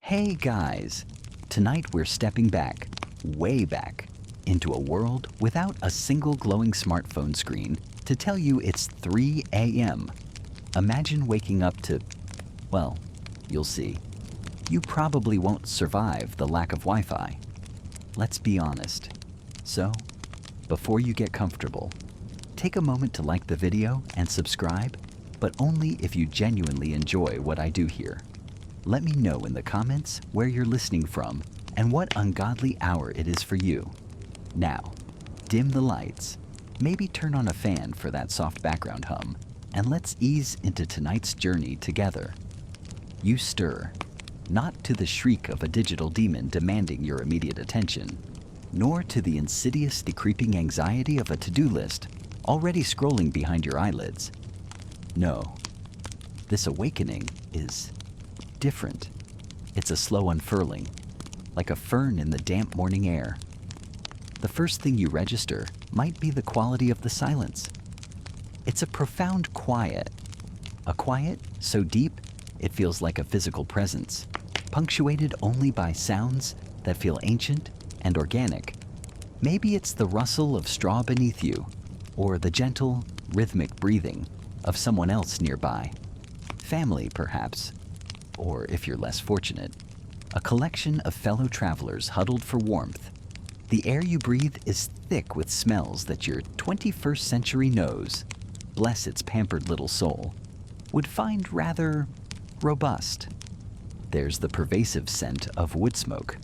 Hey guys! Tonight we're stepping back, way back, into a world without a single glowing smartphone screen to tell you it's 3 a.m. Imagine waking up to, well, you'll see. You probably won't survive the lack of Wi-Fi. Let's be honest. So, before you get comfortable, take a moment to like the video and subscribe, but only if you genuinely enjoy what I do here. Let me know in the comments where you're listening from and what ungodly hour it is for you. Now, dim the lights, maybe turn on a fan for that soft background hum, and let's ease into tonight's journey together. You stir, not to the shriek of a digital demon demanding your immediate attention, nor to the insidiously creeping anxiety of a to-do list already scrolling behind your eyelids. No, this awakening is different. It's a slow unfurling, like a fern in the damp morning air. The first thing you register might be the quality of the silence. It's a profound quiet, a quiet so deep it feels like a physical presence, punctuated only by sounds that feel ancient and organic. Maybe it's the rustle of straw beneath you, or the gentle, rhythmic breathing of someone else nearby. Family, perhaps. Or if you're less fortunate, a collection of fellow travelers huddled for warmth. The air you breathe is thick with smells that your 21st century nose, bless its pampered little soul, would find rather robust. There's the pervasive scent of wood smoke,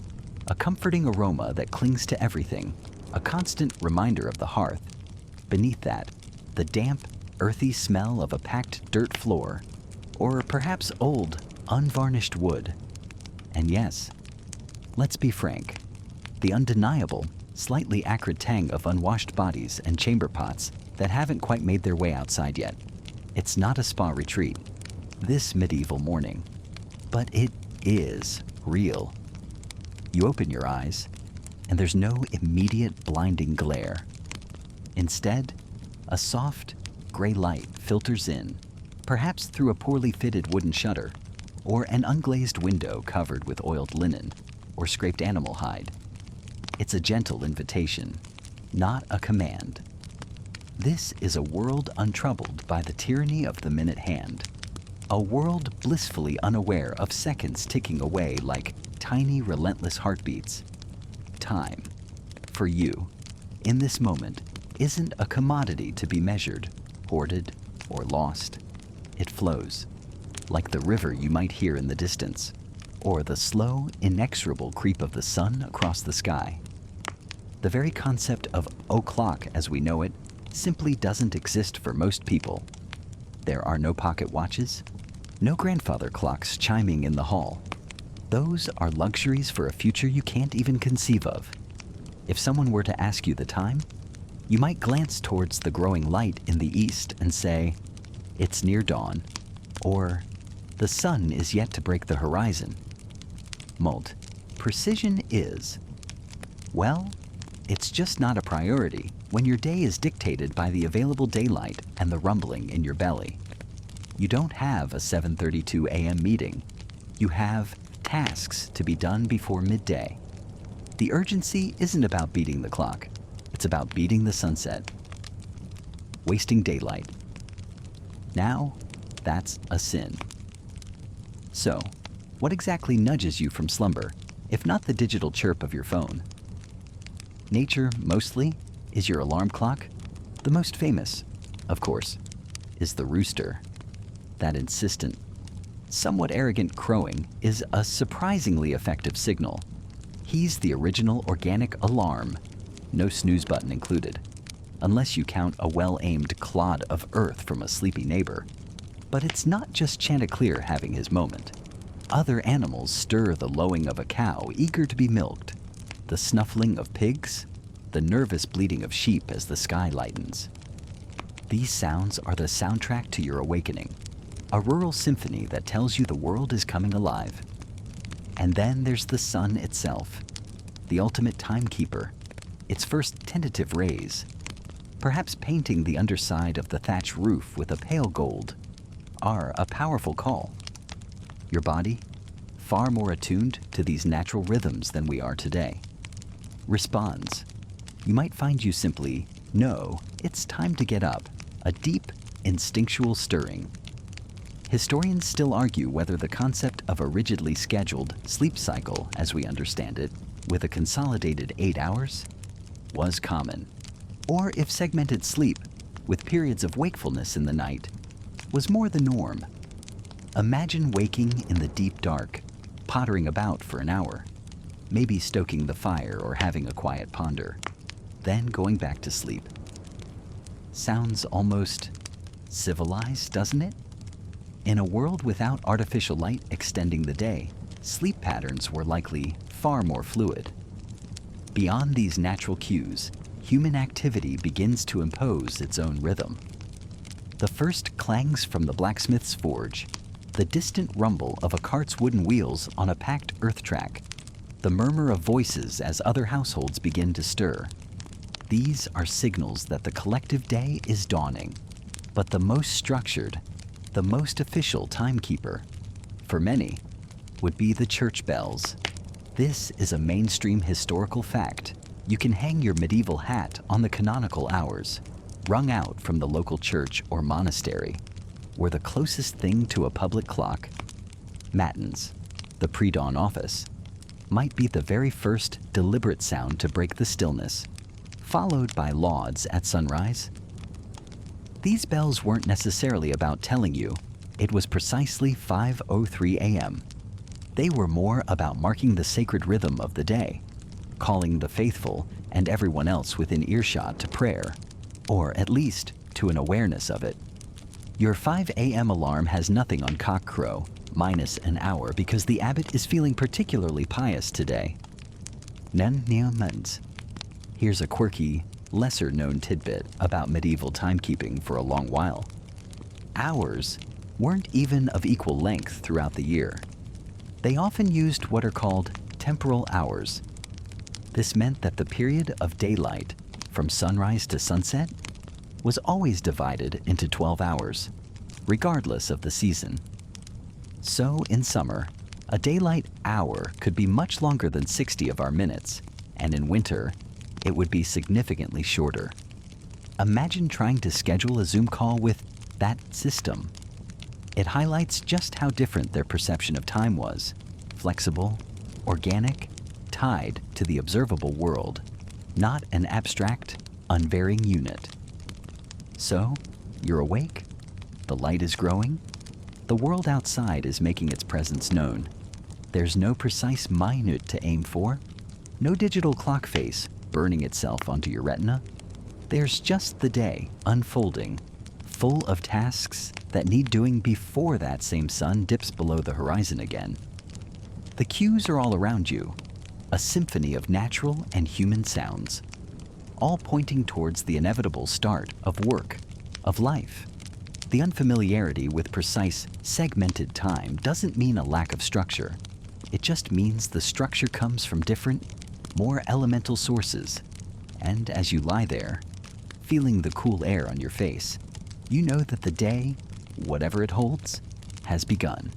a comforting aroma that clings to everything, a constant reminder of the hearth. Beneath that, the damp, earthy smell of a packed dirt floor, or perhaps old, unvarnished wood. And yes, let's be frank, the undeniable, slightly acrid tang of unwashed bodies and chamber pots that haven't quite made their way outside yet. It's not a spa retreat this medieval morning, but it is real. You open your eyes, and there's no immediate blinding glare. Instead, a soft, gray light filters in, perhaps through a poorly fitted wooden shutter, or an unglazed window covered with oiled linen or scraped animal hide. It's a gentle invitation, not a command. This is a world untroubled by the tyranny of the minute hand, a world blissfully unaware of seconds ticking away like tiny, relentless heartbeats. Time, for you, in this moment, isn't a commodity to be measured, hoarded, or lost. It flows, like the river you might hear in the distance, or the slow, inexorable creep of the sun across the sky. The very concept of o'clock as we know it simply doesn't exist for most people. There are no pocket watches, no grandfather clocks chiming in the hall. Those are luxuries for a future you can't even conceive of. If someone were to ask you the time, you might glance towards the growing light in the east and say, "It's near dawn," or "The sun is yet to break the horizon." Molt, precision is, well, it's just not a priority when your day is dictated by the available daylight and the rumbling in your belly. You don't have a 7:32 a.m. meeting. You have tasks to be done before midday. The urgency isn't about beating the clock. It's about beating the sunset. Wasting daylight. Now, that's a sin. So, what exactly nudges you from slumber, if not the digital chirp of your phone? Nature, mostly, is your alarm clock. The most famous, of course, is the rooster. That insistent, somewhat arrogant crowing is a surprisingly effective signal. He's the original organic alarm, no snooze button included, unless you count a well-aimed clod of earth from a sleepy neighbor. But it's not just Chanticleer having his moment. Other animals stir the lowing of a cow eager to be milked, the snuffling of pigs, the nervous bleating of sheep as the sky lightens. These sounds are the soundtrack to your awakening, a rural symphony that tells you the world is coming alive. And then there's the sun itself, the ultimate timekeeper, its first tentative rays, perhaps painting the underside of the thatch roof with a pale gold, are a powerful call. Your body, far more attuned to these natural rhythms than we are today. Responds. You might find you simply know it's time to get up, a deep, instinctual stirring. Historians still argue whether the concept of a rigidly scheduled sleep cycle, as we understand it, with a consolidated 8 hours, was common, or if segmented sleep, with periods of wakefulness in the night, was more the norm. Imagine waking in the deep dark, pottering about for an hour, maybe stoking the fire or having a quiet ponder, then going back to sleep. Sounds almost civilized, doesn't it? In a world without artificial light extending the day, sleep patterns were likely far more fluid. Beyond these natural cues, human activity begins to impose its own rhythm. The first clangs from the blacksmith's forge, the distant rumble of a cart's wooden wheels on a packed earth track, the murmur of voices as other households begin to stir. These are signals that the collective day is dawning. But the most structured, the most official timekeeper, for many, would be the church bells. This is a mainstream historical fact. You can hang your medieval hat on the canonical hours, rung out from the local church or monastery, were the closest thing to a public clock. Matins, the pre-dawn office, might be the very first deliberate sound to break the stillness, followed by lauds at sunrise. These bells weren't necessarily about telling you it was precisely 5:03 a.m. They were more about marking the sacred rhythm of the day, calling the faithful and everyone else within earshot to prayer, or at least to an awareness of it. Your 5 a.m. alarm has nothing on cockcrow, minus an hour because the abbot is feeling particularly pious today. Nen Neomens. Here's a quirky, lesser-known tidbit about medieval timekeeping for a long while. Hours weren't even of equal length throughout the year. They often used what are called temporal hours. This meant that the period of daylight, from sunrise to sunset, was always divided into 12 hours, regardless of the season. So, in summer, a daylight hour could be much longer than 60 of our minutes, and in winter, it would be significantly shorter. Imagine trying to schedule a Zoom call with that system. It highlights just how different their perception of time was: flexible, organic, tied to the observable world, not an abstract, unvarying unit. So, you're awake, the light is growing, the world outside is making its presence known. There's no precise minute to aim for, no digital clock face burning itself onto your retina. There's just the day unfolding, full of tasks that need doing before that same sun dips below the horizon again. The cues are all around you, a symphony of natural and human sounds, all pointing towards the inevitable start of work, of life. The unfamiliarity with precise, segmented time doesn't mean a lack of structure. It just means the structure comes from different, more elemental sources. And as you lie there, feeling the cool air on your face, you know that the day, whatever it holds, has begun.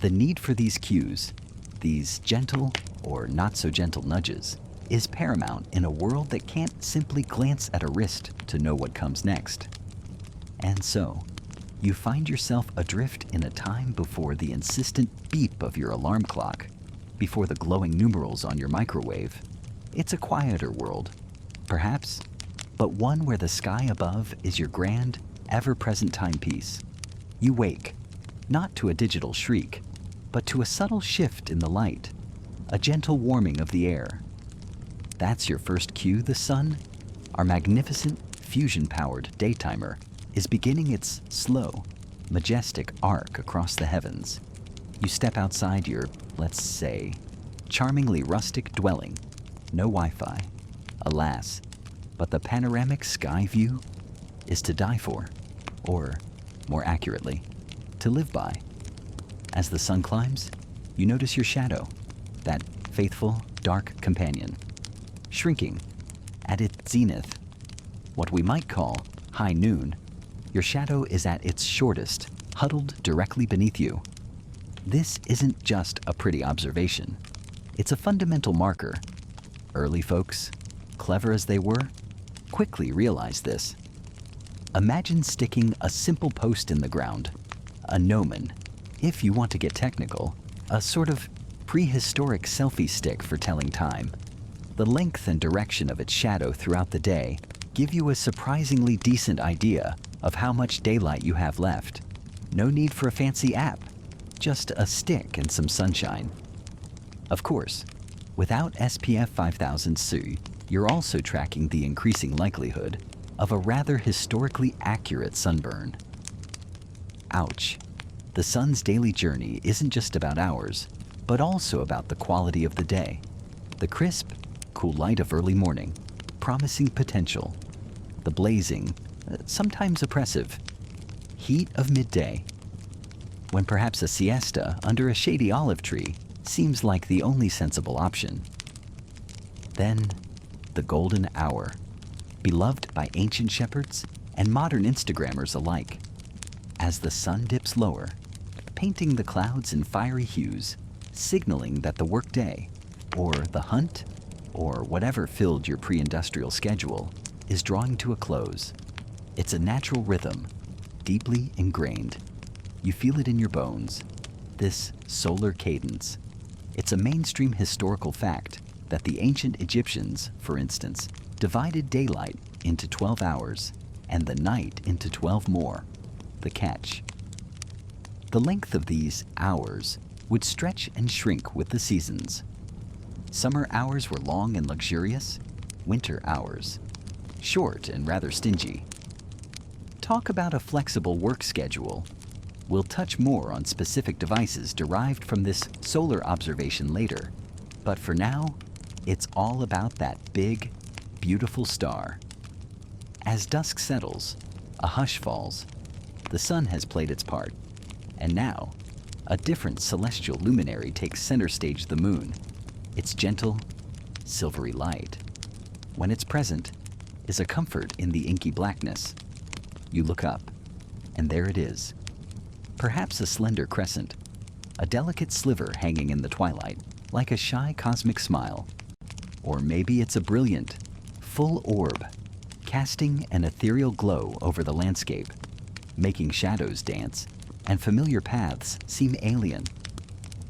The need for these cues, these gentle or not so gentle nudges, is paramount in a world that can't simply glance at a wrist to know what comes next. And so, you find yourself adrift in a time before the insistent beep of your alarm clock, before the glowing numerals on your microwave. It's a quieter world, perhaps, but one where the sky above is your grand, ever-present timepiece. You wake, not to a digital shriek, but to a subtle shift in the light, a gentle warming of the air. That's your first cue. The sun, our magnificent fusion-powered daytimer, is beginning its slow, majestic arc across the heavens. You step outside your, let's say, charmingly rustic dwelling. No Wi-Fi, alas, but the panoramic sky view is to die for, or, more accurately, to live by. As the sun climbs, you notice your shadow, that faithful, dark companion, shrinking at its zenith, what we might call high noon. Your shadow is at its shortest, huddled directly beneath you. This isn't just a pretty observation. It's a fundamental marker. Early folks, clever as they were, quickly realized this. Imagine sticking a simple post in the ground, a gnomon, if you want to get technical, a sort of prehistoric selfie stick for telling time. The length and direction of its shadow throughout the day give you a surprisingly decent idea of how much daylight you have left. No need for a fancy app, just a stick and some sunshine. Of course, without SPF 5000 SU, you're also tracking the increasing likelihood of a rather historically accurate sunburn. Ouch. The sun's daily journey isn't just about hours, but also about the quality of the day. The crisp, cool light of early morning, promising potential. The blazing, sometimes oppressive, heat of midday, when perhaps a siesta under a shady olive tree seems like the only sensible option. Then, the golden hour, beloved by ancient shepherds and modern Instagrammers alike. As the sun dips lower, painting the clouds in fiery hues, signaling that the workday, or the hunt, or whatever filled your pre-industrial schedule, is drawing to a close. It's a natural rhythm, deeply ingrained. You feel it in your bones, this solar cadence. It's a mainstream historical fact that the ancient Egyptians, for instance, divided daylight into 12 hours and the night into 12 more. The catch. The length of these hours would stretch and shrink with the seasons. Summer hours were long and luxurious, winter hours short and rather stingy. Talk about a flexible work schedule. We'll touch more on specific devices derived from this solar observation later, but for now, it's all about that big, beautiful star. As dusk settles, a hush falls. The sun has played its part, and now, a different celestial luminary takes center stage: the moon. Its gentle, silvery light, when it's present, is a comfort in the inky blackness. You look up, and there it is. Perhaps a slender crescent, a delicate sliver hanging in the twilight, like a shy cosmic smile. Or maybe it's a brilliant, full orb, casting an ethereal glow over the landscape, making shadows dance and familiar paths seem alien.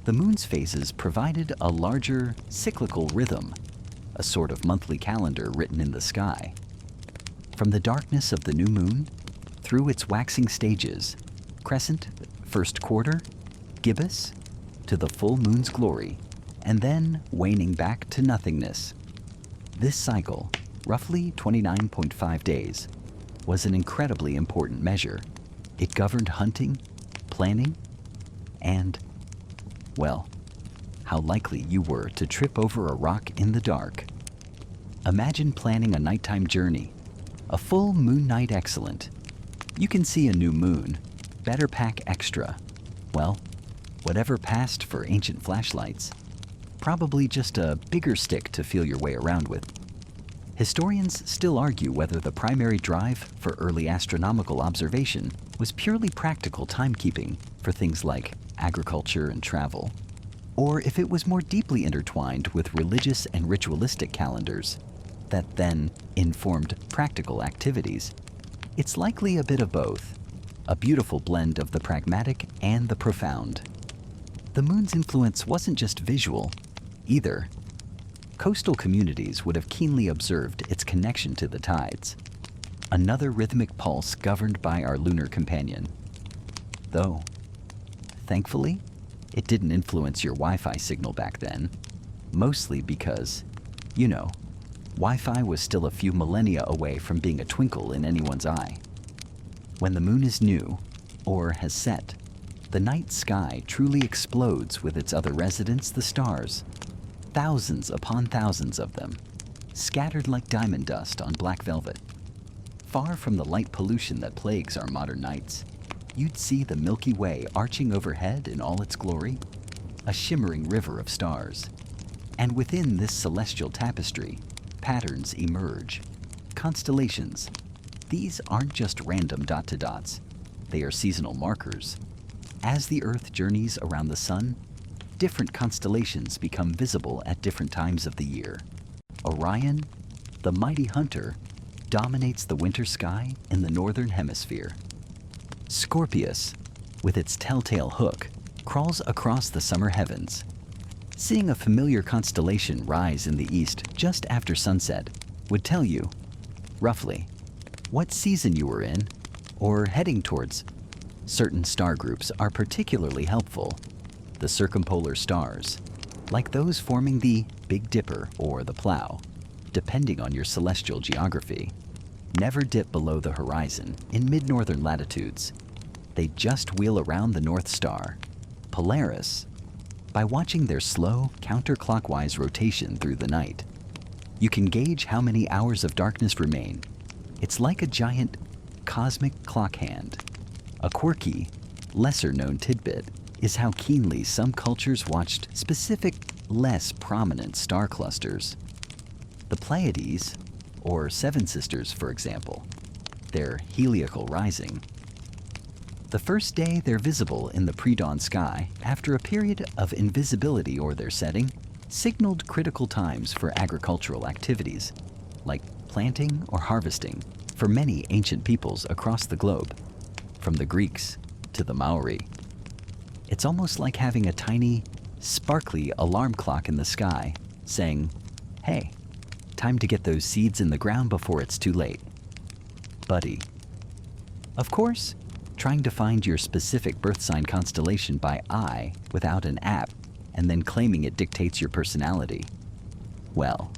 The moon's phases provided a larger, cyclical rhythm, a sort of monthly calendar written in the sky. From the darkness of the new moon, through its waxing stages, crescent, first quarter, gibbous, to the full moon's glory, and then waning back to nothingness. This cycle, roughly 29.5 days, was an incredibly important measure. It governed hunting, planning, and, well, how likely you were to trip over a rock in the dark. Imagine planning a nighttime journey, a full moon night excellent. You can see a new moon, better pack extra. Well, whatever passed for ancient flashlights, probably just a bigger stick to feel your way around with. Historians still argue whether the primary drive for early astronomical observation was purely practical timekeeping for things like agriculture and travel, or if it was more deeply intertwined with religious and ritualistic calendars that then informed practical activities. It's likely a bit of both, a beautiful blend of the pragmatic and the profound. The moon's influence wasn't just visual, either. Coastal communities would have keenly observed its connection to the tides, another rhythmic pulse governed by our lunar companion. Though, thankfully, it didn't influence your Wi-Fi signal back then, mostly because, Wi-Fi was still a few millennia away from being a twinkle in anyone's eye. When the moon is new, or has set, the night sky truly explodes with its other residents, the stars. Thousands upon thousands of them, scattered like diamond dust on black velvet. Far from the light pollution that plagues our modern nights, you'd see the Milky Way arching overhead in all its glory, a shimmering river of stars. And within this celestial tapestry, patterns emerge. Constellations. These aren't just random dot-to-dots. They are seasonal markers. As the Earth journeys around the sun, different constellations become visible at different times of the year. Orion, the mighty hunter, dominates the winter sky in the northern hemisphere. Scorpius, with its telltale hook, crawls across the summer heavens. Seeing a familiar constellation rise in the east just after sunset would tell you, roughly, what season you were in or heading towards. Certain star groups are particularly helpful. The circumpolar stars, like those forming the Big Dipper or the Plough, depending on your celestial geography, never dip below the horizon in mid-northern latitudes. They just wheel around the North Star, Polaris, by watching their slow, counterclockwise rotation through the night. You can gauge how many hours of darkness remain. It's like a giant cosmic clock hand. A quirky, lesser-known tidbit is how keenly some cultures watched specific, less prominent star clusters. The Pleiades, or Seven Sisters, for example, their heliacal rising. The first day they're visible in the pre-dawn sky after a period of invisibility or their setting signaled critical times for agricultural activities, like planting or harvesting, for many ancient peoples across the globe, from the Greeks to the Maori. It's almost like having a tiny, sparkly alarm clock in the sky saying, "Hey, time to get those seeds in the ground before it's too late, buddy." Of course, trying to find your specific birth sign constellation by eye without an app and then claiming it dictates your personality, well,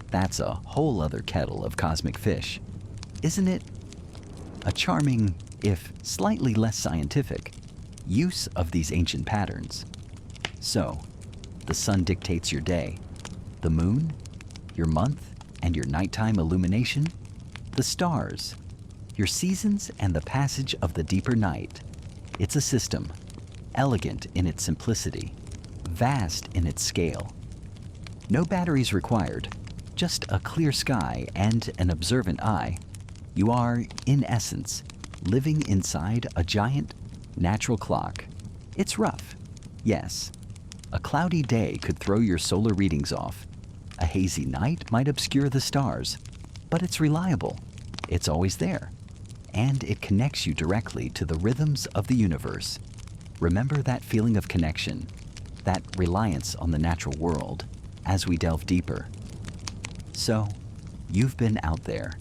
that's a whole other kettle of cosmic fish, isn't it? A charming, if slightly less scientific, use of these ancient patterns. So, the sun dictates your day, the moon, your month and your nighttime illumination, the stars, your seasons and the passage of the deeper night. It's a system, elegant in its simplicity, vast in its scale. No batteries required, just a clear sky and an observant eye. You are, in essence, living inside a giant, natural clock. It's rough, yes. A cloudy day could throw your solar readings off. A hazy night might obscure the stars, but it's reliable. It's always there. And it connects you directly to the rhythms of the universe. Remember that feeling of connection, that reliance on the natural world, as we delve deeper. So, you've been out there,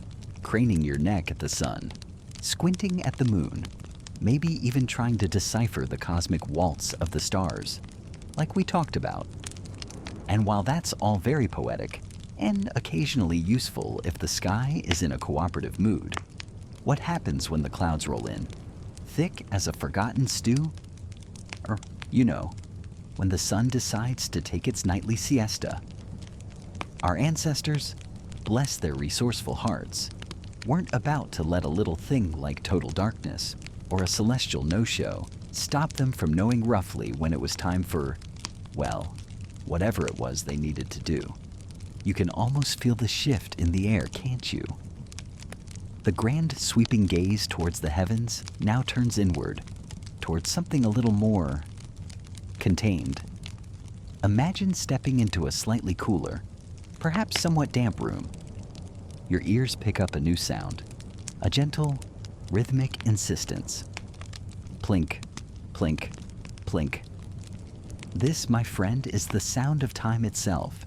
craning your neck at the sun, squinting at the moon, maybe even trying to decipher the cosmic waltz of the stars, like we talked about. And while that's all very poetic, and occasionally useful if the sky is in a cooperative mood, what happens when the clouds roll in? Thick as a forgotten stew? Or, when the sun decides to take its nightly siesta. Our ancestors, bless their resourceful hearts, weren't about to let a little thing like total darkness or a celestial no-show stop them from knowing roughly when it was time for, well, whatever it was they needed to do. You can almost feel the shift in the air, can't you? The grand sweeping gaze towards the heavens now turns inward, towards something a little more contained. Imagine stepping into a slightly cooler, perhaps somewhat damp room. Your ears pick up a new sound, a gentle, rhythmic insistence. Plink, plink, plink. This, my friend, is the sound of time itself,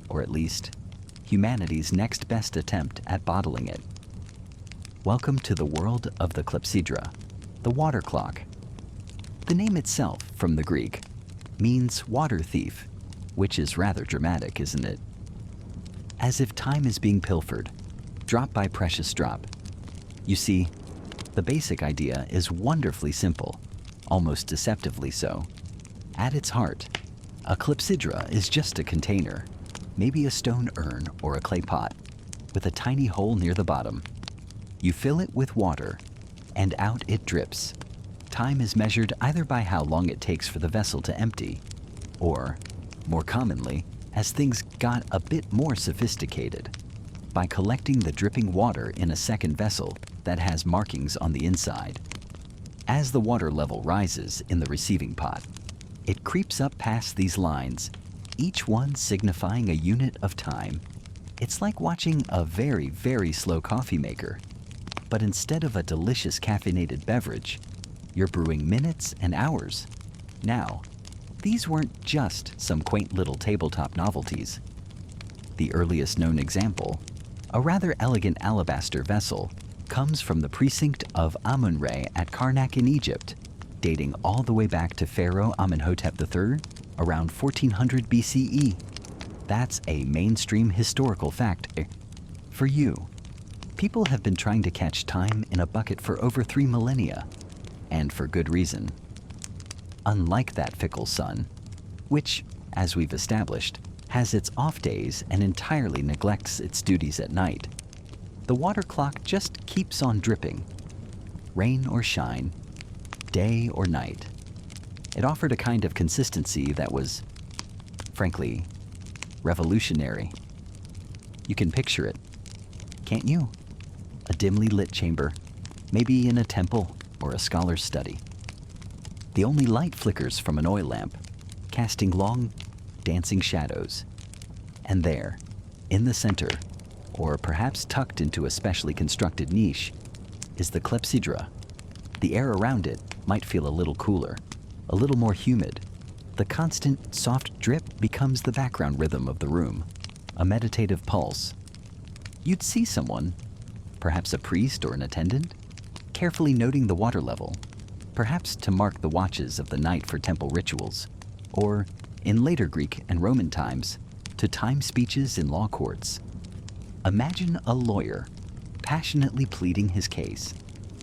or at least, humanity's next best attempt at bottling it. Welcome to the world of the clepsydra, the water clock. The name itself, from the Greek, means water thief, which is rather dramatic, isn't it? As if time is being pilfered, drop by precious drop. You see, the basic idea is wonderfully simple, almost deceptively so. At its heart, a clepsydra is just a container, maybe a stone urn or a clay pot, with a tiny hole near the bottom. You fill it with water, and out it drips. Time is measured either by how long it takes for the vessel to empty, or, more commonly, as things got a bit more sophisticated, by collecting the dripping water in a second vessel that has markings on the inside. As the water level rises in the receiving pot, it creeps up past these lines, each one signifying a unit of time. It's like watching a very, very slow coffee maker. But instead of a delicious caffeinated beverage, you're brewing minutes and hours. Now, these weren't just some quaint little tabletop novelties. The earliest known example, a rather elegant alabaster vessel, comes from the precinct of Amun-Re at Karnak in Egypt, dating all the way back to Pharaoh Amenhotep III around 1400 BCE. That's a mainstream historical fact for you. People have been trying to catch time in a bucket for over 3 millennia, and for good reason. Unlike that fickle sun, which, as we've established, has its off days and entirely neglects its duties at night, the water clock just keeps on dripping. Rain or shine, day or night. It offered a kind of consistency that was, frankly, revolutionary. You can picture it, can't you? A dimly lit chamber, maybe in a temple or a scholar's study. The only light flickers from an oil lamp, casting long, dancing shadows. And there, in the center, or perhaps tucked into a specially constructed niche, is the clepsydra. The air around it might feel a little cooler, a little more humid. The constant, soft drip becomes the background rhythm of the room, a meditative pulse. You'd see someone, perhaps a priest or an attendant, carefully noting the water level, perhaps to mark the watches of the night for temple rituals, or, in later Greek and Roman times, to time speeches in law courts. Imagine a lawyer passionately pleading his case,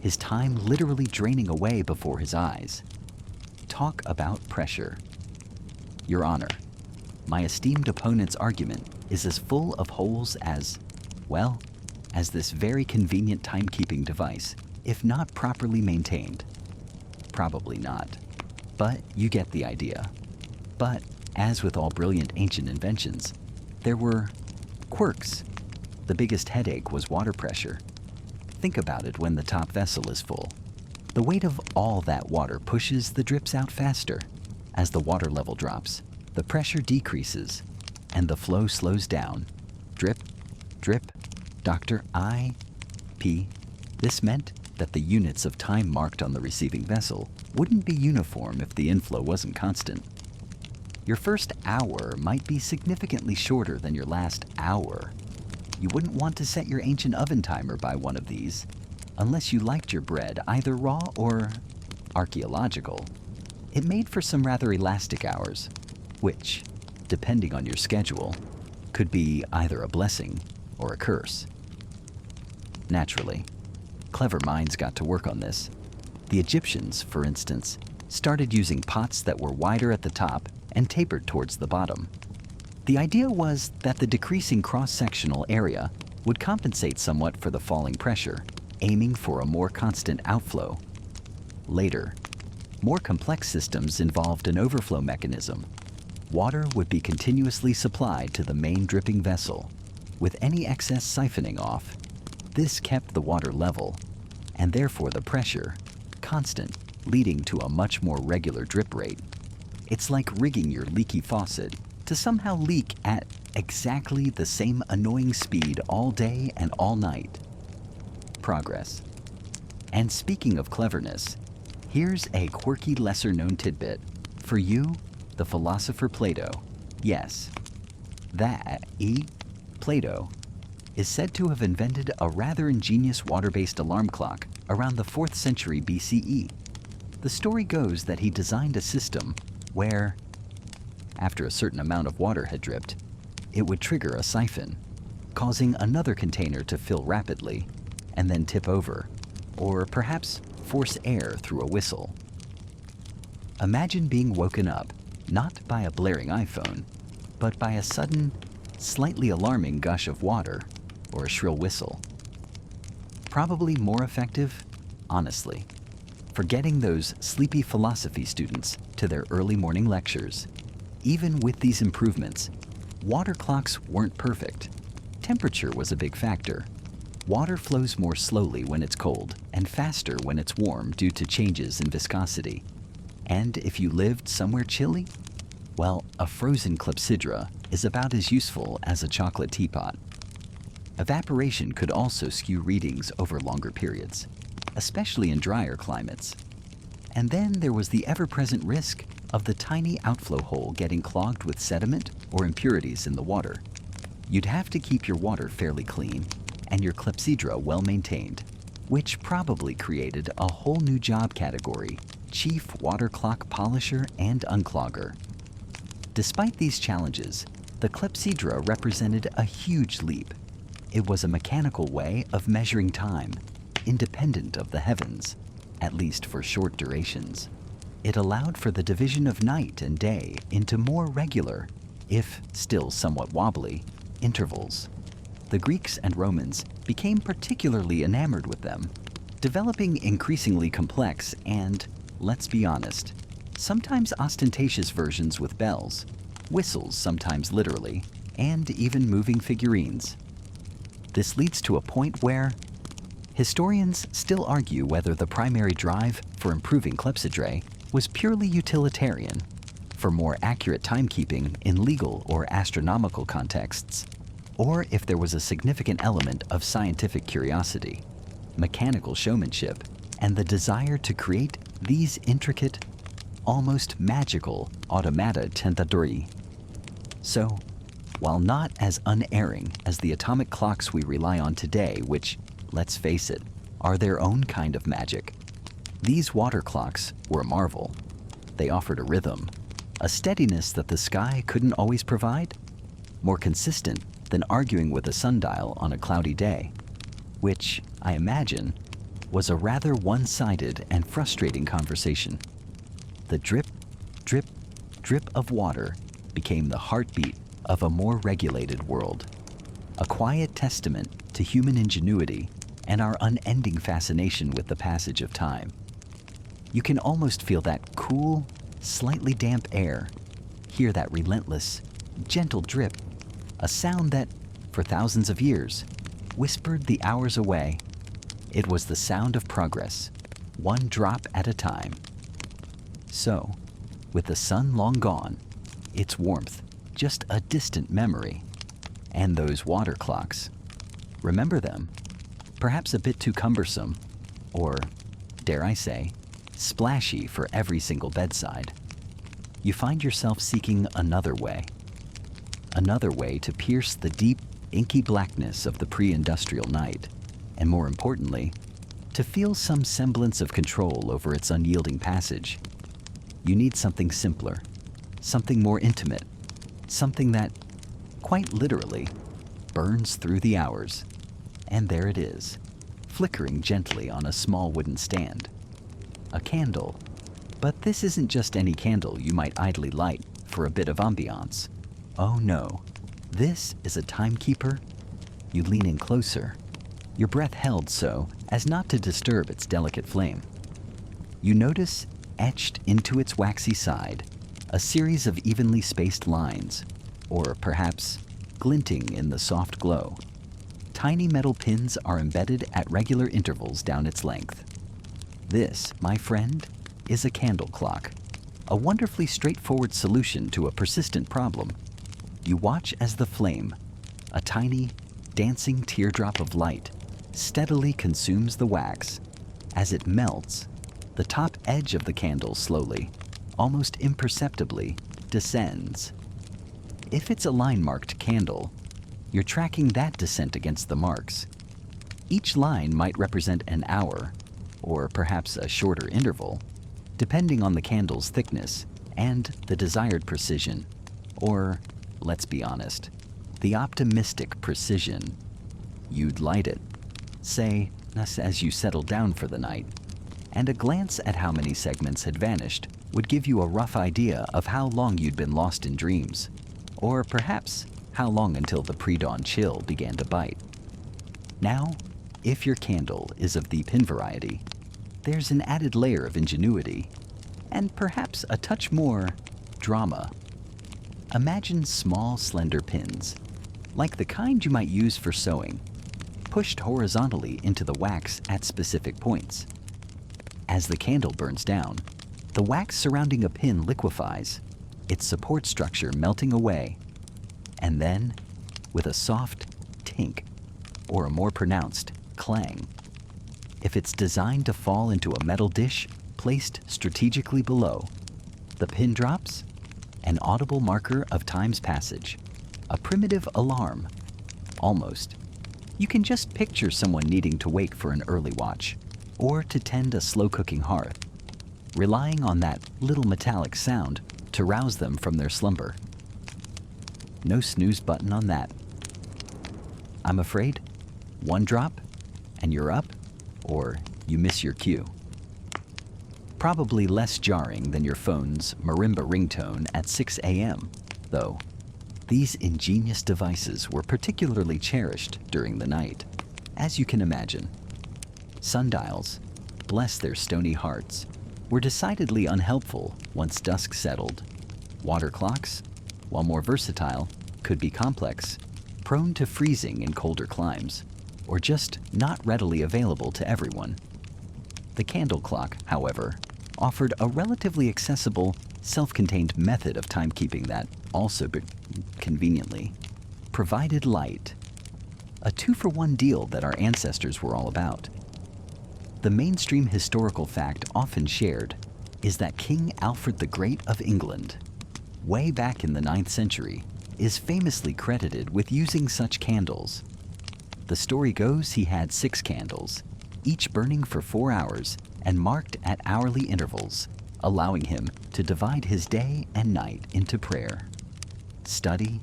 his time literally draining away before his eyes. Talk about pressure. Your Honor, my esteemed opponent's argument is as full of holes as, well, as this very convenient timekeeping device, if not properly maintained. Probably not, but you get the idea. But, as with all brilliant ancient inventions, there were quirks. The biggest headache was water pressure. Think about it when the top vessel is full. The weight of all that water pushes the drips out faster. As the water level drops, the pressure decreases, and the flow slows down. Drip, drip, Dr. I.P. This meant that the units of time marked on the receiving vessel wouldn't be uniform if the inflow wasn't constant. Your first hour might be significantly shorter than your last hour. You wouldn't want to set your ancient oven timer by one of these, unless you liked your bread either raw or archaeological. It made for some rather elastic hours, which, depending on your schedule, could be either a blessing or a curse. Naturally, clever minds got to work on this. The Egyptians, for instance, started using pots that were wider at the top and tapered towards the bottom. The idea was that the decreasing cross-sectional area would compensate somewhat for the falling pressure, aiming for a more constant outflow. Later, more complex systems involved an overflow mechanism. Water would be continuously supplied to the main dripping vessel, with any excess siphoning off. This kept the water level, and therefore the pressure, constant, leading to a much more regular drip rate. It's like rigging your leaky faucet to somehow leak at exactly the same annoying speed all day and all night. Progress. And speaking of cleverness, here's a quirky lesser-known tidbit. For you, the philosopher Plato. Yes, Plato is said to have invented a rather ingenious water-based alarm clock around the 4th century BCE. The story goes that he designed a system where, after a certain amount of water had dripped, it would trigger a siphon, causing another container to fill rapidly and then tip over, or perhaps force air through a whistle. Imagine being woken up, not by a blaring iPhone, but by a sudden, slightly alarming gush of water or a shrill whistle. Probably more effective, honestly, for getting those sleepy philosophy students to their early morning lectures. Even with these improvements, water clocks weren't perfect. Temperature was a big factor. Water flows more slowly when it's cold and faster when it's warm due to changes in viscosity. And if you lived somewhere chilly, well, a frozen clepsydra is about as useful as a chocolate teapot. Evaporation could also skew readings over longer periods, especially in drier climates. And then there was the ever-present risk of the tiny outflow hole getting clogged with sediment or impurities in the water. You'd have to keep your water fairly clean and your clepsydra well maintained, which probably created a whole new job category, chief water clock polisher and unclogger. Despite these challenges, the clepsydra represented a huge leap. It was a mechanical way of measuring time, independent of the heavens, at least for short durations. It allowed for the division of night and day into more regular, if still somewhat wobbly, intervals. The Greeks and Romans became particularly enamored with them, developing increasingly complex and, let's be honest, sometimes ostentatious versions with bells, whistles sometimes literally, and even moving figurines. This leads to a point where historians still argue whether the primary drive for improving clepsydrae was purely utilitarian, for more accurate timekeeping in legal or astronomical contexts, or if there was a significant element of scientific curiosity, mechanical showmanship, and the desire to create these intricate, almost magical automata tentatori. So, while not as unerring as the atomic clocks we rely on today, which, let's face it, are their own kind of magic, these water clocks were a marvel. They offered a rhythm, a steadiness that the sky couldn't always provide, more consistent than arguing with a sundial on a cloudy day, which, I imagine, was a rather one-sided and frustrating conversation. The drip, drip, drip of water became the heartbeat of a more regulated world, a quiet testament to human ingenuity and our unending fascination with the passage of time. You can almost feel that cool, slightly damp air, hear that relentless, gentle drip, a sound that, for thousands of years, whispered the hours away. It was the sound of progress, one drop at a time. So, with the sun long gone, its warmth just a distant memory, and those water clocks, remember them, perhaps a bit too cumbersome, or, dare I say, splashy for every single bedside, you find yourself seeking another way to pierce the deep, inky blackness of the pre-industrial night, and more importantly, to feel some semblance of control over its unyielding passage. You need something simpler, something more intimate, something that, quite literally, burns through the hours. And there it is, flickering gently on a small wooden stand. A candle. But this isn't just any candle you might idly light for a bit of ambiance. Oh no, this is a timekeeper. You lean in closer, your breath held so as not to disturb its delicate flame. You notice, etched into its waxy side, a series of evenly spaced lines, or perhaps glinting in the soft glow. Tiny metal pins are embedded at regular intervals down its length. This, my friend, is a candle clock, a wonderfully straightforward solution to a persistent problem. You watch as the flame, a tiny, dancing teardrop of light, steadily consumes the wax. As it melts, the top edge of the candle slowly, almost imperceptibly, descends. If it's a line-marked candle, you're tracking that descent against the marks. Each line might represent an hour, or perhaps a shorter interval, depending on the candle's thickness and the desired precision, or, let's be honest, the optimistic precision. You'd light it, say, as you settle down for the night, and a glance at how many segments had vanished would give you a rough idea of how long you'd been lost in dreams, or perhaps how long until the pre-dawn chill began to bite. Now, if your candle is of the pin variety, there's an added layer of ingenuity, and perhaps a touch more drama. Imagine small, slender pins, like the kind you might use for sewing, pushed horizontally into the wax at specific points. As the candle burns down, the wax surrounding a pin liquefies, its support structure melting away, and then, with a soft tink, or a more pronounced clang, if it's designed to fall into a metal dish placed strategically below, the pin drops, an audible marker of time's passage, a primitive alarm, almost. You can just picture someone needing to wake for an early watch, or to tend a slow-cooking hearth, relying on that little metallic sound to rouse them from their slumber. No snooze button on that. I'm afraid, one drop, and you're up, or you miss your cue. Probably less jarring than your phone's marimba ringtone at 6 a.m., though. These ingenious devices were particularly cherished during the night, as you can imagine. Sundials, bless their stony hearts, were decidedly unhelpful once dusk settled. Water clocks, while more versatile, could be complex, prone to freezing in colder climes, or just not readily available to everyone. The candle clock, however, offered a relatively accessible, self-contained method of timekeeping that also conveniently provided light. A two-for-one deal that our ancestors were all about. The mainstream historical fact often shared is that King Alfred the Great of England, way back in the 9th century, is famously credited with using such candles. The story goes he had 6 candles, each burning for 4 hours and marked at hourly intervals, allowing him to divide his day and night into prayer, study,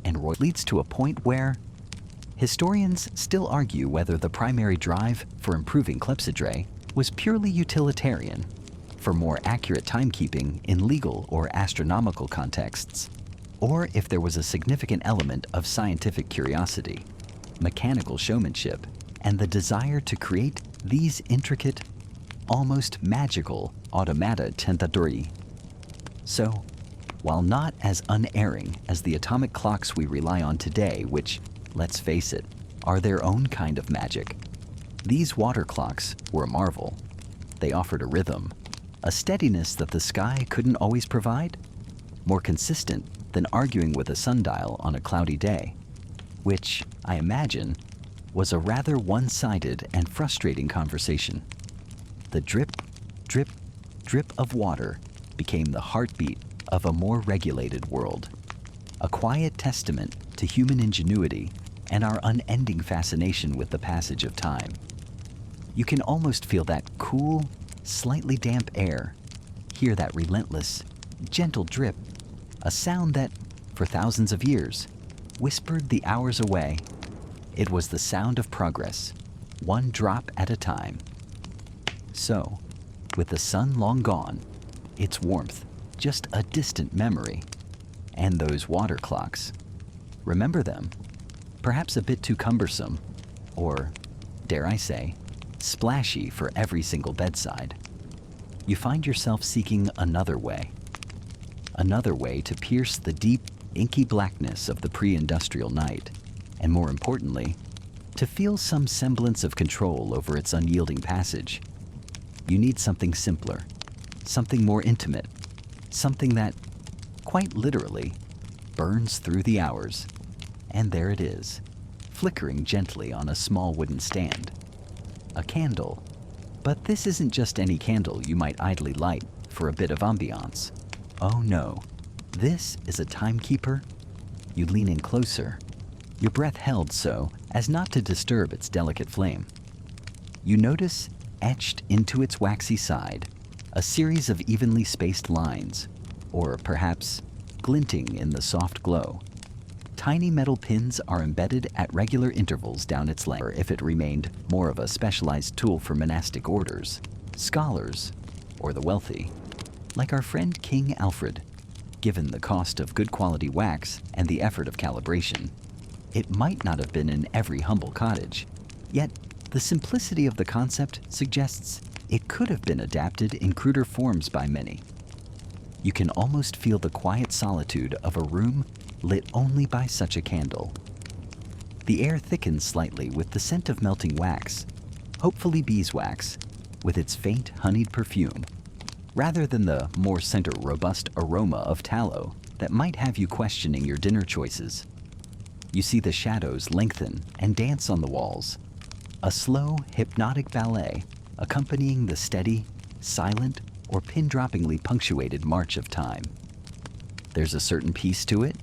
and leads to a point where historians still argue whether the primary drive for improving clepsydre was purely utilitarian, for more accurate timekeeping in legal or astronomical contexts, or if there was a significant element of scientific curiosity, mechanical showmanship, and the desire to create these intricate, almost magical automata tentatori. So, while not as unerring as the atomic clocks we rely on today, which, let's face it, are their own kind of magic, these water clocks were a marvel. They offered a rhythm, a steadiness that the sky couldn't always provide, more consistent than arguing with a sundial on a cloudy day, which, I imagine, was a rather one-sided and frustrating conversation. The drip, drip, drip of water became the heartbeat of a more regulated world, a quiet testament to human ingenuity and our unending fascination with the passage of time. You can almost feel that cool, slightly damp air, hear that relentless, gentle drip, a sound that, for thousands of years, whispered the hours away. It was the sound of progress, one drop at a time. So, with the sun long gone, its warmth just a distant memory, and those water clocks, remember them, perhaps a bit too cumbersome, or, dare I say, splashy for every single bedside. You find yourself seeking another way to pierce the deep, inky blackness of the pre-industrial night, and more importantly, to feel some semblance of control over its unyielding passage. You need something simpler, something more intimate, something that, quite literally, burns through the hours. And there it is, flickering gently on a small wooden stand. A candle. But this isn't just any candle you might idly light for a bit of ambiance. Oh no, this is a timekeeper. You lean in closer, your breath held so as not to disturb its delicate flame. You notice, etched into its waxy side, a series of evenly spaced lines, or perhaps glinting in the soft glow. Tiny metal pins are embedded at regular intervals down its length. If it remained more of a specialized tool for monastic orders, scholars, or the wealthy, like our friend King Alfred, given the cost of good quality wax and the effort of calibration, it might not have been in every humble cottage. Yet, the simplicity of the concept suggests it could have been adapted in cruder forms by many. You can almost feel the quiet solitude of a room lit only by such a candle. The air thickens slightly with the scent of melting wax, hopefully beeswax, with its faint honeyed perfume, rather than the more center robust aroma of tallow that might have you questioning your dinner choices. You see the shadows lengthen and dance on the walls, a slow, hypnotic ballet accompanying the steady, silent, or pin-droppingly punctuated march of time. There's a certain peace to it.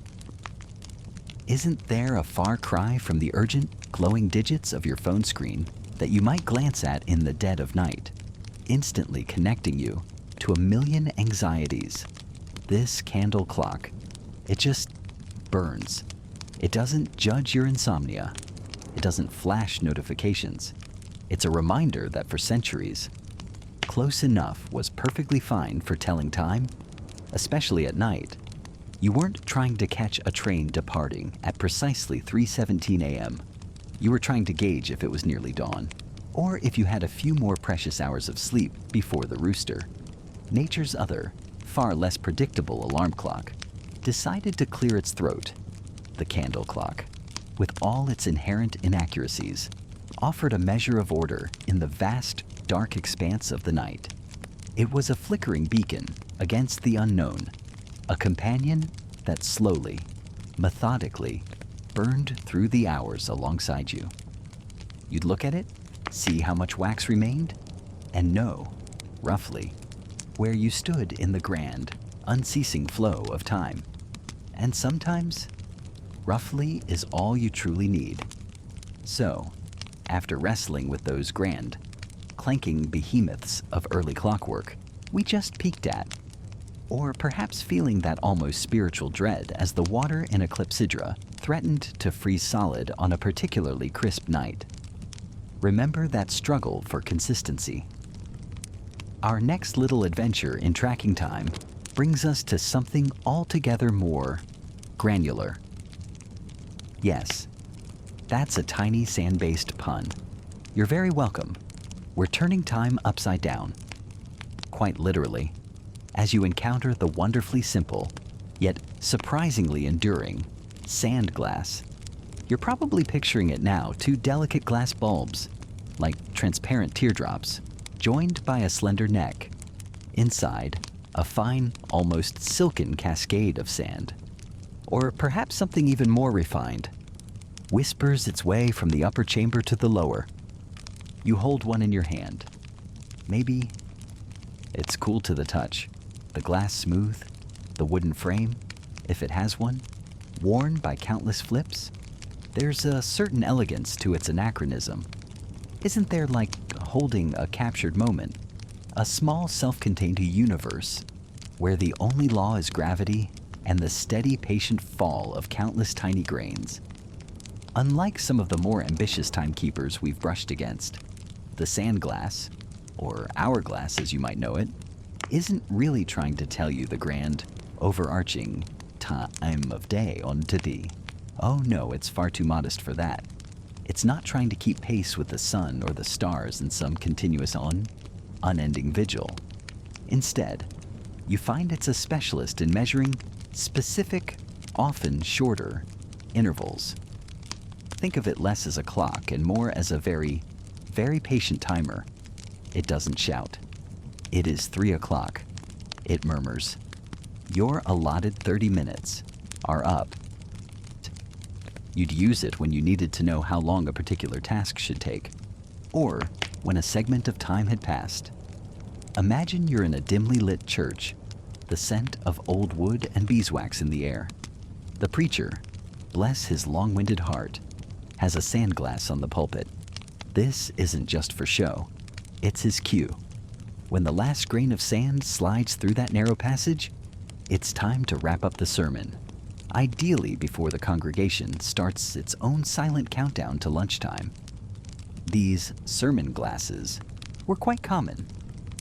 Isn't there a far cry from the urgent, glowing digits of your phone screen that you might glance at in the dead of night, instantly connecting you to a million anxieties? This candle clock, it just burns. It doesn't judge your insomnia. It doesn't flash notifications. It's a reminder that for centuries, close enough was perfectly fine for telling time, especially at night. You weren't trying to catch a train departing at precisely 3:17 a.m. You were trying to gauge if it was nearly dawn, or if you had a few more precious hours of sleep before the rooster. Nature's other, far less predictable alarm clock decided to clear its throat. The candle clock, with all its inherent inaccuracies, offered a measure of order in the vast, dark expanse of the night. It was a flickering beacon against the unknown, a companion that slowly, methodically, burned through the hours alongside you. You'd look at it, see how much wax remained, and know, roughly, where you stood in the grand, unceasing flow of time. And sometimes, roughly is all you truly need. So, after wrestling with those grand, clanking behemoths of early clockwork we just peeked at, or perhaps feeling that almost spiritual dread as the water in a clepsydra threatened to freeze solid on a particularly crisp night, remember that struggle for consistency. Our next little adventure in tracking time brings us to something altogether more granular. Yes, that's a tiny sand-based pun. You're very welcome. We're turning time upside down. Quite literally, as you encounter the wonderfully simple, yet surprisingly enduring, sand glass. You're probably picturing it now, two delicate glass bulbs, like transparent teardrops, joined by a slender neck. Inside, a fine, almost silken cascade of sand. Or perhaps something even more refined, whispers its way from the upper chamber to the lower. You hold one in your hand. Maybe it's cool to the touch, the glass smooth, the wooden frame, if it has one, worn by countless flips. There's a certain elegance to its anachronism. Isn't there, like holding a captured moment, a small self-contained universe where the only law is gravity and the steady, patient fall of countless tiny grains? Unlike some of the more ambitious timekeepers we've brushed against, the sand glass, or hourglass as you might know it, isn't really trying to tell you the grand, overarching time of day on today. Oh no, it's far too modest for that. It's not trying to keep pace with the sun or the stars in some continuous unending vigil. Instead, you find it's a specialist in measuring specific, often shorter, intervals. Think of it less as a clock and more as a very, very patient timer. It doesn't shout. It is 3 o'clock. It murmurs. Your allotted 30 minutes are up. You'd use it when you needed to know how long a particular task should take, or when a segment of time had passed. Imagine you're in a dimly lit church, the scent of old wood and beeswax in the air. The preacher, bless his long-winded heart, has a sand glass on the pulpit. This isn't just for show. It's his cue. When the last grain of sand slides through that narrow passage, it's time to wrap up the sermon, ideally before the congregation starts its own silent countdown to lunchtime. These sermon glasses were quite common,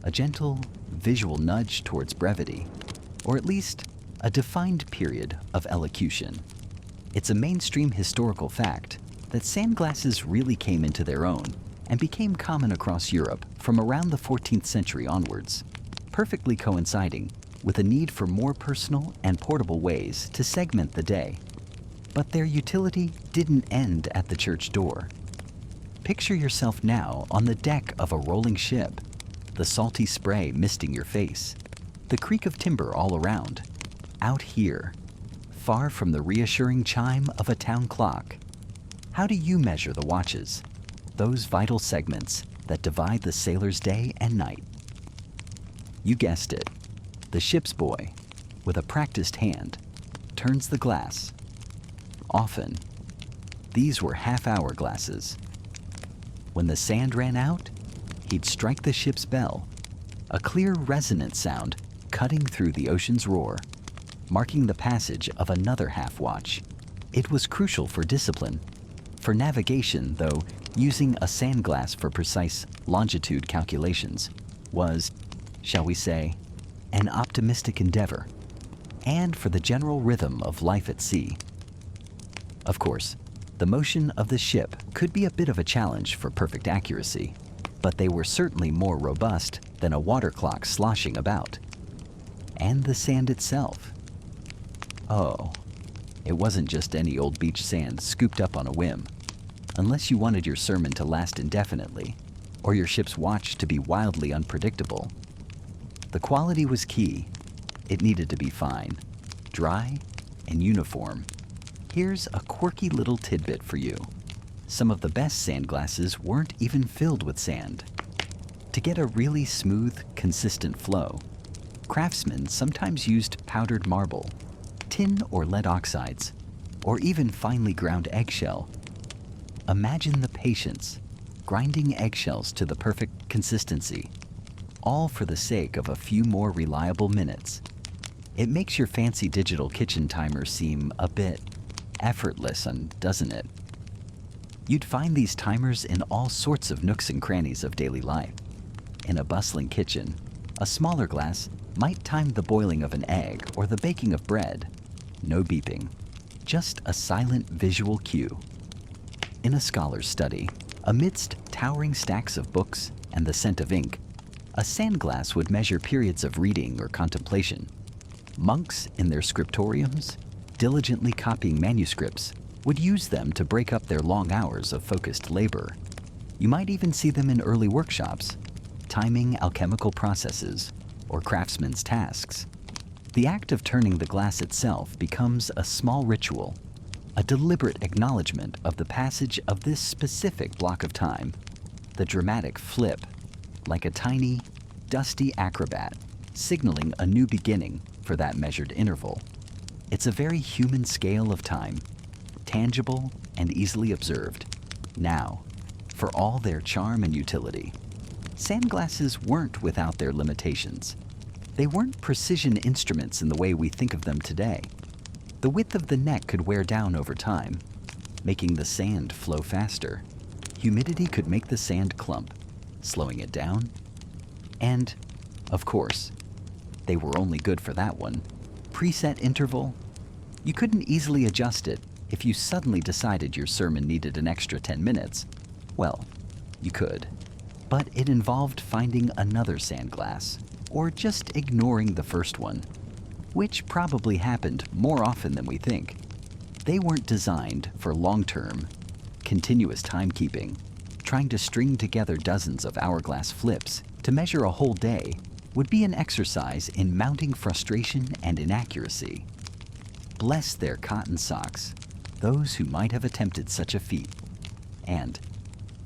a gentle visual nudge towards brevity, or at least a defined period of elocution. It's a mainstream historical fact that sand glasses really came into their own and became common across Europe from around the 14th century onwards, perfectly coinciding with a need for more personal and portable ways to segment the day. But their utility didn't end at the church door. Picture yourself now on the deck of a rolling ship, the salty spray misting your face, the creak of timber all around. Out here, far from the reassuring chime of a town clock, how do you measure the watches, those vital segments that divide the sailor's day and night? You guessed it. The ship's boy, with a practiced hand, turns the glass. Often, these were half-hour glasses. When the sand ran out, he'd strike the ship's bell, a clear resonant sound cutting through the ocean's roar, marking the passage of another half-watch. It was crucial for discipline. For navigation, though, using a sand glass for precise longitude calculations was, shall we say, an optimistic endeavor, and for the general rhythm of life at sea. Of course, the motion of the ship could be a bit of a challenge for perfect accuracy, but they were certainly more robust than a water clock sloshing about. And the sand itself. Oh, it wasn't just any old beach sand scooped up on a whim. Unless you wanted your sermon to last indefinitely, or your ship's watch to be wildly unpredictable. The quality was key. It needed to be fine, dry, and uniform. Here's a quirky little tidbit for you. Some of the best sand glasses weren't even filled with sand. To get a really smooth, consistent flow, craftsmen sometimes used powdered marble, tin or lead oxides, or even finely ground eggshell. Imagine the patience, grinding eggshells to the perfect consistency, all for the sake of a few more reliable minutes. It makes your fancy digital kitchen timer seem a bit effortless, doesn't it? You'd find these timers in all sorts of nooks and crannies of daily life. In a bustling kitchen, a smaller glass might time the boiling of an egg or the baking of bread. No beeping, just a silent visual cue. In a scholar's study, amidst towering stacks of books and the scent of ink, a sand glass would measure periods of reading or contemplation. Monks in their scriptoriums, diligently copying manuscripts, would use them to break up their long hours of focused labor. You might even see them in early workshops, timing alchemical processes or craftsmen's tasks. The act of turning the glass itself becomes a small ritual, a deliberate acknowledgement of the passage of this specific block of time, the dramatic flip, like a tiny, dusty acrobat, signaling a new beginning for that measured interval. It's a very human scale of time, tangible and easily observed. Now, for all their charm and utility, sand glasses weren't without their limitations. They weren't precision instruments in the way we think of them today. The width of the neck could wear down over time, making the sand flow faster. Humidity could make the sand clump, slowing it down. And, of course, they were only good for that one. Preset interval. You couldn't easily adjust it if you suddenly decided your sermon needed an extra 10 minutes. Well, you could. But it involved finding another sand glass, or just ignoring the first one, which probably happened more often than we think. They weren't designed for long-term, continuous timekeeping. Trying to string together dozens of hourglass flips to measure a whole day would be an exercise in mounting frustration and inaccuracy. Bless their cotton socks, those who might have attempted such a feat. And,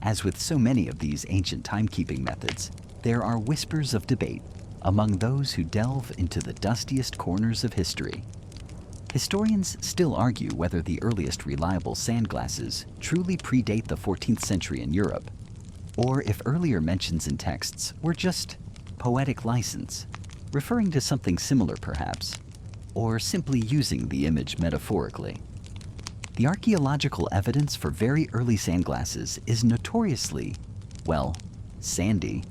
as with so many of these ancient timekeeping methods, there are whispers of debate among those who delve into the dustiest corners of history. Historians still argue whether the earliest reliable sand glasses truly predate the 14th century in Europe, or if earlier mentions in texts were just poetic license, referring to something similar perhaps, or simply using the image metaphorically. The archaeological evidence for very early sand glasses is notoriously, well, sandy.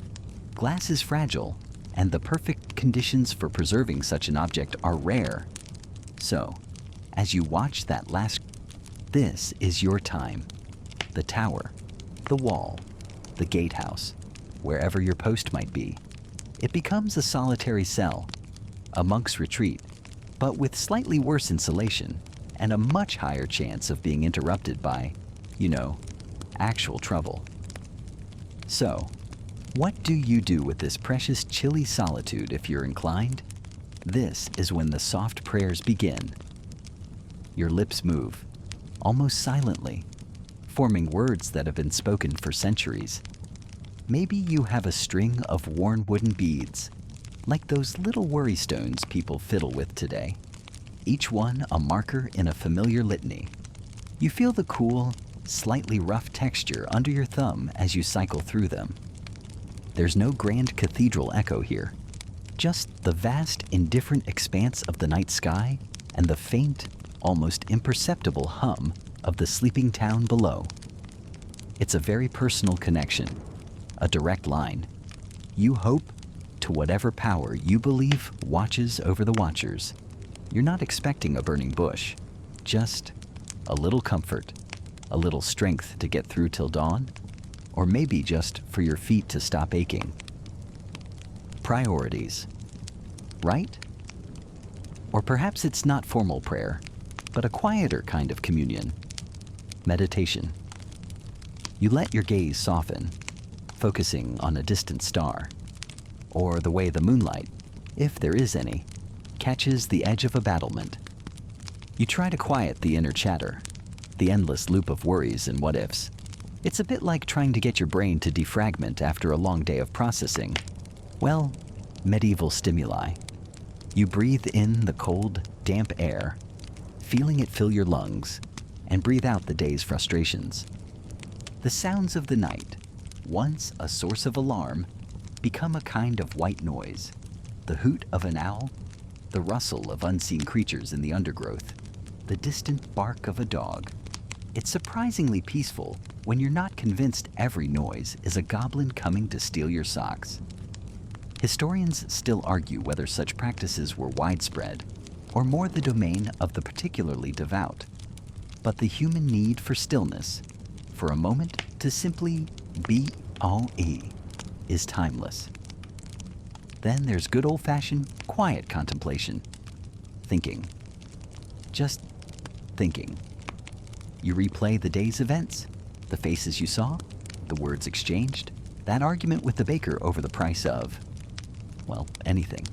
Glass is fragile, and the perfect conditions for preserving such an object are rare. So, as you watch that last, this is your time. The tower, the wall, the gatehouse, wherever your post might be. It becomes a solitary cell, a monk's retreat, but with slightly worse insulation and a much higher chance of being interrupted by, you know, actual trouble. So, what do you do with this precious chilly solitude if you're inclined? This is when the soft prayers begin. Your lips move, almost silently, forming words that have been spoken for centuries. Maybe you have a string of worn wooden beads, like those little worry stones people fiddle with today, each one a marker in a familiar litany. You feel the cool, slightly rough texture under your thumb as you cycle through them. There's no grand cathedral echo here, just the vast, indifferent expanse of the night sky and the faint, almost imperceptible hum of the sleeping town below. It's a very personal connection, a direct line. You hope to whatever power you believe watches over the watchers. You're not expecting a burning bush, just a little comfort, a little strength to get through till dawn, or maybe just for your feet to stop aching. Priorities, right? Or perhaps it's not formal prayer, but a quieter kind of communion. Meditation. You let your gaze soften, focusing on a distant star, or the way the moonlight, if there is any, catches the edge of a battlement. You try to quiet the inner chatter, the endless loop of worries and what-ifs. It's a bit like trying to get your brain to defragment after a long day of processing, well, medieval stimuli. You breathe in the cold, damp air, feeling it fill your lungs, and breathe out the day's frustrations. The sounds of the night, once a source of alarm, become a kind of white noise. The hoot of an owl, the rustle of unseen creatures in the undergrowth, the distant bark of a dog. It's surprisingly peaceful when you're not convinced every noise is a goblin coming to steal your socks. Historians still argue whether such practices were widespread or more the domain of the particularly devout. But the human need for stillness, for a moment to simply be all-e, is timeless. Then there's good old-fashioned, quiet contemplation. Thinking. Just thinking. You replay the day's events, the faces you saw, the words exchanged, that argument with the baker over the price of, well, anything.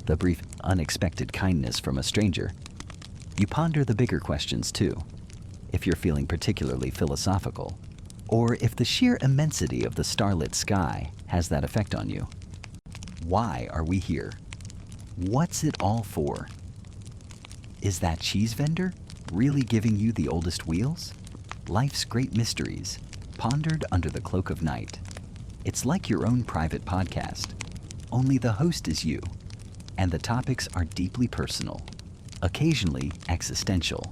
The brief, unexpected kindness from a stranger. You ponder the bigger questions too, if you're feeling particularly philosophical, or if the sheer immensity of the starlit sky has that effect on you. Why are we here? What's it all for? Is that cheese vendor really giving you the oldest wheels? Life's great mysteries, pondered under the cloak of night. It's like your own private podcast, only the host is you, and the topics are deeply personal, occasionally existential,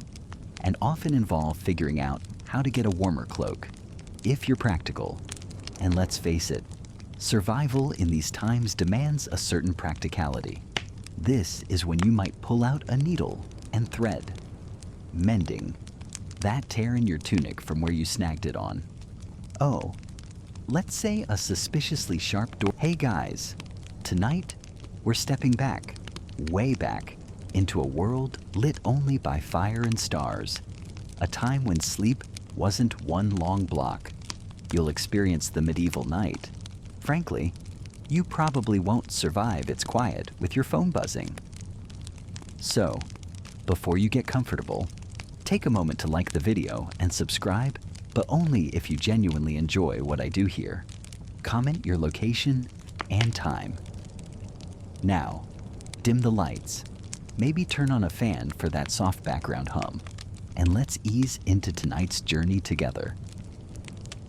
and often involve figuring out how to get a warmer cloak, if you're practical. And let's face it, survival in these times demands a certain practicality. This is when you might pull out a needle and thread. Mending. That tear in your tunic from where you snagged it on. Oh, let's say a suspiciously sharp door. Hey guys, tonight we're stepping back, way back, into a world lit only by fire and stars. A time when sleep wasn't one long block. You'll experience the medieval night. Frankly, you probably won't survive its quiet with your phone buzzing. So, before you get comfortable, take a moment to like the video and subscribe, but only if you genuinely enjoy what I do here. Comment your location and time. Now, dim the lights, maybe turn on a fan for that soft background hum, and let's ease into tonight's journey together.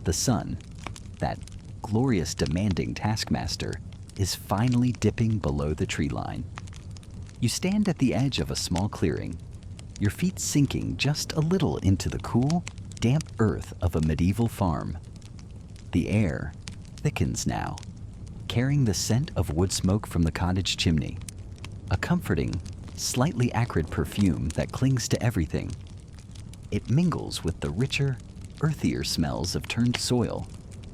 The sun, that glorious demanding taskmaster, is finally dipping below the tree line. You stand at the edge of a small clearing, your feet sinking just a little into the cool, damp earth of a medieval farm. The air thickens now, carrying the scent of wood smoke from the cottage chimney, a comforting, slightly acrid perfume that clings to everything. It mingles with the richer, earthier smells of turned soil,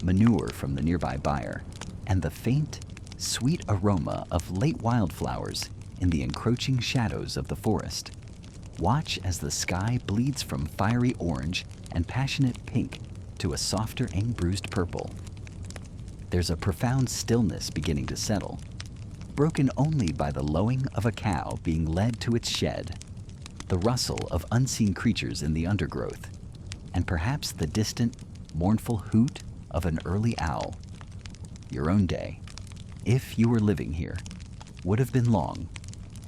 manure from the nearby byre, and the faint, sweet aroma of late wildflowers in the encroaching shadows of the forest. Watch as the sky bleeds from fiery orange and passionate pink to a softer and bruised purple. There's a profound stillness beginning to settle, broken only by the lowing of a cow being led to its shed, the rustle of unseen creatures in the undergrowth, and perhaps the distant, mournful hoot of an early owl. Your own day, if you were living here, would have been long,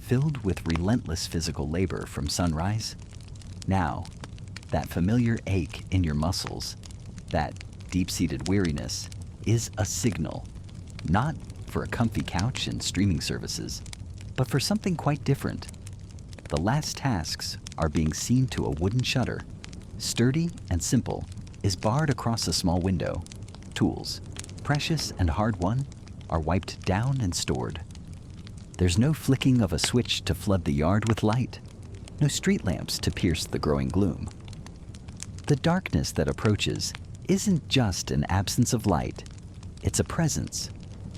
filled with relentless physical labor from sunrise. Now, that familiar ache in your muscles, that deep-seated weariness, is a signal, not for a comfy couch and streaming services, but for something quite different. The last tasks are being seen to a wooden shutter, sturdy and simple, is barred across a small window. Tools, precious and hard-won, are wiped down and stored. There's no flicking of a switch to flood the yard with light, no street lamps to pierce the growing gloom. The darkness that approaches isn't just an absence of light, it's a presence,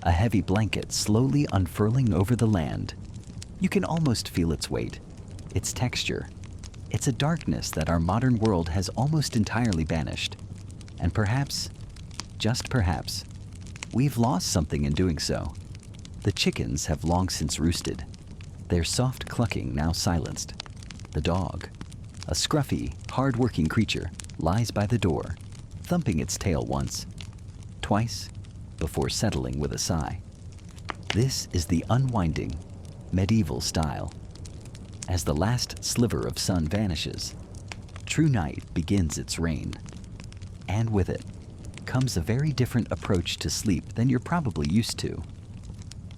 a heavy blanket slowly unfurling over the land. You can almost feel its weight, its texture. It's a darkness that our modern world has almost entirely banished. And perhaps, just perhaps, we've lost something in doing so. The chickens have long since roosted, their soft clucking now silenced. The dog, a scruffy, hard-working creature, lies by the door, thumping its tail once, twice, before settling with a sigh. This is the unwinding, medieval style. As the last sliver of sun vanishes, true night begins its reign. And with it comes a very different approach to sleep than you're probably used to.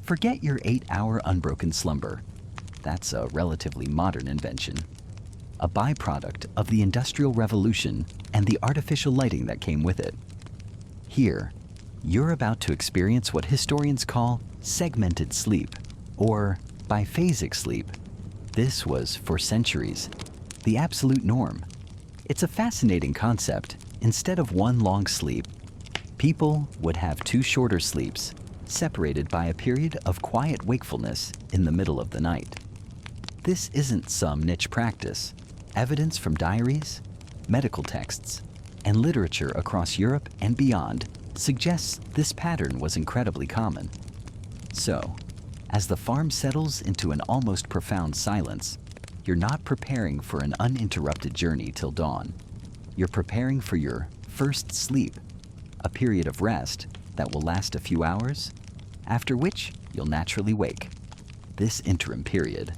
Forget your 8-hour unbroken slumber. That's a relatively modern invention, a byproduct of the Industrial Revolution and the artificial lighting that came with it. Here, you're about to experience what historians call segmented sleep, or biphasic sleep. This was, for centuries, the absolute norm. It's a fascinating concept. Instead of one long sleep, people would have 2 shorter sleeps, separated by a period of quiet wakefulness in the middle of the night. This isn't some niche practice. Evidence from diaries, medical texts, and literature across Europe and beyond suggests this pattern was incredibly common. So, as the farm settles into an almost profound silence, you're not preparing for an uninterrupted journey till dawn. You're preparing for your first sleep, a period of rest that will last a few hours, after which you'll naturally wake. This interim period,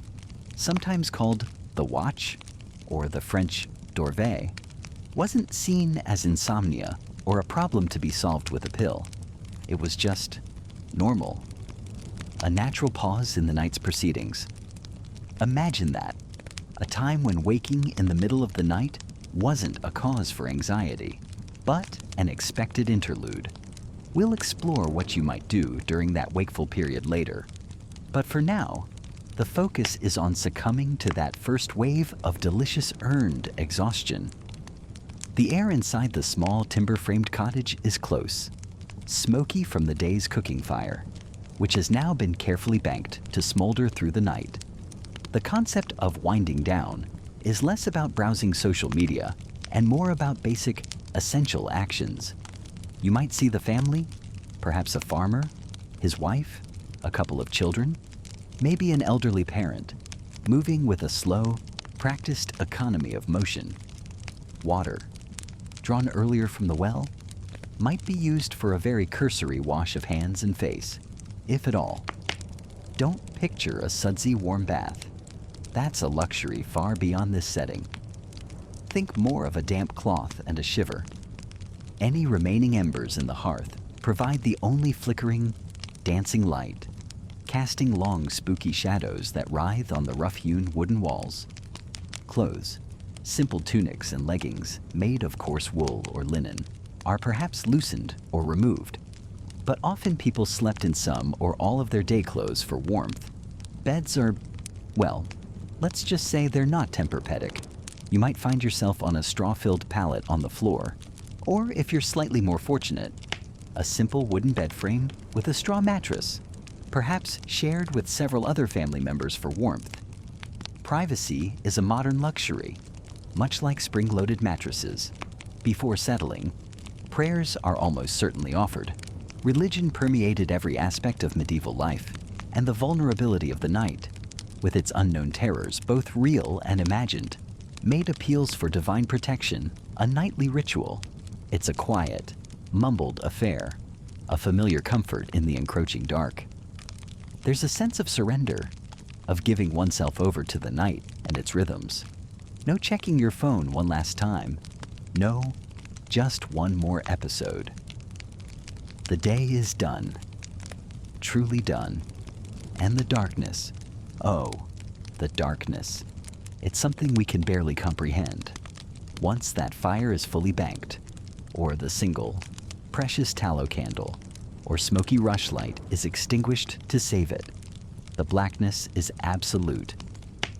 sometimes called the watch or the French dorveil, wasn't seen as insomnia or a problem to be solved with a pill. It was just normal, a natural pause in the night's proceedings. Imagine that, a time when waking in the middle of the night wasn't a cause for anxiety, but an expected interlude. We'll explore what you might do during that wakeful period later. But for now, the focus is on succumbing to that first wave of delicious earned exhaustion. The air inside the small timber-framed cottage is close, smoky from the day's cooking fire, which has now been carefully banked to smolder through the night. The concept of winding down is less about browsing social media and more about basic, essential actions. You might see the family, perhaps a farmer, his wife, a couple of children, maybe an elderly parent, moving with a slow, practiced economy of motion. Water, drawn earlier from the well, might be used for a very cursory wash of hands and face, if at all. Don't picture a sudsy warm bath. That's a luxury far beyond this setting. Think more of a damp cloth and a shiver. Any remaining embers in the hearth provide the only flickering, dancing light, casting long, spooky shadows that writhe on the rough-hewn wooden walls. Clothes, simple tunics and leggings made of coarse wool or linen, are perhaps loosened or removed, but often people slept in some or all of their day clothes for warmth. Beds are, well, let's just say they're not Tempur-Pedic. You might find yourself on a straw-filled pallet on the floor, or if you're slightly more fortunate, a simple wooden bed frame with a straw mattress, perhaps shared with several other family members for warmth. Privacy is a modern luxury, much like spring-loaded mattresses. Before settling, prayers are almost certainly offered. Religion permeated every aspect of medieval life, and the vulnerability of the night, with its unknown terrors, both real and imagined, made appeals for divine protection a nightly ritual. It's a quiet, mumbled affair, a familiar comfort in the encroaching dark. There's a sense of surrender, of giving oneself over to the night and its rhythms. No checking your phone one last time. No, just one more episode. The day is done, truly done, and the darkness, oh, the darkness. It's something we can barely comprehend. Once that fire is fully banked, or the single, precious tallow candle, or smoky rushlight is extinguished to save it, the blackness is absolute.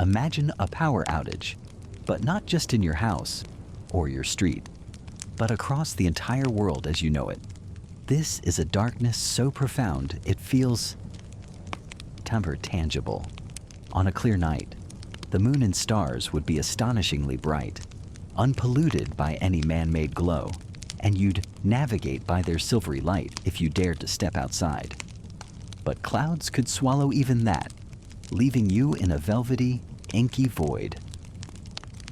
Imagine a power outage, but not just in your house or your street, but across the entire world as you know it. This is a darkness so profound it feels tangible. On a clear night, the moon and stars would be astonishingly bright, unpolluted by any man-made glow, and you'd navigate by their silvery light if you dared to step outside. But clouds could swallow even that, leaving you in a velvety, inky void.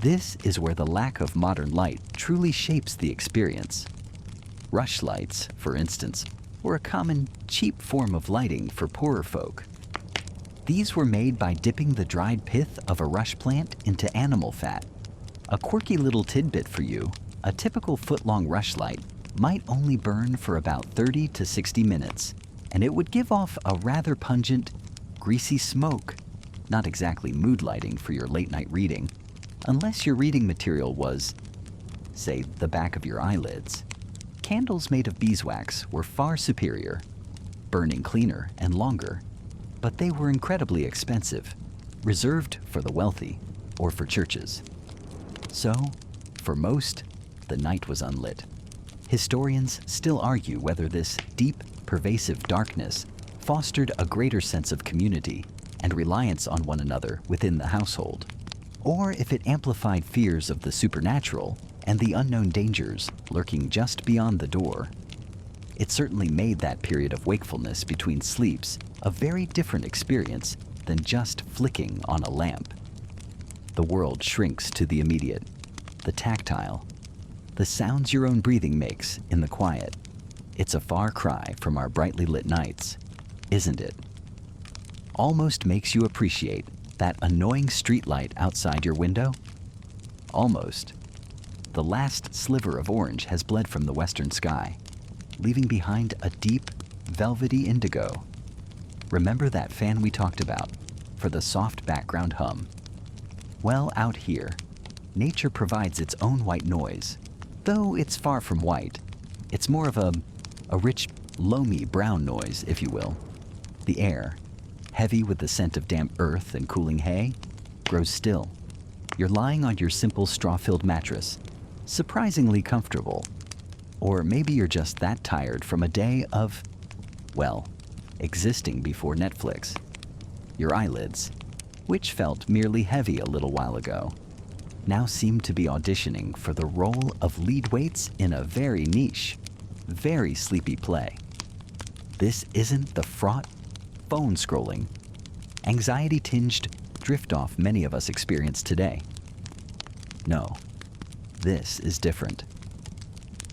This is where the lack of modern light truly shapes the experience. Rushlights, for instance, were a common, cheap form of lighting for poorer folk. These were made by dipping the dried pith of a rush plant into animal fat. A quirky little tidbit for you, a typical foot-long rushlight might only burn for about 30 to 60 minutes, and it would give off a rather pungent, greasy smoke. Not exactly mood lighting for your late-night reading, unless your reading material was, say, the back of your eyelids. Candles made of beeswax were far superior, burning cleaner and longer, but they were incredibly expensive, reserved for the wealthy or for churches. So, for most, the night was unlit. Historians still argue whether this deep, pervasive darkness fostered a greater sense of community and reliance on one another within the household, or if it amplified fears of the supernatural and the unknown dangers lurking just beyond the door. It certainly made that period of wakefulness between sleeps a very different experience than just flicking on a lamp. The world shrinks to the immediate, the tactile, the sounds your own breathing makes in the quiet. It's a far cry from our brightly lit nights, isn't it? Almost makes you appreciate that annoying streetlight outside your window. Almost. The last sliver of orange has bled from the western sky, leaving behind a deep, velvety indigo. Remember that fan we talked about for the soft background hum? Well, out here, nature provides its own white noise, though it's far from white. It's more of a rich, loamy brown noise, if you will. The air, heavy with the scent of damp earth and cooling hay, grows still. You're lying on your simple straw-filled mattress, surprisingly comfortable. Or maybe you're just that tired from a day of, well, existing before Netflix. Your eyelids, which felt merely heavy a little while ago, now seem to be auditioning for the role of lead weights in a very niche, very sleepy play. This isn't the fraught, phone-scrolling, anxiety-tinged drift-off many of us experience today. No, this is different.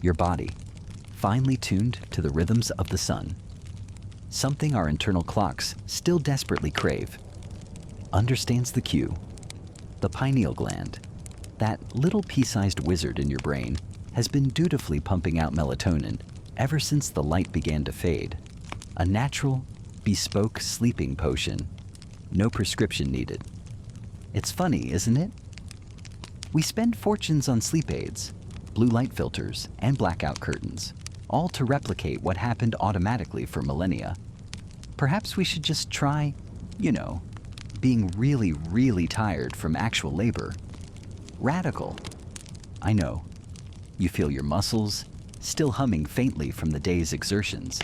Your body, finely tuned to the rhythms of the sun, something our internal clocks still desperately crave, understands the cue. The pineal gland, that little pea-sized wizard in your brain, has been dutifully pumping out melatonin ever since the light began to fade. A natural, bespoke sleeping potion. No prescription needed. It's funny, isn't it? We spend fortunes on sleep aids, blue light filters, and blackout curtains, all to replicate what happened automatically for millennia. Perhaps we should just try, being really, really tired from actual labor. Radical. I know. You feel your muscles still humming faintly from the day's exertions,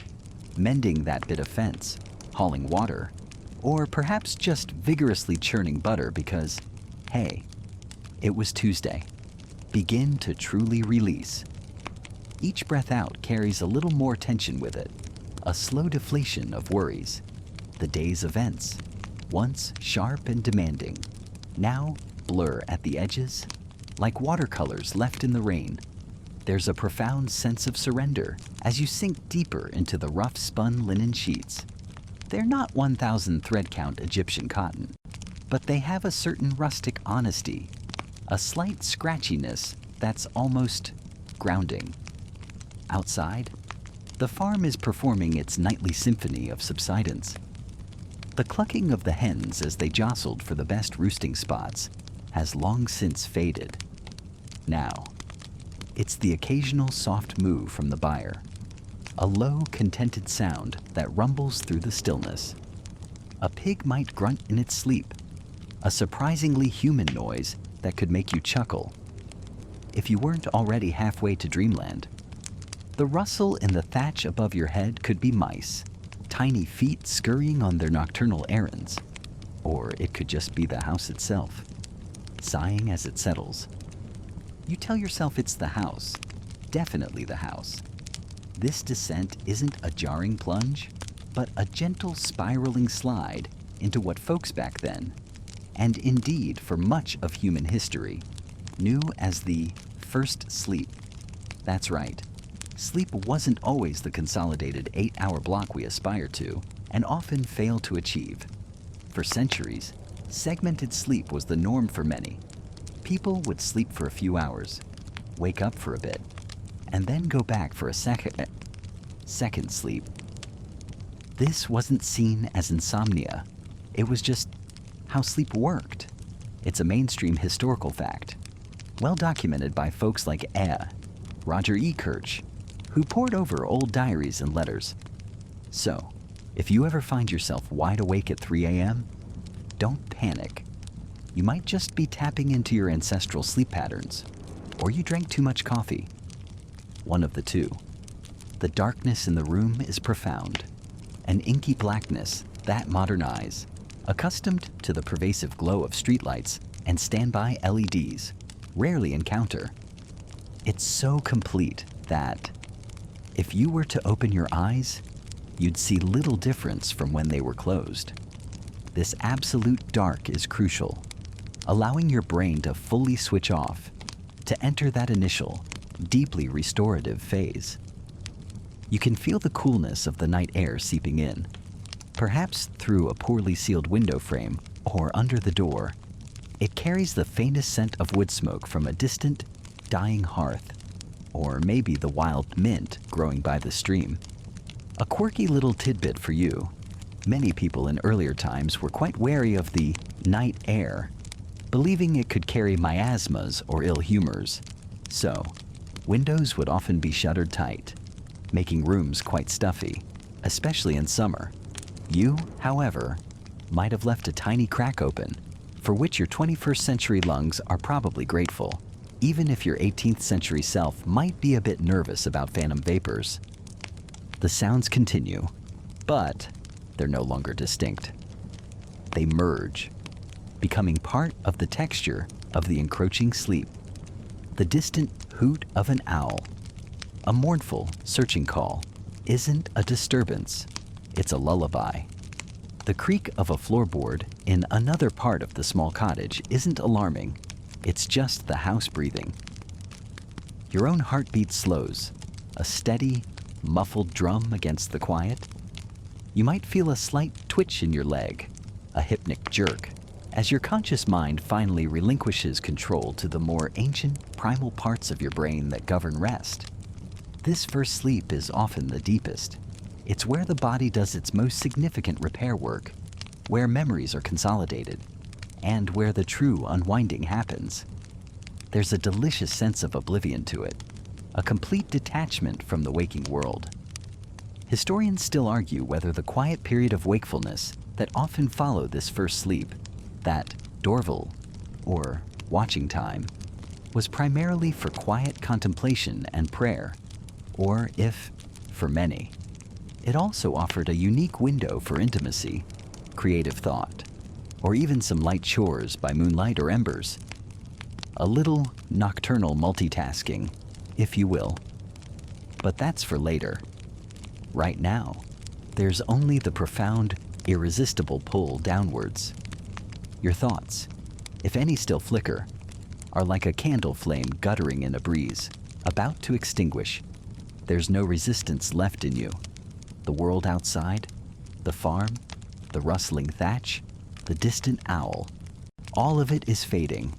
mending that bit of fence, hauling water, Or perhaps just vigorously churning butter because, hey, it was Tuesday. Begin to truly release. Each breath out carries a little more tension with it, a slow deflation of worries. The day's events, once sharp and demanding, now blur at the edges, like watercolors left in the rain. There's a profound sense of surrender as you sink deeper into the rough-spun linen sheets. They're not 1,000 thread count Egyptian cotton, but they have a certain rustic honesty, a slight scratchiness that's almost grounding. Outside, the farm is performing its nightly symphony of subsidence. The clucking of the hens as they jostled for the best roosting spots has long since faded. Now, it's the occasional soft moo from the byre, a low, contented sound that rumbles through the stillness. A pig might grunt in its sleep, a surprisingly human noise that could make you chuckle. If you weren't already halfway to dreamland, the rustle in the thatch above your head could be mice, tiny feet scurrying on their nocturnal errands. Or it could just be the house itself, sighing as it settles. You tell yourself it's the house, definitely the house. This descent isn't a jarring plunge, but a gentle spiraling slide into what folks back then, and indeed for much of human history, knew as the first sleep. That's right. Sleep wasn't always the consolidated 8-hour block we aspire to and often fail to achieve. For centuries, segmented sleep was the norm for many. People would sleep for a few hours, wake up for a bit, and then go back for a second sleep. This wasn't seen as insomnia. It was just how sleep worked. It's a mainstream historical fact, well documented by folks like Roger E. Kirch, who pored over old diaries and letters. So, if you ever find yourself wide awake at 3 a.m., don't panic. You might just be tapping into your ancestral sleep patterns, or you drank too much coffee. One of the two. The darkness in the room is profound, an inky blackness that modern eyes, accustomed to the pervasive glow of streetlights and standby LEDs, rarely encounter. It's so complete that, if you were to open your eyes, you'd see little difference from when they were closed. This absolute dark is crucial, allowing your brain to fully switch off, to enter that initial, deeply restorative phase. You can feel the coolness of the night air seeping in, perhaps through a poorly sealed window frame or under the door. It carries the faintest scent of wood smoke from a distant, dying hearth, or maybe the wild mint growing by the stream. A quirky little tidbit for you. Many people in earlier times were quite wary of the night air, believing it could carry miasmas or ill humors. So, windows would often be shuttered tight, making rooms quite stuffy, especially in summer. You, however, might have left a tiny crack open, for which your 21st century lungs are probably grateful, even if your 18th century self might be a bit nervous about phantom vapors. The sounds continue, but they're no longer distinct. They merge, becoming part of the texture of the encroaching sleep. The distant hoot of an owl, a mournful, searching call, isn't a disturbance, it's a lullaby. The creak of a floorboard in another part of the small cottage isn't alarming, it's just the house breathing. Your own heartbeat slows, a steady, muffled drum against the quiet. You might feel a slight twitch in your leg, a hypnic jerk, as your conscious mind finally relinquishes control to the more ancient, primal parts of your brain that govern rest. This first sleep is often the deepest. It's where the body does its most significant repair work, where memories are consolidated, and where the true unwinding happens. There's a delicious sense of oblivion to it, a complete detachment from the waking world. Historians still argue whether the quiet period of wakefulness that often follow this first sleep, that dorval, or watching time, was primarily for quiet contemplation and prayer, or if, for many, it also offered a unique window for intimacy. creative thought, or even some light chores by moonlight or embers. A little nocturnal multitasking, if you will. But that's for later. Right now, there's only the profound, irresistible pull downwards. Your thoughts, if any still flicker, are like a candle flame guttering in a breeze, about to extinguish. There's no resistance left in you. The world outside, the farm, the rustling thatch, the distant owl, all of it is fading,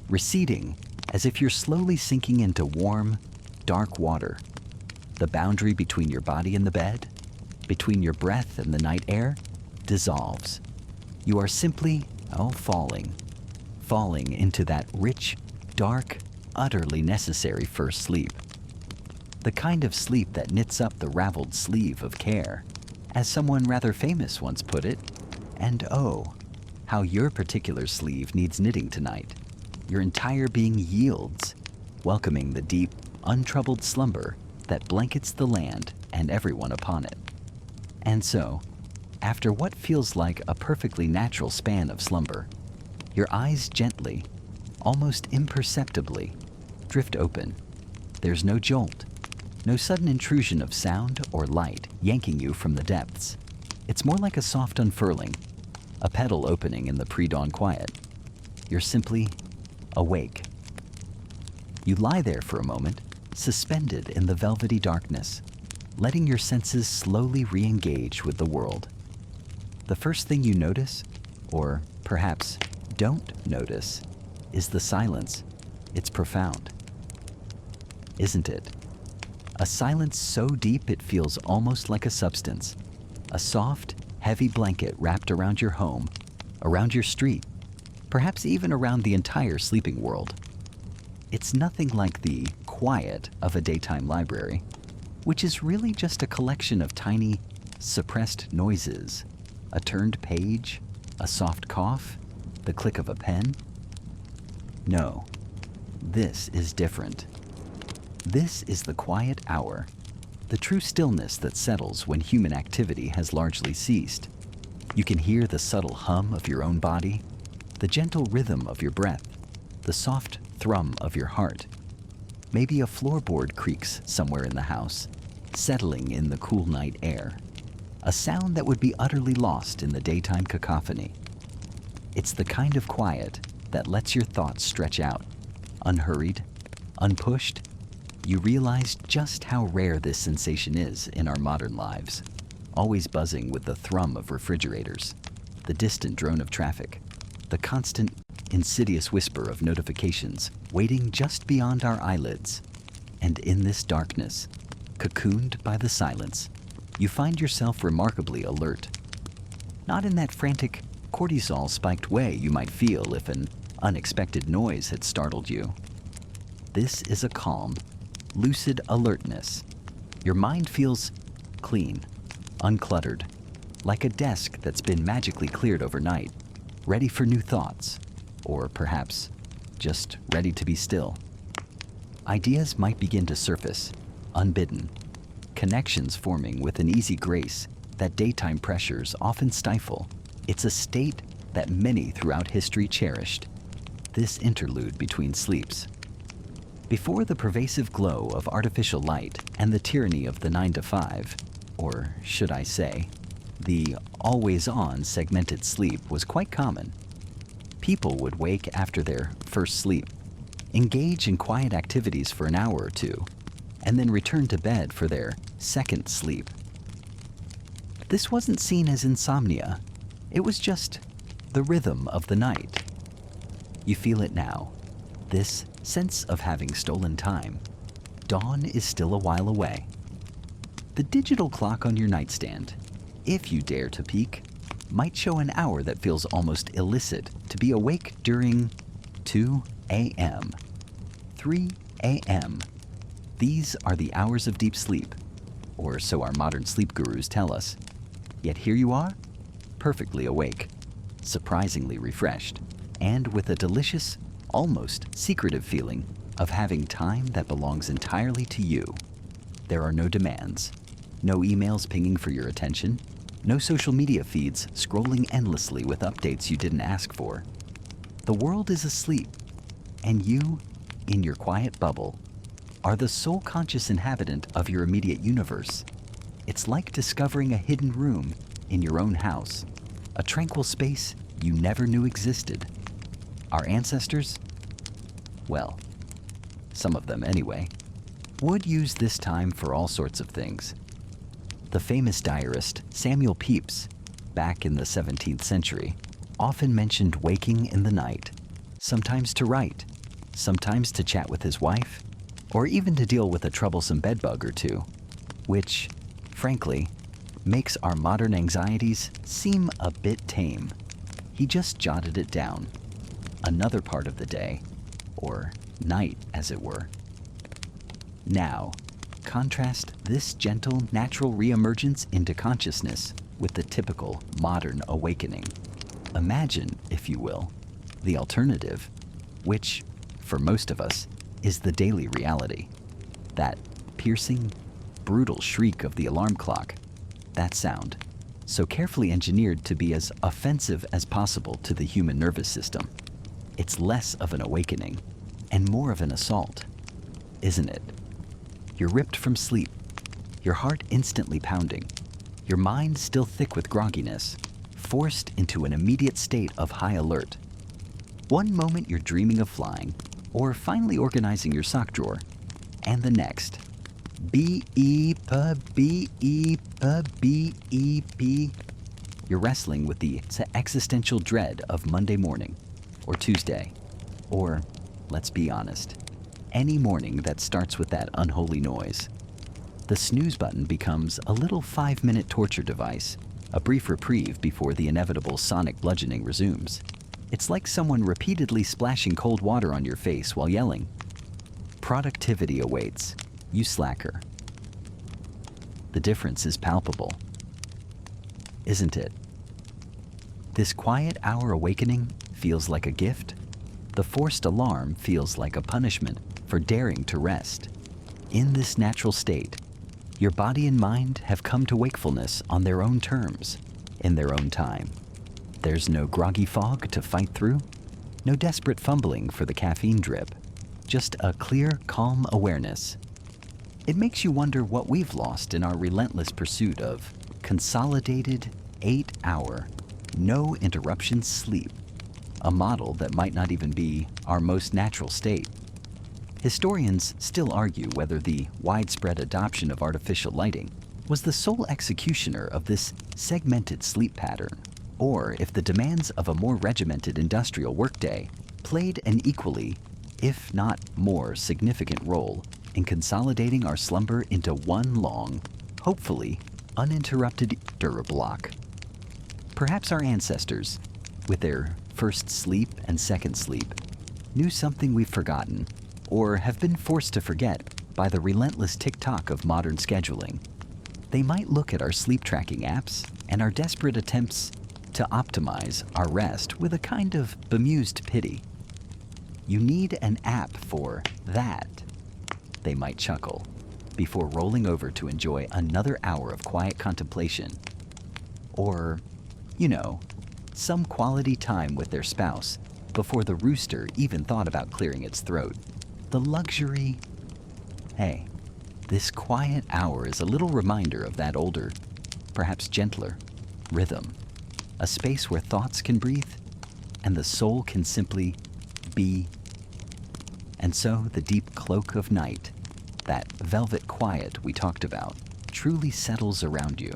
receding as if you're slowly sinking into warm, dark water. The boundary between your body and the bed, between your breath and the night air, dissolves. You are simply, falling into that rich, dark, utterly necessary first sleep. The kind of sleep that knits up the raveled sleeve of care, as someone rather famous once put it. And oh, how your particular sleeve needs knitting tonight. Your entire being yields, welcoming the deep, untroubled slumber that blankets the land and everyone upon it. And so, after what feels like a perfectly natural span of slumber, your eyes gently, almost imperceptibly, drift open. There's no jolt, no sudden intrusion of sound or light yanking you from the depths. It's more like a soft unfurling, a petal opening in the pre-dawn quiet. You're simply awake. You lie there for a moment, suspended in the velvety darkness, letting your senses slowly re-engage with the world. The first thing you notice, or perhaps don't notice, is the silence. It's profound. Isn't it? A silence so deep it feels almost like a substance. A soft, heavy blanket wrapped around your home, around your street, perhaps even around the entire sleeping world. It's nothing like the quiet of a daytime library, which is really just a collection of tiny, suppressed noises. A turned page, a soft cough, the click of a pen. No, this is different. This is the quiet hour, the true stillness that settles when human activity has largely ceased. You can hear the subtle hum of your own body, the gentle rhythm of your breath, the soft thrum of your heart. Maybe a floorboard creaks somewhere in the house, settling in the cool night air. A sound that would be utterly lost in the daytime cacophony. It's the kind of quiet that lets your thoughts stretch out, unhurried, unpushed. You realize just how rare this sensation is in our modern lives, always buzzing with the thrum of refrigerators, the distant drone of traffic, the constant, insidious whisper of notifications waiting just beyond our eyelids. And in this darkness, cocooned by the silence, you find yourself remarkably alert. Not in that frantic, cortisol-spiked way you might feel if an unexpected noise had startled you. This is a calm, lucid alertness. Your mind feels clean, uncluttered, like a desk that's been magically cleared overnight, ready for new thoughts, or perhaps just ready to be still. Ideas might begin to surface, unbidden, connections forming with an easy grace that daytime pressures often stifle. It's a state that many throughout history cherished, this interlude between sleeps. Before the pervasive glow of artificial light and the tyranny of the 9 to 5, or should I say, the always-on segmented sleep was quite common. People would wake after their first sleep, engage in quiet activities for an hour or two, and then return to bed for their second sleep. This wasn't seen as insomnia. It was just the rhythm of the night. You feel it now, this sense of having stolen time. Dawn is still a while away. The digital clock on your nightstand, if you dare to peek, might show an hour that feels almost illicit to be awake during 2 a.m., 3 a.m. These are the hours of deep sleep, or so our modern sleep gurus tell us. Yet here you are, perfectly awake, surprisingly refreshed, and with a delicious, almost secretive feeling of having time that belongs entirely to you. There are no demands, no emails pinging for your attention, No social media feeds scrolling endlessly with updates you didn't ask for. The world is asleep, and you, in your quiet bubble, are the sole conscious inhabitant of your immediate universe. It's like discovering a hidden room in your own house, a tranquil space you never knew existed. Our ancestors, well, some of them anyway, would use this time for all sorts of things. The famous diarist Samuel Pepys, back in the 17th century, often mentioned waking in the night, sometimes to write, sometimes to chat with his wife, or even to deal with a troublesome bedbug or two, which, frankly, makes our modern anxieties seem a bit tame. He just jotted it down. Another part of the day, or night as it were. Now, contrast this gentle, natural reemergence into consciousness with the typical modern awakening. Imagine, if you will, the alternative, which, for most of us, is the daily reality. That piercing, brutal shriek of the alarm clock, that sound, so carefully engineered to be as offensive as possible to the human nervous system. It's less of an awakening and more of an assault, isn't it? You're ripped from sleep, your heart instantly pounding, your mind still thick with grogginess, forced into an immediate state of high alert. One moment you're dreaming of flying, or finally organizing your sock drawer, and the next, beep, you're wrestling with the existential dread of Monday morning, or Tuesday, or, let's be honest, any morning that starts with that unholy noise. The snooze button becomes a little 5-minute torture device, a brief reprieve before the inevitable sonic bludgeoning resumes. It's like someone repeatedly splashing cold water on your face while yelling, "Productivity awaits, you slacker." The difference is palpable, isn't it? This quiet hour awakening feels like a gift. The forced alarm feels like a punishment for daring to rest. In this natural state, your body and mind have come to wakefulness on their own terms, in their own time. There's no groggy fog to fight through, no desperate fumbling for the caffeine drip, just a clear, calm awareness. It makes you wonder what we've lost in our relentless pursuit of consolidated 8-hour, no interruption sleep, a model that might not even be our most natural state. Historians still argue whether the widespread adoption of artificial lighting was the sole executioner of this segmented sleep pattern, or if the demands of a more regimented industrial workday played an equally, if not more significant role in consolidating our slumber into one long, hopefully uninterrupted block. Perhaps our ancestors, with their first sleep and second sleep, knew something we've forgotten, or have been forced to forget by the relentless tick-tock of modern scheduling. They might look at our sleep tracking apps and our desperate attempts to optimize our rest with a kind of bemused pity. "You need an app for that," they might chuckle, before rolling over to enjoy another hour of quiet contemplation. Or, some quality time with their spouse before the rooster even thought about clearing its throat. The luxury. Hey, this quiet hour is a little reminder of that older, perhaps gentler, rhythm. A space where thoughts can breathe and the soul can simply be. And so the deep cloak of night, that velvet quiet we talked about, truly settles around you.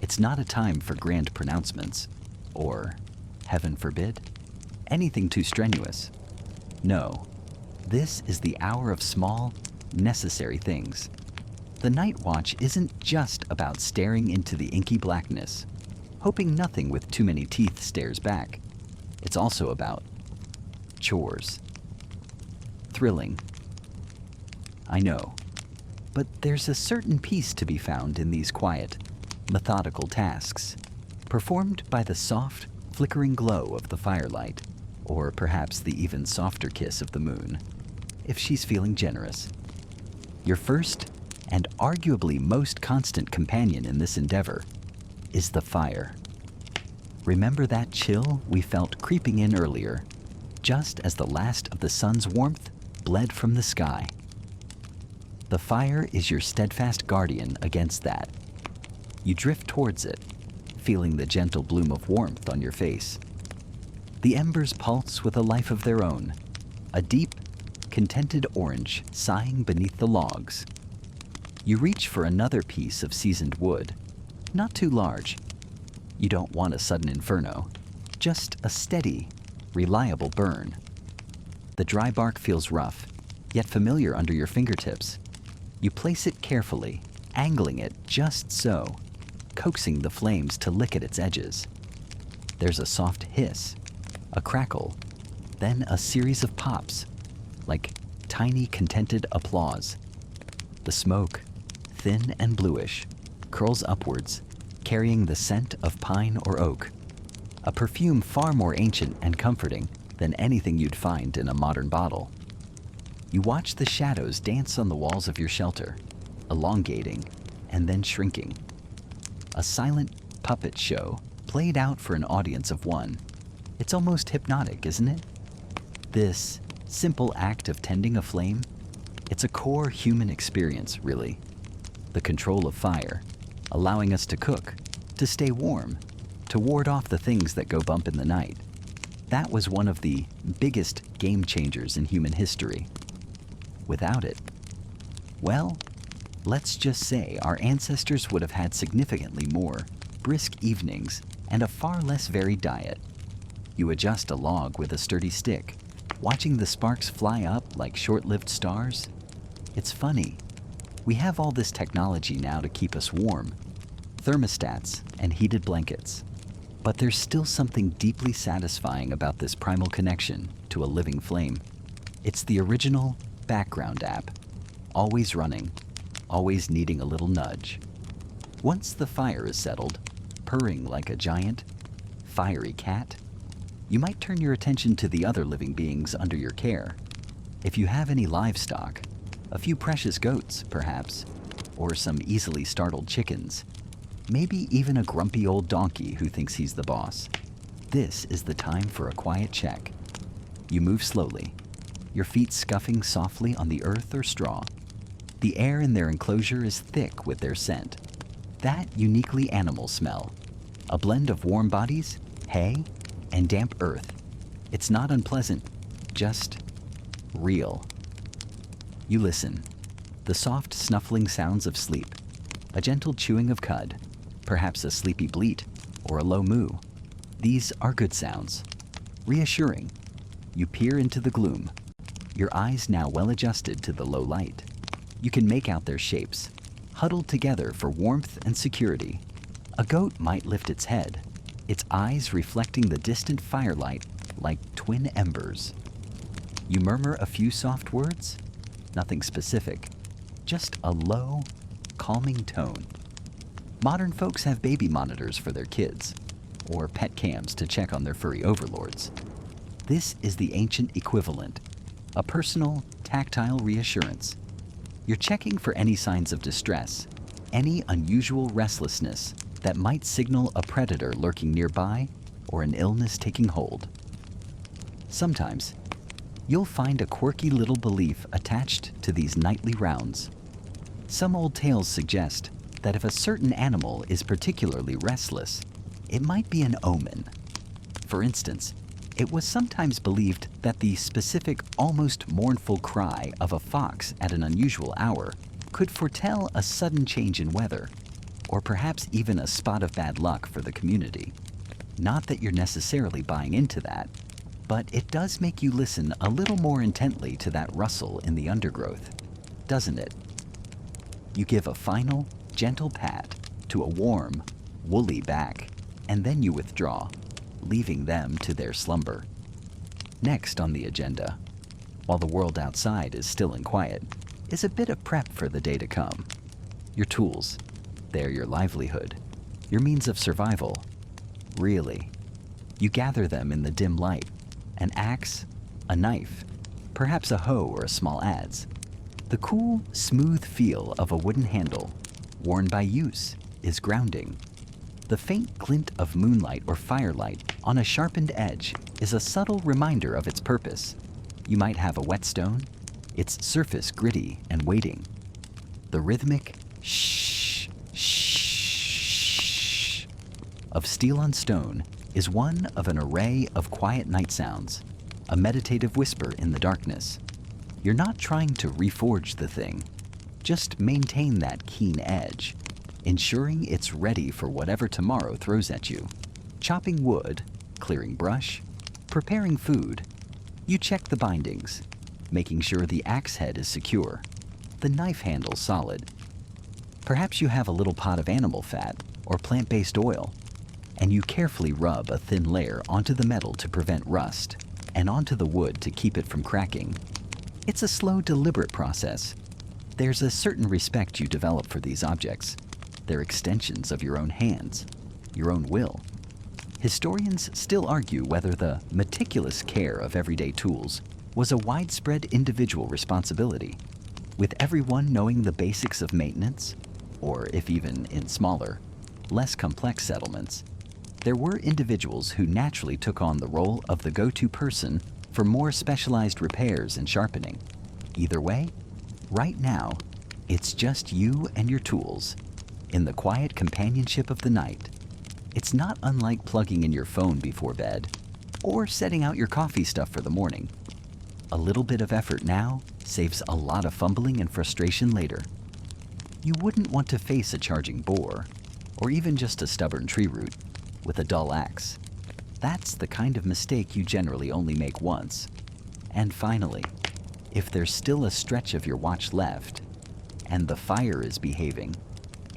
It's not a time for grand pronouncements, or, heaven forbid, anything too strenuous. No, this is the hour of small, necessary things. The night watch isn't just about staring into the inky blackness, hoping nothing with too many teeth stares back. It's also about chores. Thrilling. I know, but there's a certain peace to be found in these quiet, methodical tasks, performed by the soft, flickering glow of the firelight, or perhaps the even softer kiss of the moon, if she's feeling generous. Your first and arguably most constant companion in this endeavor, is the fire. Remember that chill we felt creeping in earlier, just as the last of the sun's warmth bled from the sky? The fire is your steadfast guardian against that. You drift towards it, feeling the gentle bloom of warmth on your face. The embers pulse with a life of their own, a deep, contented orange sighing beneath the logs. You reach for another piece of seasoned wood, not too large. You don't want a sudden inferno, just a steady, reliable burn. The dry bark feels rough, yet familiar under your fingertips. You place it carefully, angling it just so, coaxing the flames to lick at its edges. There's a soft hiss, a crackle, then a series of pops, like tiny contented applause. The smoke, thin and bluish, curls upwards, carrying the scent of pine or oak, a perfume far more ancient and comforting than anything you'd find in a modern bottle. You watch the shadows dance on the walls of your shelter, elongating and then shrinking. A silent puppet show played out for an audience of one. It's almost hypnotic, isn't it? This simple act of tending a flame, it's a core human experience, really. The control of fire, allowing us to cook, to stay warm, to ward off the things that go bump in the night. That was one of the biggest game changers in human history. Without it, well, let's just say our ancestors would have had significantly more brisk evenings and a far less varied diet. You adjust a log with a sturdy stick, watching the sparks fly up like short-lived stars. It's funny. We have all this technology now to keep us warm, thermostats and heated blankets. But there's still something deeply satisfying about this primal connection to a living flame. It's the original background app, always running, always needing a little nudge. Once the fire is settled, purring like a giant, fiery cat, you might turn your attention to the other living beings under your care. If you have any livestock, a few precious goats, perhaps, or some easily startled chickens, maybe even a grumpy old donkey who thinks he's the boss. This is the time for a quiet check. You move slowly, your feet scuffing softly on the earth or straw. The air in their enclosure is thick with their scent. That uniquely animal smell. A blend of warm bodies, hay, and damp earth. It's not unpleasant, just real. You listen. The soft snuffling sounds of sleep. A gentle chewing of cud. Perhaps a sleepy bleat or a low moo. These are good sounds. Reassuring. You peer into the gloom, your eyes now well adjusted to the low light. You can make out their shapes, huddled together for warmth and security. A goat might lift its head, its eyes reflecting the distant firelight like twin embers. You murmur a few soft words? Nothing specific, just a low, calming tone. Modern folks have baby monitors for their kids, or pet cams to check on their furry overlords. This is the ancient equivalent, a personal, tactile reassurance. You're checking for any signs of distress, any unusual restlessness that might signal a predator lurking nearby or an illness taking hold. Sometimes, you'll find a quirky little belief attached to these nightly rounds. Some old tales suggest that if a certain animal is particularly restless, it might be an omen. For instance, it was sometimes believed that the specific, almost mournful cry of a fox at an unusual hour could foretell a sudden change in weather, or perhaps even a spot of bad luck for the community. Not that you're necessarily buying into that, but it does make you listen a little more intently to that rustle in the undergrowth, doesn't it? You give a final, gentle pat to a warm, woolly back, and then you withdraw, leaving them to their slumber. Next on the agenda, while the world outside is still and quiet, is a bit of prep for the day to come. Your tools, they're your livelihood, your means of survival. Really, you gather them in the dim light, an axe, a knife, perhaps a hoe or a small adze. The cool, smooth feel of a wooden handle, worn by use, is grounding. The faint glint of moonlight or firelight on a sharpened edge is a subtle reminder of its purpose. You might have a whetstone, its surface gritty and waiting. The rhythmic shh, shh of steel on stone is one of an array of quiet night sounds, a meditative whisper in the darkness. You're not trying to reforge the thing, just maintain that keen edge, ensuring it's ready for whatever tomorrow throws at you. Chopping wood, clearing brush, preparing food. You check the bindings, making sure the axe head is secure, the knife handle solid. Perhaps you have a little pot of animal fat or plant-based oil, and you carefully rub a thin layer onto the metal to prevent rust and onto the wood to keep it from cracking. It's a slow, deliberate process. There's a certain respect you develop for these objects. They're extensions of your own hands, your own will. Historians still argue whether the meticulous care of everyday tools was a widespread individual responsibility, with everyone knowing the basics of maintenance, or if even in smaller, less complex settlements. There were individuals who naturally took on the role of the go-to person for more specialized repairs and sharpening. Either way, right now, it's just you and your tools, in the quiet companionship of the night. It's not unlike plugging in your phone before bed, or setting out your coffee stuff for the morning. A little bit of effort now saves a lot of fumbling and frustration later. You wouldn't want to face a charging boar, or even just a stubborn tree root, with a dull axe. That's the kind of mistake you generally only make once. And finally, if there's still a stretch of your watch left, and the fire is behaving,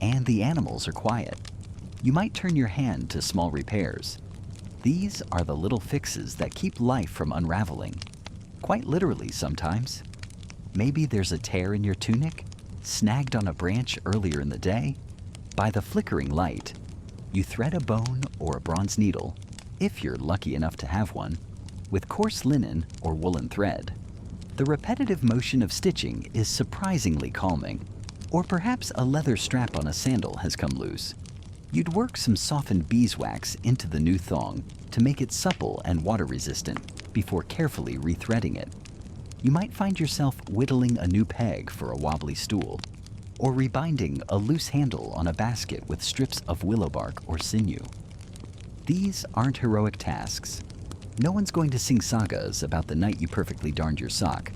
and the animals are quiet, you might turn your hand to small repairs. These are the little fixes that keep life from unraveling, quite literally sometimes. Maybe there's a tear in your tunic, snagged on a branch earlier in the day. By the flickering light, you thread a bone or a bronze needle, if you're lucky enough to have one, with coarse linen or woolen thread. The repetitive motion of stitching is surprisingly calming. Or perhaps a leather strap on a sandal has come loose. You'd work some softened beeswax into the new thong to make it supple and water-resistant before carefully rethreading it. You might find yourself whittling a new peg for a wobbly stool, or rebinding a loose handle on a basket with strips of willow bark or sinew. These aren't heroic tasks. No one's going to sing sagas about the night you perfectly darned your sock,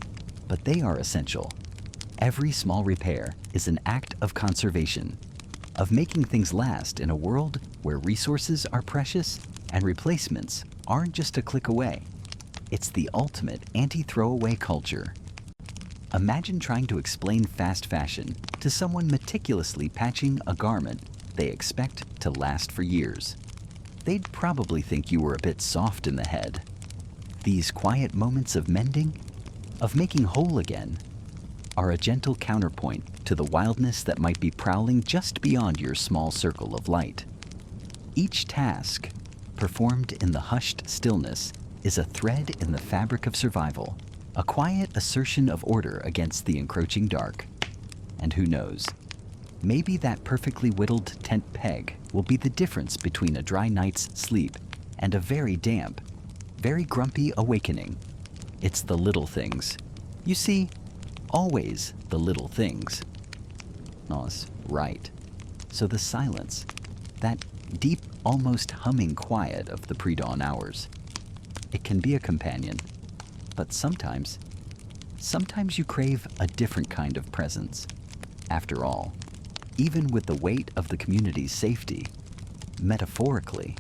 but they are essential. Every small repair is an act of conservation, of making things last in a world where resources are precious and replacements aren't just a click away. It's the ultimate anti-throwaway culture. Imagine trying to explain fast fashion to someone meticulously patching a garment they expect to last for years. They'd probably think you were a bit soft in the head. These quiet moments of mending, of making whole again, are a gentle counterpoint to the wildness that might be prowling just beyond your small circle of light. Each task, performed in the hushed stillness, is a thread in the fabric of survival, a quiet assertion of order against the encroaching dark. And who knows, maybe that perfectly whittled tent peg will be the difference between a dry night's sleep and a very damp, very grumpy awakening. It's the little things. You see, always the little things. That's right. So the silence, that deep, almost humming quiet of the pre-dawn hours, it can be a companion. But sometimes you crave a different kind of presence. After all, even with the weight of the community's safety, metaphorically,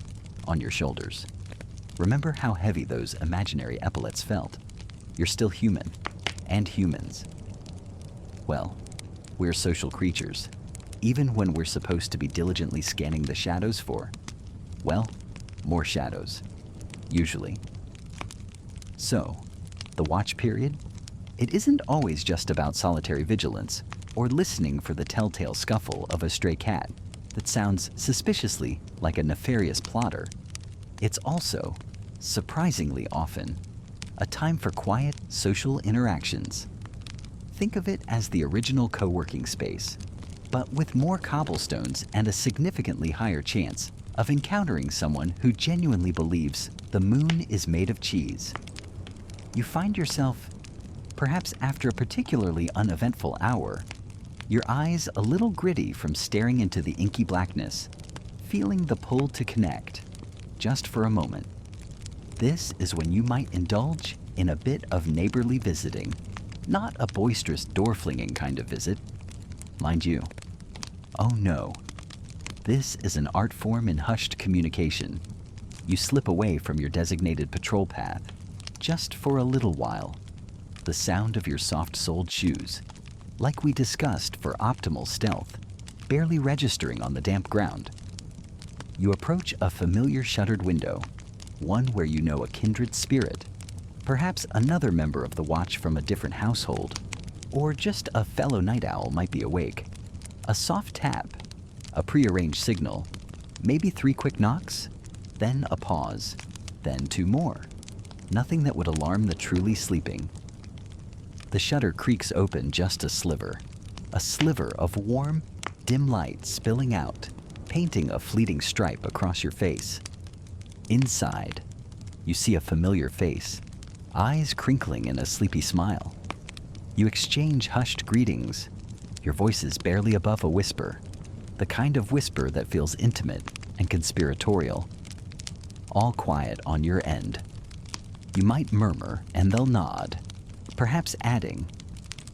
on your shoulders. Remember how heavy those imaginary epaulets felt. You're still human, and humans. Well, we're social creatures, even when we're supposed to be diligently scanning the shadows for, well, more shadows, usually. So, the watch period? It isn't always just about solitary vigilance or listening for the telltale scuffle of a stray cat that sounds suspiciously like a nefarious plotter. It's also, surprisingly often, a time for quiet social interactions. Think of it as the original co-working space, but with more cobblestones and a significantly higher chance of encountering someone who genuinely believes the moon is made of cheese. You find yourself, perhaps after a particularly uneventful hour, your eyes a little gritty from staring into the inky blackness, feeling the pull to connect, just for a moment. This is when you might indulge in a bit of neighborly visiting, not a boisterous door-flinging kind of visit. Mind you, oh no, this is an art form in hushed communication. You slip away from your designated patrol path, just for a little while. The sound of your soft-soled shoes, like we discussed for optimal stealth, barely registering on the damp ground. You approach a familiar shuttered window, one where you know a kindred spirit, perhaps another member of the watch from a different household, or just a fellow night owl might be awake. A soft tap, a prearranged signal, maybe 3 quick knocks, then a pause, then 2 more. Nothing that would alarm the truly sleeping. The shutter creaks open just a sliver of warm, dim light spilling out, painting a fleeting stripe across your face. Inside, you see a familiar face, eyes crinkling in a sleepy smile. You exchange hushed greetings, your voices barely above a whisper, the kind of whisper that feels intimate and conspiratorial. All quiet on your end. You might murmur and they'll nod, perhaps adding,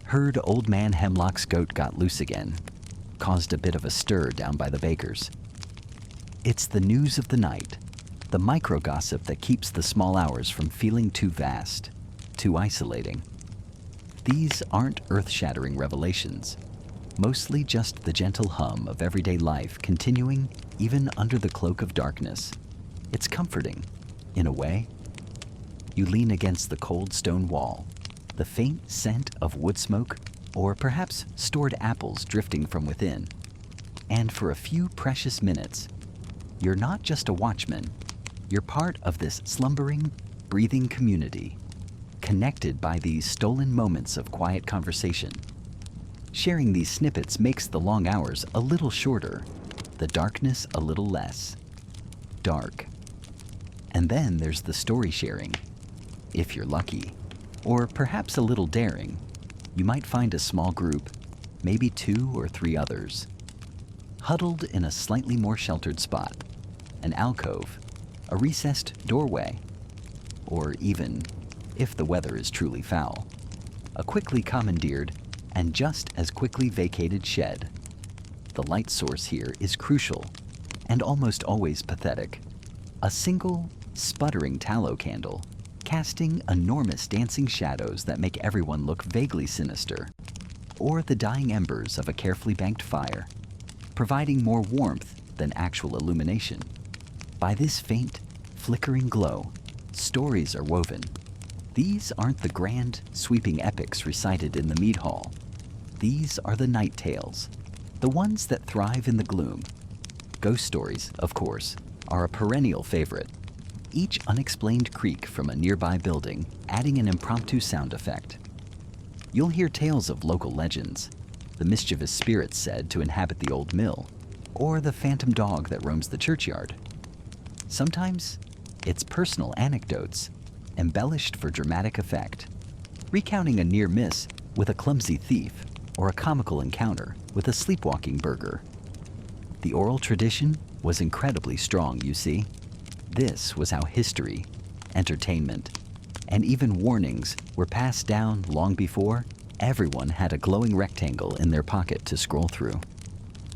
"Heard old man Hemlock's goat got loose again," caused a bit of a stir down by the bakers. It's the news of the night, the micro-gossip that keeps the small hours from feeling too vast, too isolating. These aren't earth-shattering revelations, mostly just the gentle hum of everyday life continuing even under the cloak of darkness. It's comforting, in a way. You lean against the cold stone wall, the faint scent of wood smoke, or perhaps stored apples drifting from within. And for a few precious minutes, you're not just a watchman, you're part of this slumbering, breathing community, connected by these stolen moments of quiet conversation. Sharing these snippets makes the long hours a little shorter, the darkness a little less dark. And then there's the story sharing. If you're lucky, or perhaps a little daring, you might find a small group, maybe 2 or 3 others, huddled in a slightly more sheltered spot, an alcove, a recessed doorway, or even, if the weather is truly foul, a quickly commandeered and just as quickly vacated shed. The light source here is crucial and almost always pathetic. A single, sputtering tallow candle, casting enormous dancing shadows that make everyone look vaguely sinister, or the dying embers of a carefully banked fire, providing more warmth than actual illumination. By this faint, flickering glow, stories are woven. These aren't the grand, sweeping epics recited in the mead hall. These are the night tales, the ones that thrive in the gloom. Ghost stories, of course, are a perennial favorite. Each unexplained creak from a nearby building adding an impromptu sound effect. You'll hear tales of local legends, the mischievous spirits said to inhabit the old mill, or the phantom dog that roams the churchyard. Sometimes, it's personal anecdotes, embellished for dramatic effect, recounting a near miss with a clumsy thief or a comical encounter with a sleepwalking burglar. The oral tradition was incredibly strong, you see. This was how history, entertainment, and even warnings were passed down long before everyone had a glowing rectangle in their pocket to scroll through.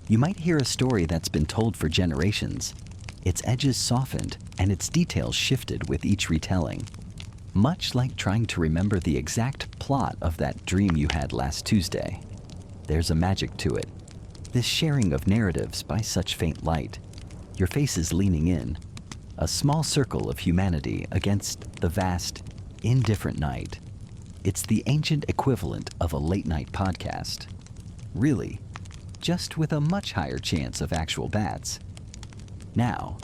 You might hear a story that's been told for generations, its edges softened and its details shifted with each retelling. Much like trying to remember the exact plot of that dream you had last Tuesday. There's a magic to it. This sharing of narratives by such faint light, your faces leaning in, a small circle of humanity against the vast, indifferent night. It's the ancient equivalent of a late-night podcast. Really, just with a much higher chance of actual bats. Now,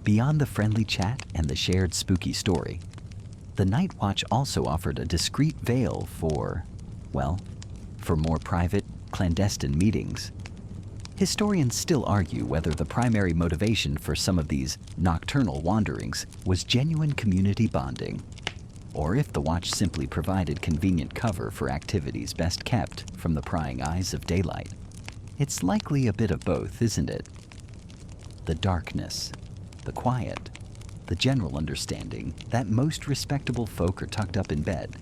beyond the friendly chat and the shared spooky story, the Night Watch also offered a discreet veil for, well, for more private, clandestine meetings. Historians still argue whether the primary motivation for some of these nocturnal wanderings was genuine community bonding, or if the watch simply provided convenient cover for activities best kept from the prying eyes of daylight. It's likely a bit of both, isn't it? The darkness, the quiet, the general understanding that most respectable folk are tucked up in bed.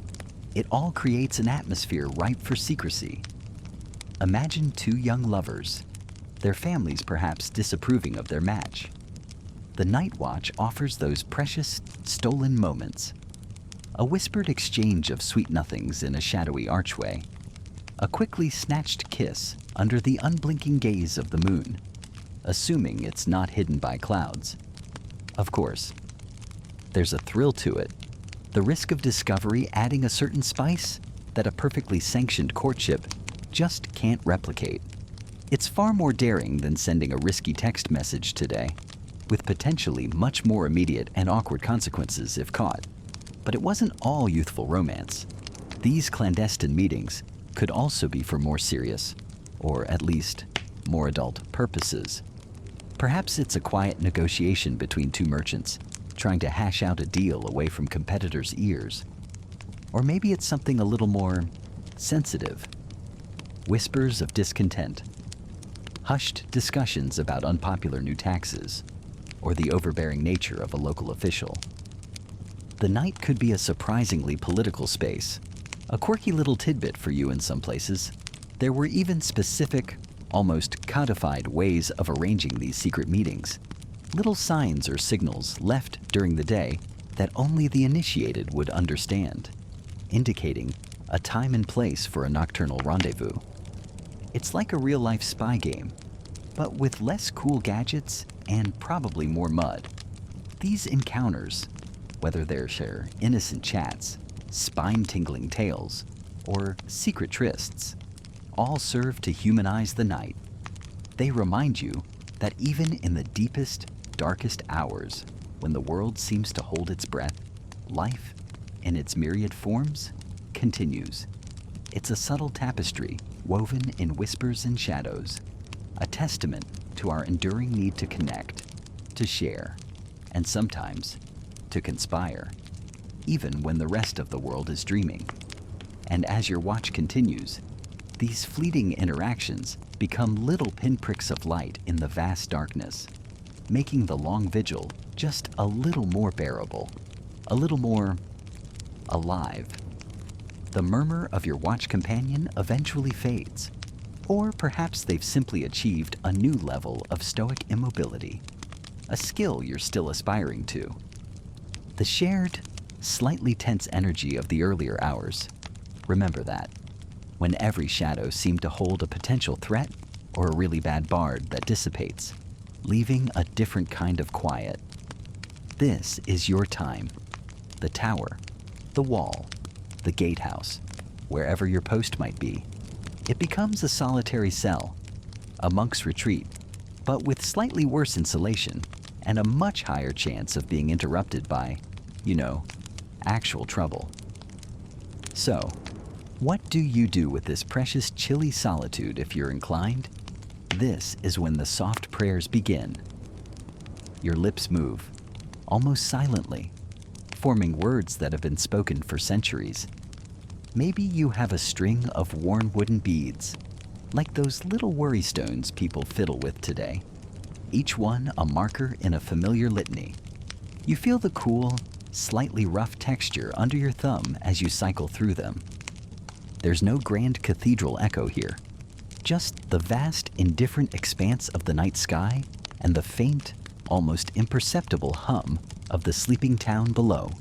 It all creates an atmosphere ripe for secrecy. Imagine two young lovers, their families perhaps disapproving of their match. The night watch offers those precious, stolen moments. A whispered exchange of sweet nothings in a shadowy archway. A quickly snatched kiss under the unblinking gaze of the moon, assuming it's not hidden by clouds. Of course, there's a thrill to it, the risk of discovery adding a certain spice that a perfectly sanctioned courtship just can't replicate. It's far more daring than sending a risky text message today, with potentially much more immediate and awkward consequences if caught. But it wasn't all youthful romance. These clandestine meetings could also be for more serious, or at least more adult purposes. Perhaps it's a quiet negotiation between two merchants, trying to hash out a deal away from competitors' ears. Or maybe it's something a little more sensitive. Whispers of discontent, hushed discussions about unpopular new taxes, or the overbearing nature of a local official. The night could be a surprisingly political space, a quirky little tidbit for you in some places. There were even specific, almost codified ways of arranging these secret meetings. Little signs or signals left during the day that only the initiated would understand, indicating a time and place for a nocturnal rendezvous. It's like a real-life spy game, but with less cool gadgets and probably more mud. These encounters, whether they're innocent chats, spine-tingling tales, or secret trysts, all serve to humanize the night. They remind you that even in the deepest, darkest hours, when the world seems to hold its breath, life, in its myriad forms, continues. It's a subtle tapestry woven in whispers and shadows, a testament to our enduring need to connect, to share, and sometimes to conspire, even when the rest of the world is dreaming. And as your watch continues, these fleeting interactions become little pinpricks of light in the vast darkness, making the long vigil just a little more bearable, a little more alive. The murmur of your watch companion eventually fades, or perhaps they've simply achieved a new level of stoic immobility, a skill you're still aspiring to. The shared, slightly tense energy of the earlier hours, remember that, when every shadow seemed to hold a potential threat or a really bad bard that dissipates, leaving a different kind of quiet. This is your time. The tower, the wall, the gatehouse, wherever your post might be. It becomes a solitary cell, a monk's retreat, but with slightly worse insulation and a much higher chance of being interrupted by, actual trouble. So, what do you do with this precious chilly solitude if you're inclined? This is when the soft prayers begin. Your lips move, almost silently, forming words that have been spoken for centuries. Maybe you have a string of worn wooden beads, like those little worry stones people fiddle with today, each one a marker in a familiar litany. You feel the cool, slightly rough texture under your thumb as you cycle through them. There's no grand cathedral echo here, just the vast, indifferent expanse of the night sky and the faint, almost imperceptible hum of the sleeping town below.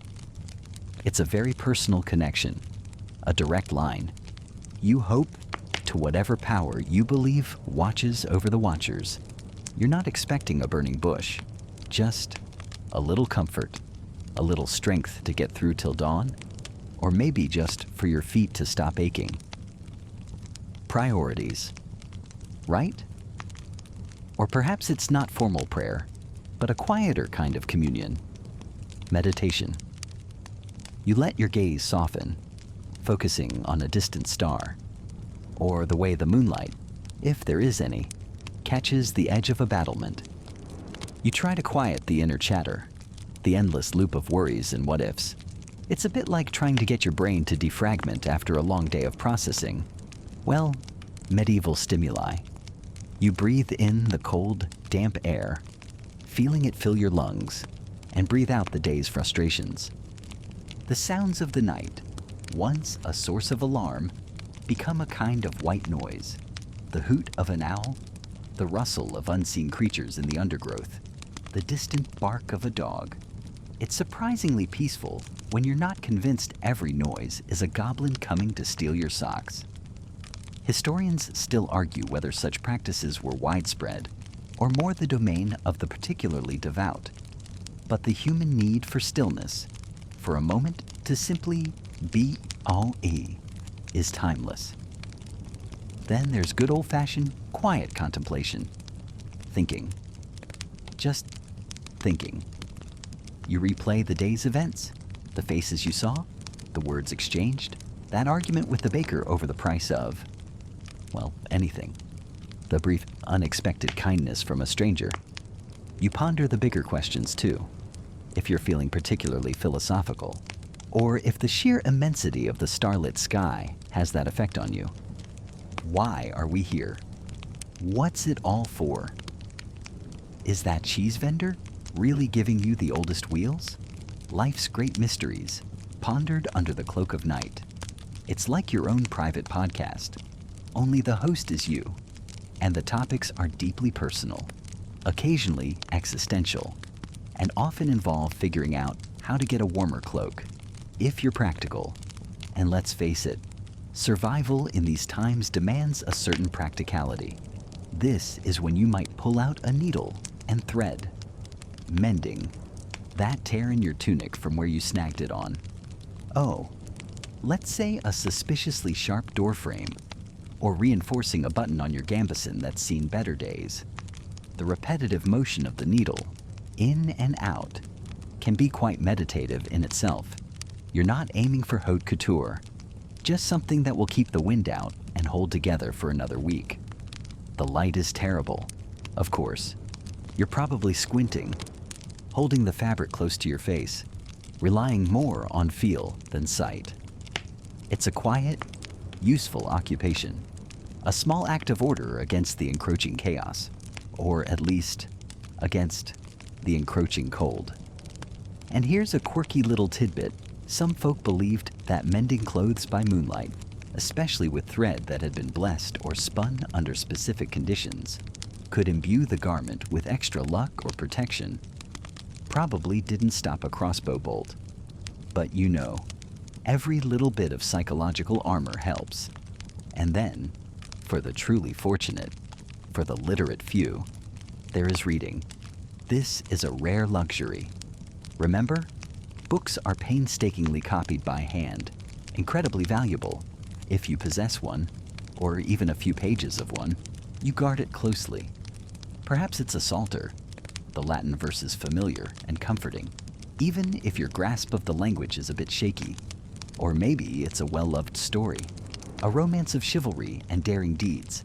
It's a very personal connection, a direct line. You hope to whatever power you believe watches over the watchers. You're not expecting a burning bush, just a little comfort, a little strength to get through till dawn, or maybe just for your feet to stop aching. Priorities, right? Or perhaps it's not formal prayer, but a quieter kind of communion. Meditation. You let your gaze soften, focusing on a distant star, or the way the moonlight, if there is any, catches the edge of a battlement. You try to quiet the inner chatter, the endless loop of worries and what-ifs. It's a bit like trying to get your brain to defragment after a long day of processing. Well, medieval stimuli. You breathe in the cold, damp air, feeling it fill your lungs, and breathe out the day's frustrations. The sounds of the night, once a source of alarm, become a kind of white noise. The hoot of an owl, the rustle of unseen creatures in the undergrowth, the distant bark of a dog. It's surprisingly peaceful when you're not convinced every noise is a goblin coming to steal your socks. Historians still argue whether such practices were widespread or more the domain of the particularly devout. But the human need for stillness, for a moment to simply be all-e, is timeless. Then there's good old-fashioned, quiet contemplation. Thinking. Just thinking. You replay the day's events, the faces you saw, the words exchanged, that argument with the baker over the price of, well, anything. The brief, unexpected kindness from a stranger. You ponder the bigger questions, too, if you're feeling particularly philosophical, or if the sheer immensity of the starlit sky has that effect on you. Why are we here? What's it all for? Is that cheese vendor really giving you the oldest wheels? Life's great mysteries, pondered under the cloak of night. It's like your own private podcast, only the host is you, and the topics are deeply personal, occasionally existential, and often involve figuring out how to get a warmer cloak, if you're practical. And let's face it, survival in these times demands a certain practicality. This is when you might pull out a needle and thread. Mending. That tear in your tunic from where you snagged it on. Oh, let's say a suspiciously sharp door frame, or reinforcing a button on your gambeson that's seen better days. The repetitive motion of the needle, in and out, can be quite meditative in itself. You're not aiming for haute couture, just something that will keep the wind out and hold together for another week. The light is terrible. Of course, you're probably squinting, holding the fabric close to your face, relying more on feel than sight. It's a quiet, useful occupation, a small act of order against the encroaching chaos, or at least against the encroaching cold. And here's a quirky little tidbit. Some folk believed that mending clothes by moonlight, especially with thread that had been blessed or spun under specific conditions, could imbue the garment with extra luck or protection. Probably didn't stop a crossbow bolt. But you know, every little bit of psychological armor helps. And then, for the truly fortunate, for the literate few, there is reading. This is a rare luxury. Remember, books are painstakingly copied by hand, incredibly valuable. If you possess one, or even a few pages of one, you guard it closely. Perhaps it's a psalter, the Latin verses familiar and comforting, even if your grasp of the language is a bit shaky. Or maybe it's a well-loved story, a romance of chivalry and daring deeds,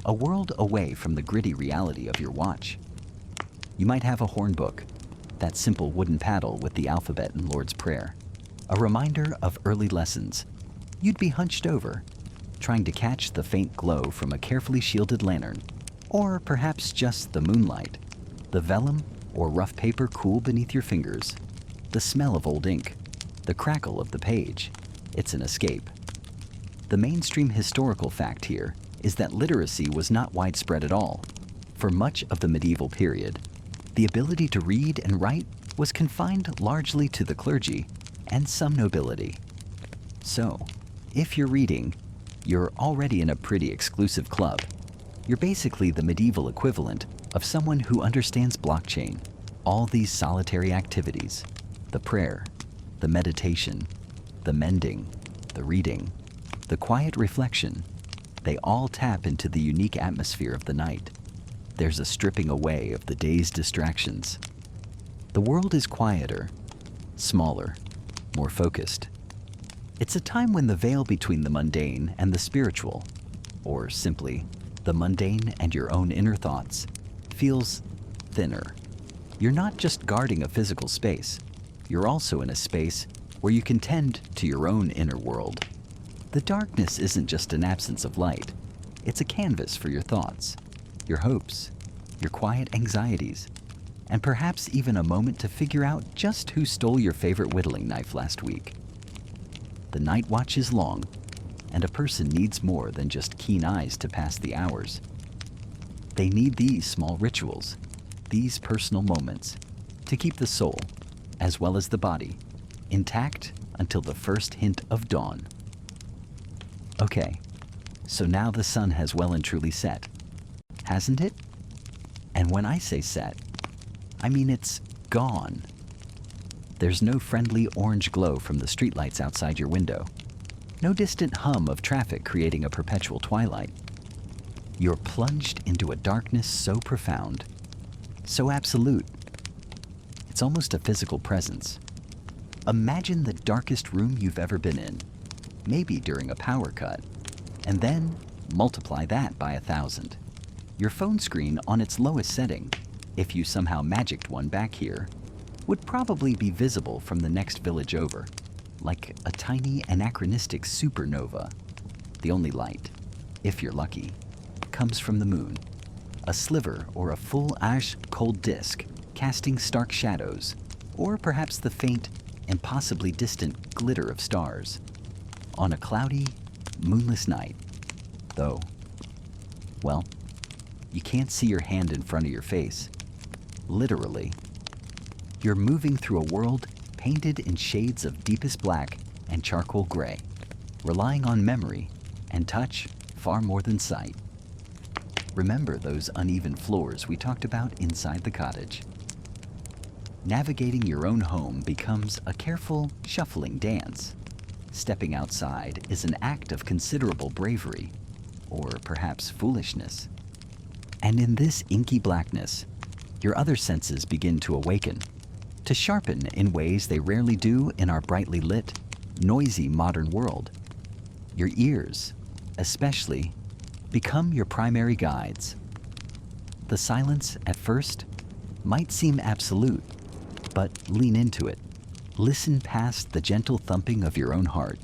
a world away from the gritty reality of your watch. You might have a horn book, that simple wooden paddle with the alphabet and Lord's Prayer, a reminder of early lessons. You'd be hunched over, trying to catch the faint glow from a carefully shielded lantern, or perhaps just the moonlight, the vellum or rough paper cool beneath your fingers, the smell of old ink, the crackle of the page. It's an escape. The mainstream historical fact here is that literacy was not widespread at all. For much of the medieval period, the ability to read and write was confined largely to the clergy and some nobility. So, if you're reading, you're already in a pretty exclusive club. You're basically the medieval equivalent of someone who understands blockchain. All these solitary activities, the prayer, the meditation, the mending, the reading, the quiet reflection, they all tap into the unique atmosphere of the night. There's a stripping away of the day's distractions. The world is quieter, smaller, more focused. It's a time when the veil between the mundane and the spiritual, or simply The mundane and your own inner thoughts feels thinner. You're not just guarding a physical space, you're also in a space where you can tend to your own inner world. The darkness isn't just an absence of light, it's a canvas for your thoughts, your hopes, your quiet anxieties, and perhaps even a moment to figure out just who stole your favorite whittling knife last week. The night watch is long, and a person needs more than just keen eyes to pass the hours. They need these small rituals, these personal moments, to keep the soul, as well as the body, intact until the first hint of dawn. Okay, so now the sun has well and truly set, hasn't it? And when I say set, I mean it's gone. There's no friendly orange glow from the streetlights outside your window, no distant hum of traffic creating a perpetual twilight. You're plunged into a darkness so profound, so absolute. It's almost a physical presence. Imagine the darkest room you've ever been in, maybe during a power cut, and then multiply that by 1,000. Your phone screen on its lowest setting, if you somehow magicked one back here, would probably be visible from the next village over, like a tiny anachronistic supernova. The only light, if you're lucky, comes from the moon, a sliver or a full ash cold disk casting stark shadows, or perhaps the faint, impossibly distant glitter of stars on a cloudy, moonless night. Though, well, you can't see your hand in front of your face. Literally. You're moving through a world painted in shades of deepest black and charcoal gray, relying on memory and touch far more than sight. Remember those uneven floors we talked about inside the cottage. Navigating your own home becomes a careful, shuffling dance. Stepping outside is an act of considerable bravery, or perhaps foolishness. And in this inky blackness, your other senses begin to awaken, to sharpen in ways they rarely do in our brightly lit, noisy modern world. Your ears, especially, become your primary guides. The silence, at first, might seem absolute, but lean into it. Listen past the gentle thumping of your own heart.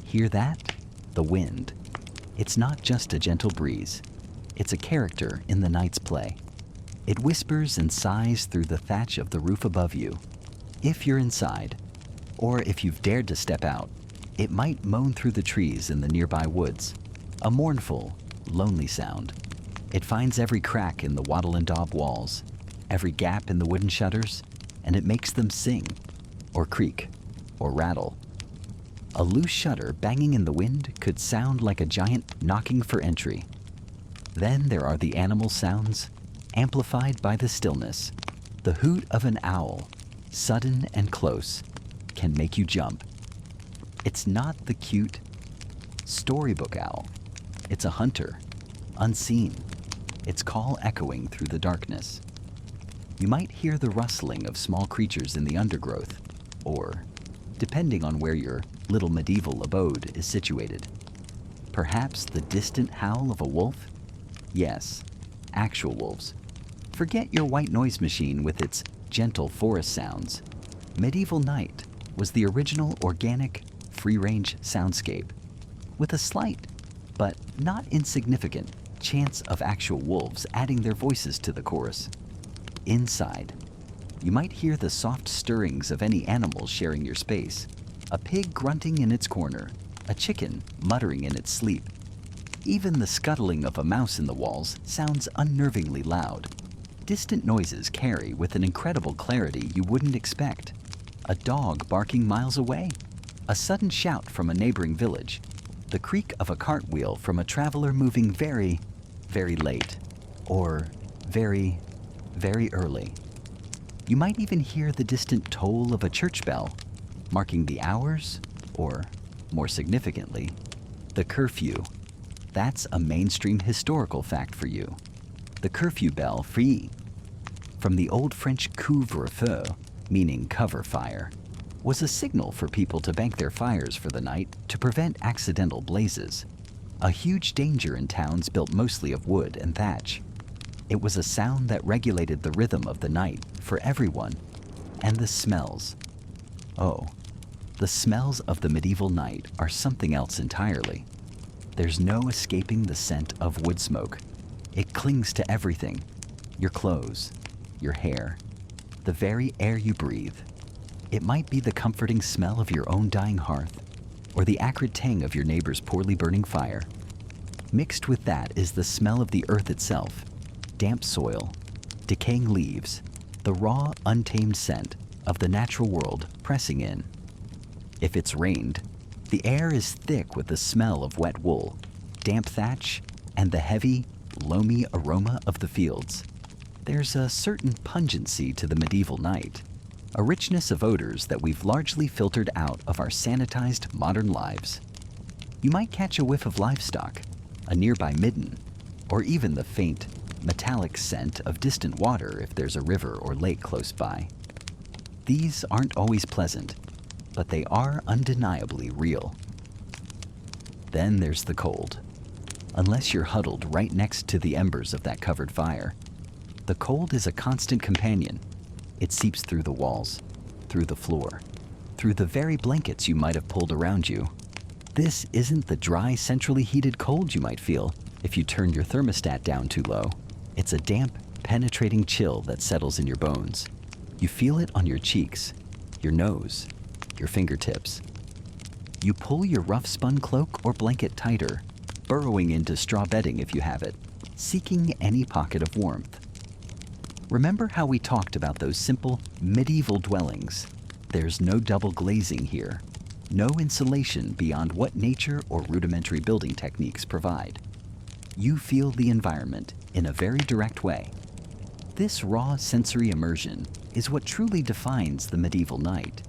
Hear that? The wind. It's not just a gentle breeze. It's a character in the night's play. It whispers and sighs through the thatch of the roof above you. If you're inside, or if you've dared to step out, it might moan through the trees in the nearby woods, a mournful, lonely sound. It finds every crack in the wattle and daub walls, every gap in the wooden shutters, and it makes them sing, or creak, or rattle. A loose shutter banging in the wind could sound like a giant knocking for entry. Then there are the animal sounds, amplified by the stillness. The hoot of an owl, sudden and close, can make you jump. It's not the cute storybook owl. It's a hunter, unseen, its call echoing through the darkness. You might hear the rustling of small creatures in the undergrowth, or, depending on where your little medieval abode is situated, perhaps the distant howl of a wolf? Yes, actual wolves. Forget your white noise machine with its gentle forest sounds. Medieval night was the original organic, free-range soundscape, with a slight, but not insignificant, chance of actual wolves adding their voices to the chorus. Inside, you might hear the soft stirrings of any animal sharing your space, a pig grunting in its corner, a chicken muttering in its sleep. Even the scuttling of a mouse in the walls sounds unnervingly loud. Distant noises carry with an incredible clarity you wouldn't expect. A dog barking miles away, a sudden shout from a neighboring village, the creak of a cartwheel from a traveler moving very, very late, or very, very early. You might even hear the distant toll of a church bell, marking the hours, or, more significantly, the curfew. That's a mainstream historical fact for you. The curfew bell, free, from the old French couvre-feu, meaning cover fire, was a signal for people to bank their fires for the night to prevent accidental blazes. a huge danger in towns built mostly of wood and thatch. It was a sound that regulated the rhythm of the night for everyone. And the smells. Oh, the smells of the medieval night are something else entirely. There's no escaping the scent of wood smoke. It clings to everything. Your clothes, your hair, the very air you breathe. It might be the comforting smell of your own dying hearth, or the acrid tang of your neighbor's poorly burning fire. Mixed with that is the smell of the earth itself, damp soil, decaying leaves, the raw, untamed scent of the natural world pressing in. If it's rained, the air is thick with the smell of wet wool, damp thatch, and the heavy, loamy aroma of the fields. There's a certain pungency to the medieval night, a richness of odors that we've largely filtered out of our sanitized modern lives. You might catch a whiff of livestock, a nearby midden, or even the faint, metallic scent of distant water if there's a river or lake close by. These aren't always pleasant, but they are undeniably real. Then there's the cold. Unless you're huddled right next to the embers of that covered fire, the cold is a constant companion. It seeps through the walls, through the floor, through the very blankets you might have pulled around you. This isn't the dry, centrally heated cold you might feel if you turn your thermostat down too low. It's a damp, penetrating chill that settles in your bones. You feel it on your cheeks, your nose, your fingertips. You pull your rough-spun cloak or blanket tighter, burrowing into straw bedding if you have it, seeking any pocket of warmth. Remember how we talked about those simple, medieval dwellings? There's no double glazing here, no insulation beyond what nature or rudimentary building techniques provide. You feel the environment in a very direct way. This raw sensory immersion is what truly defines the medieval night.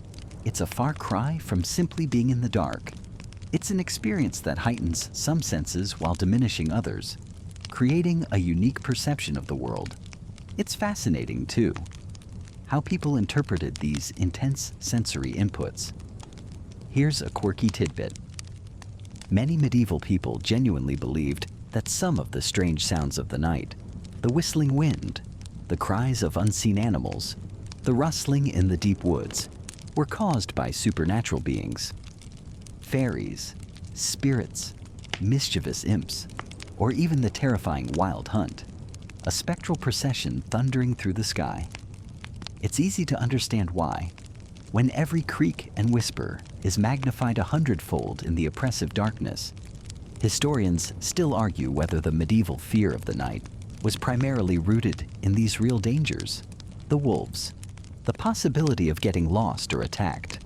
It's a far cry from simply being in the dark. It's an experience that heightens some senses while diminishing others, creating a unique perception of the world. It's fascinating, too, how people interpreted these intense sensory inputs. Here's a quirky tidbit. Many medieval people genuinely believed that some of the strange sounds of the night, the whistling wind, the cries of unseen animals, the rustling in the deep woods, were caused by supernatural beings. Fairies, spirits, mischievous imps, or even the terrifying wild hunt, a spectral procession thundering through the sky. It's easy to understand why, when every creak and whisper is magnified 100-fold in the oppressive darkness. Historians still argue whether the medieval fear of the night was primarily rooted in these real dangers: the wolves, the possibility of getting lost or attacked,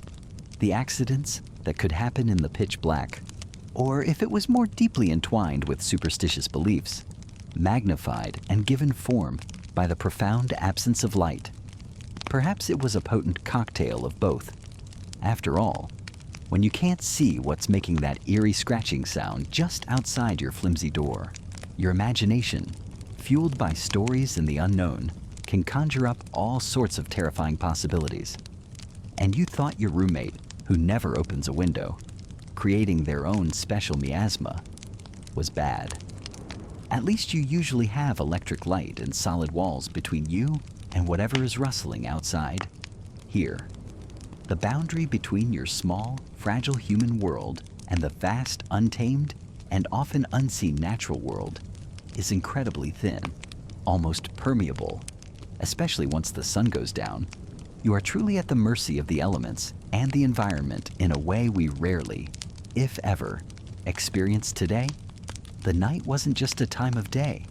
the accidents that could happen in the pitch black, or if it was more deeply entwined with superstitious beliefs, magnified and given form by the profound absence of light. Perhaps it was a potent cocktail of both. After all, when you can't see what's making that eerie scratching sound just outside your flimsy door, your imagination, fueled by stories in the unknown, can conjure up all sorts of terrifying possibilities. And you thought your roommate, who never opens a window, creating their own special miasma, was bad. At least you usually have electric light and solid walls between you and whatever is rustling outside. Here, the boundary between your small, fragile human world and the vast, untamed, and often unseen natural world is incredibly thin, almost permeable. Especially once the sun goes down, you are truly at the mercy of the elements and the environment in a way we rarely, if ever, experience today. The night wasn't just a time of day,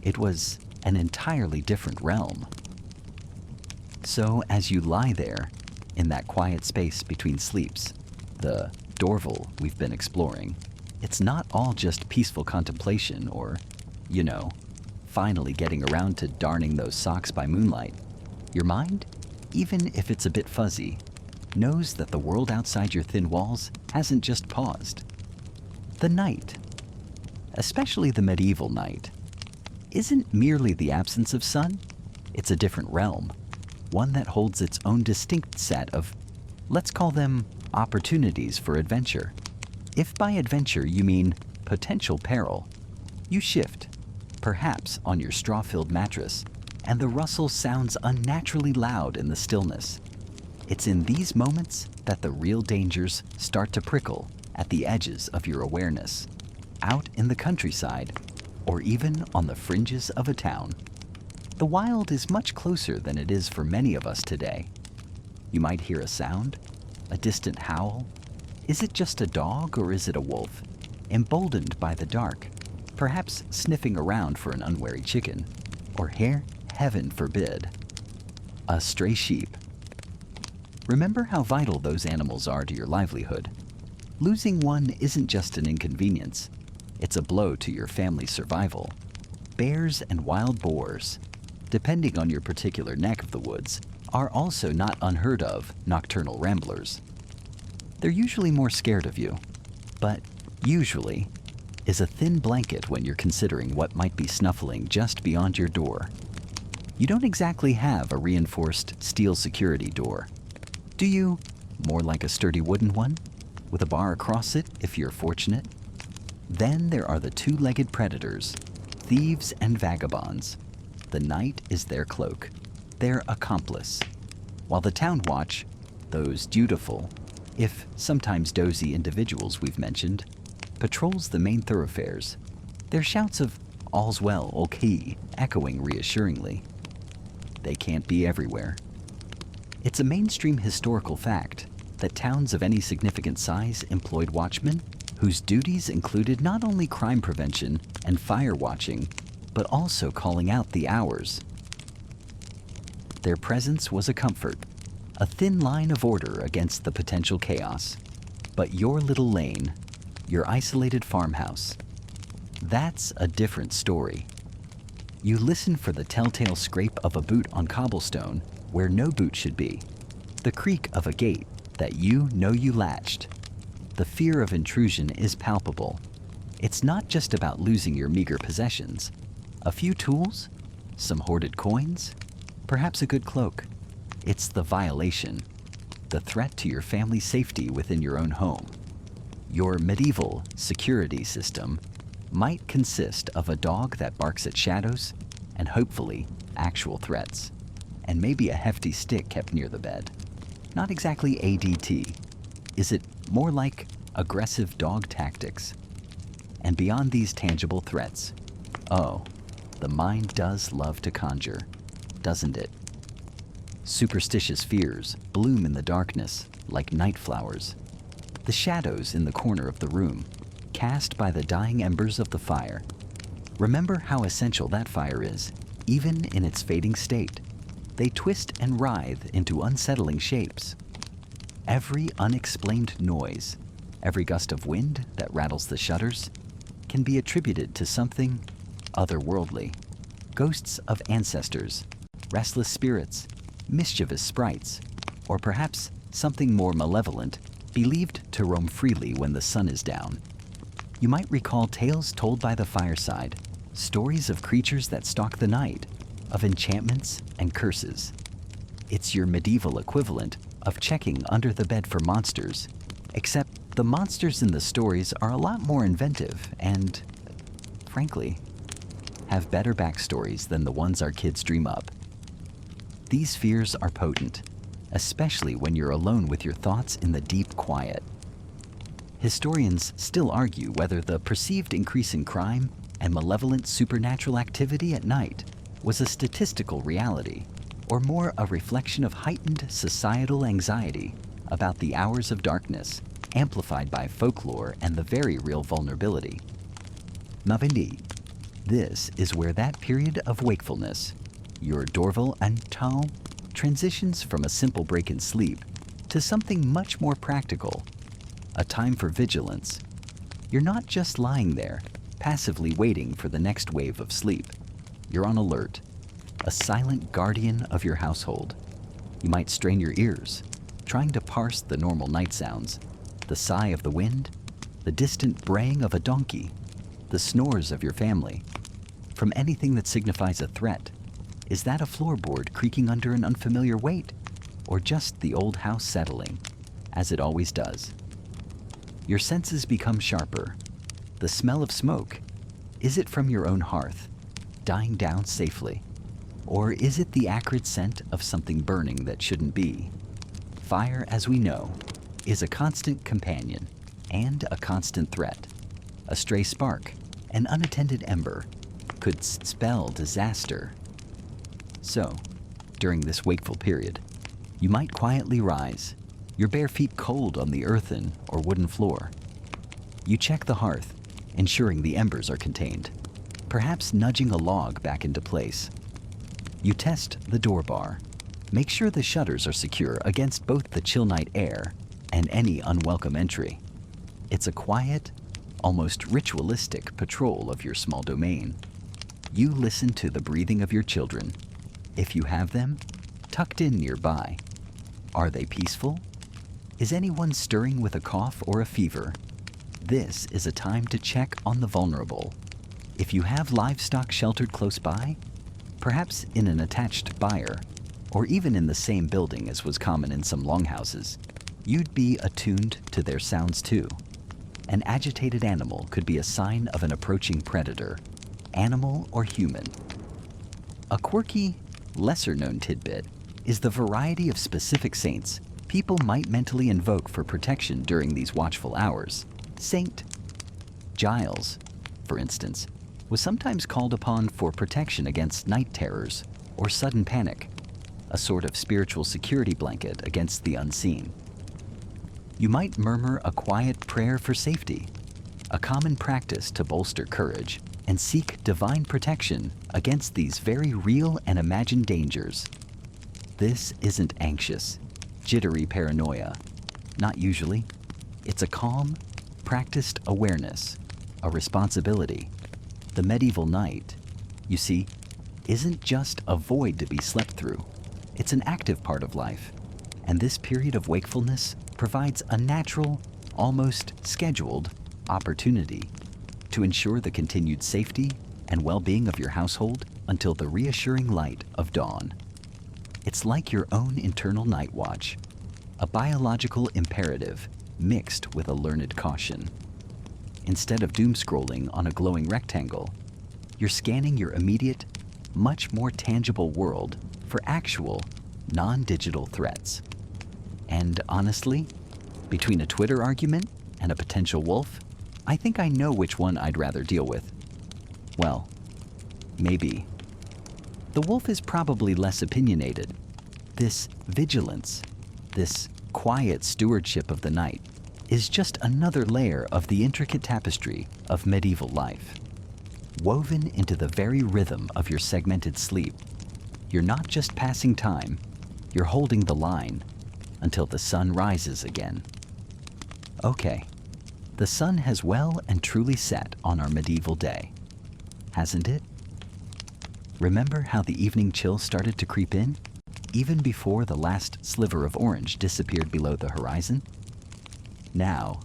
it was an entirely different realm. So as you lie there, in that quiet space between sleeps, the Dorval we've been exploring, it's not all just peaceful contemplation or, finally getting around to darning those socks by moonlight. Your mind, even if it's a bit fuzzy, knows that the world outside your thin walls hasn't just paused. The night, especially the medieval night, isn't merely the absence of sun. It's a different realm, one that holds its own distinct set of, let's call them, opportunities for adventure. If by adventure you mean potential peril. You shift, perhaps on your straw-filled mattress, and the rustle sounds unnaturally loud in the stillness. It's in these moments that the real dangers start to prickle at the edges of your awareness, out in the countryside, or even on the fringes of a town. The wild is much closer than it is for many of us today. You might hear a sound, a distant howl. Is it just a dog or is it a wolf, emboldened by the dark, perhaps sniffing around for an unwary chicken, or heaven forbid, a stray sheep? Remember how vital those animals are to your livelihood. Losing one isn't just an inconvenience, it's a blow to your family's survival. Bears and wild boars, depending on your particular neck of the woods, are also not unheard of nocturnal ramblers. They're usually more scared of you, but usually is a thin blanket when you're considering what might be snuffling just beyond your door. You don't exactly have a reinforced steel security door, do you? More like a sturdy wooden one, with a bar across it if you're fortunate. Then there are the two-legged predators, thieves and vagabonds. The night is their cloak, their accomplice. While the town watch, those dutiful, if sometimes dozy individuals we've mentioned, patrols the main thoroughfares, their shouts of "all's well, okay" echoing reassuringly. They can't be everywhere. It's a mainstream historical fact that towns of any significant size employed watchmen whose duties included not only crime prevention and fire watching, but also calling out the hours. Their presence was a comfort, a thin line of order against the potential chaos. But your little lane, your isolated farmhouse, that's a different story. You listen for the telltale scrape of a boot on cobblestone where no boot should be, the creak of a gate that you know you latched. The fear of intrusion is palpable. It's not just about losing your meager possessions. A few tools, some hoarded coins, perhaps a good cloak. It's the violation, the threat to your family's safety within your own home. Your medieval security system might consist of a dog that barks at shadows and hopefully actual threats, and maybe a hefty stick kept near the bed. Not exactly ADT. Is it more like aggressive dog tactics? And beyond these tangible threats, oh, the mind does love to conjure, doesn't it? Superstitious fears bloom in the darkness like night flowers. The shadows in the corner of the room, cast by the dying embers of the fire. Remember how essential that fire is, even in its fading state. They twist and writhe into unsettling shapes. Every unexplained noise, every gust of wind that rattles the shutters, can be attributed to something otherworldly. Ghosts of ancestors, restless spirits, mischievous sprites, or perhaps something more malevolent, believed to roam freely when the sun is down. You might recall tales told by the fireside, stories of creatures that stalk the night, of enchantments and curses. It's your medieval equivalent of checking under the bed for monsters, except the monsters in the stories are a lot more inventive and, frankly, have better backstories than the ones our kids dream up. These fears are potent, especially when you're alone with your thoughts in the deep quiet. Historians still argue whether the perceived increase in crime and malevolent supernatural activity at night was a statistical reality, or more a reflection of heightened societal anxiety about the hours of darkness, amplified by folklore and the very real vulnerability. Mavendi, this is where that period of wakefulness, your Dorval and Tau, transitions from a simple break in sleep to something much more practical, a time for vigilance. You're not just lying there, passively waiting for the next wave of sleep. You're on alert, a silent guardian of your household. You might strain your ears, trying to parse the normal night sounds, the sigh of the wind, the distant braying of a donkey, the snores of your family. From anything that signifies a threat, is that a floorboard creaking under an unfamiliar weight, or just the old house settling, as it always does? Your senses become sharper. The smell of smoke, is it from your own hearth, dying down safely? Or is it the acrid scent of something burning that shouldn't be? Fire, as we know, is a constant companion and a constant threat. A stray spark, an unattended ember, could spell disaster. So, during this wakeful period, you might quietly rise, your bare feet cold on the earthen or wooden floor. You check the hearth, ensuring the embers are contained, perhaps nudging a log back into place. You test the door bar, make sure the shutters are secure against both the chill night air and any unwelcome entry. It's a quiet, almost ritualistic patrol of your small domain. You listen to the breathing of your children, if you have them, tucked in nearby. Are they peaceful? Is anyone stirring with a cough or a fever? This is a time to check on the vulnerable. If you have livestock sheltered close by, perhaps in an attached byre, or even in the same building as was common in some longhouses, you'd be attuned to their sounds too. An agitated animal could be a sign of an approaching predator, animal or human. A quirky, lesser-known tidbit is the variety of specific saints people might mentally invoke for protection during these watchful hours. Saint Giles, for instance, was sometimes called upon for protection against night terrors or sudden panic, a sort of spiritual security blanket against the unseen. You might murmur a quiet prayer for safety, a common practice to bolster courage and seek divine protection against these very real and imagined dangers. This isn't anxious, jittery paranoia. Not usually. It's a calm, practiced awareness, a responsibility. The medieval night, you see, isn't just a void to be slept through. It's an active part of life. And this period of wakefulness provides a natural, almost scheduled opportunity to ensure the continued safety and well-being of your household until the reassuring light of dawn. It's like your own internal night watch, a biological imperative mixed with a learned caution. Instead of doom scrolling on a glowing rectangle, you're scanning your immediate, much more tangible world for actual, non-digital threats. And honestly, between a Twitter argument and a potential wolf, I think I know which one I'd rather deal with. Well, maybe. The wolf is probably less opinionated. This vigilance, this quiet stewardship of the night, is just another layer of the intricate tapestry of medieval life. Woven into the very rhythm of your segmented sleep, you're not just passing time, you're holding the line until the sun rises again. Okay, the sun has well and truly set on our medieval day, hasn't it? Remember how the evening chill started to creep in, even before the last sliver of orange disappeared below the horizon? Now,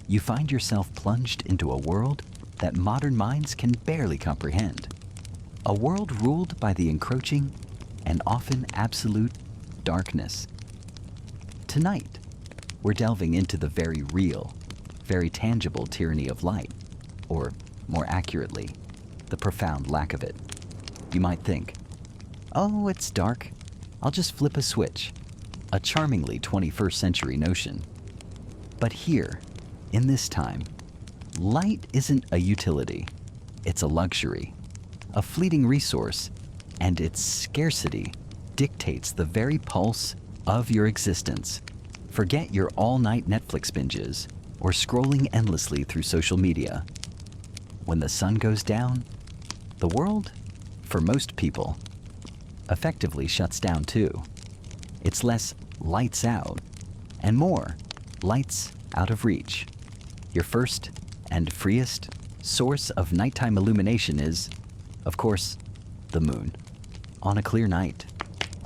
you find yourself plunged into a world that modern minds can barely comprehend. A world ruled by the encroaching and often absolute darkness. Tonight, we're delving into the very real, very tangible tyranny of light, or more accurately, the profound lack of it. You might think, oh, it's dark, I'll just flip a switch. A charmingly 21st century notion. But here, in this time, light isn't a utility, it's a luxury, a fleeting resource, and its scarcity dictates the very pulse of your existence. Forget your all-night Netflix binges or scrolling endlessly through social media. When the sun goes down, the world, for most people, effectively shuts down too. It's less lights out and more lights out of reach. Your first and freest source of nighttime illumination is, of course, the moon. On a clear night,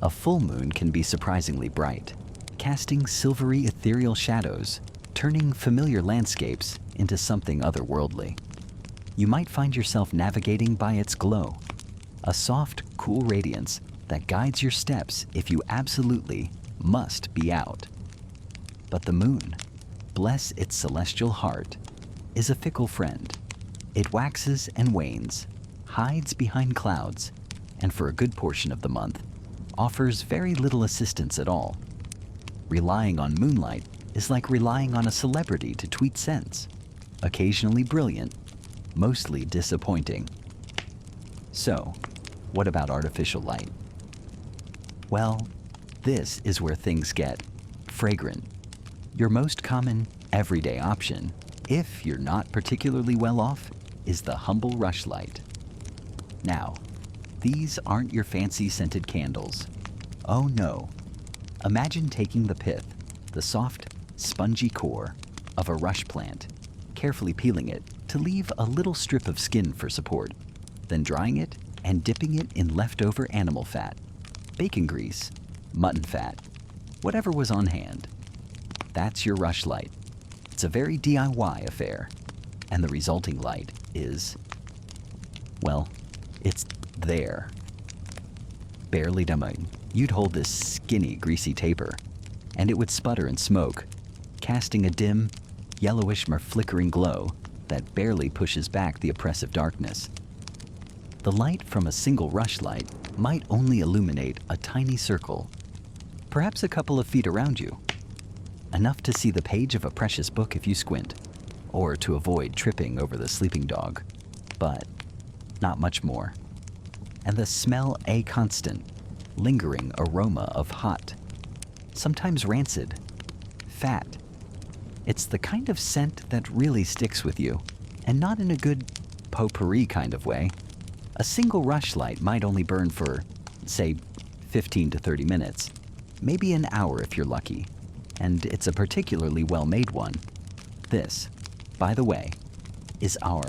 a full moon can be surprisingly bright, casting silvery ethereal shadows, turning familiar landscapes into something otherworldly. You might find yourself navigating by its glow, a soft, cool radiance that guides your steps if you absolutely must be out. But the moon, bless its celestial heart, is a fickle friend. It waxes and wanes, hides behind clouds, and for a good portion of the month, offers very little assistance at all. Relying on moonlight is like relying on a celebrity to tweet sense, occasionally brilliant, mostly disappointing. So, what about artificial light? Well, this is where things get fragrant. Your most common, everyday option, if you're not particularly well off, is the humble rushlight. Now, these aren't your fancy scented candles. Oh no. Imagine taking the pith, the soft, spongy core, of a rush plant, carefully peeling it to leave a little strip of skin for support, then drying it and dipping it in leftover animal fat, bacon grease, mutton fat, whatever was on hand. That's your rush light. It's a very DIY affair, and the resulting light is, well, it's there. Barely dumbing, you'd hold this skinny, greasy taper, and it would sputter and smoke, casting a dim, yellowish or flickering glow that barely pushes back the oppressive darkness. The light from a single rush light might only illuminate a tiny circle, perhaps a couple of feet around you, enough to see the page of a precious book if you squint, or to avoid tripping over the sleeping dog, but not much more. And the smell a constant, lingering aroma of hot, sometimes rancid, fat. It's the kind of scent that really sticks with you, and not in a good potpourri kind of way. A single rush light might only burn for, say, 15 to 30 minutes, maybe an hour if you're lucky, and it's a particularly well-made one. This, by the way, is our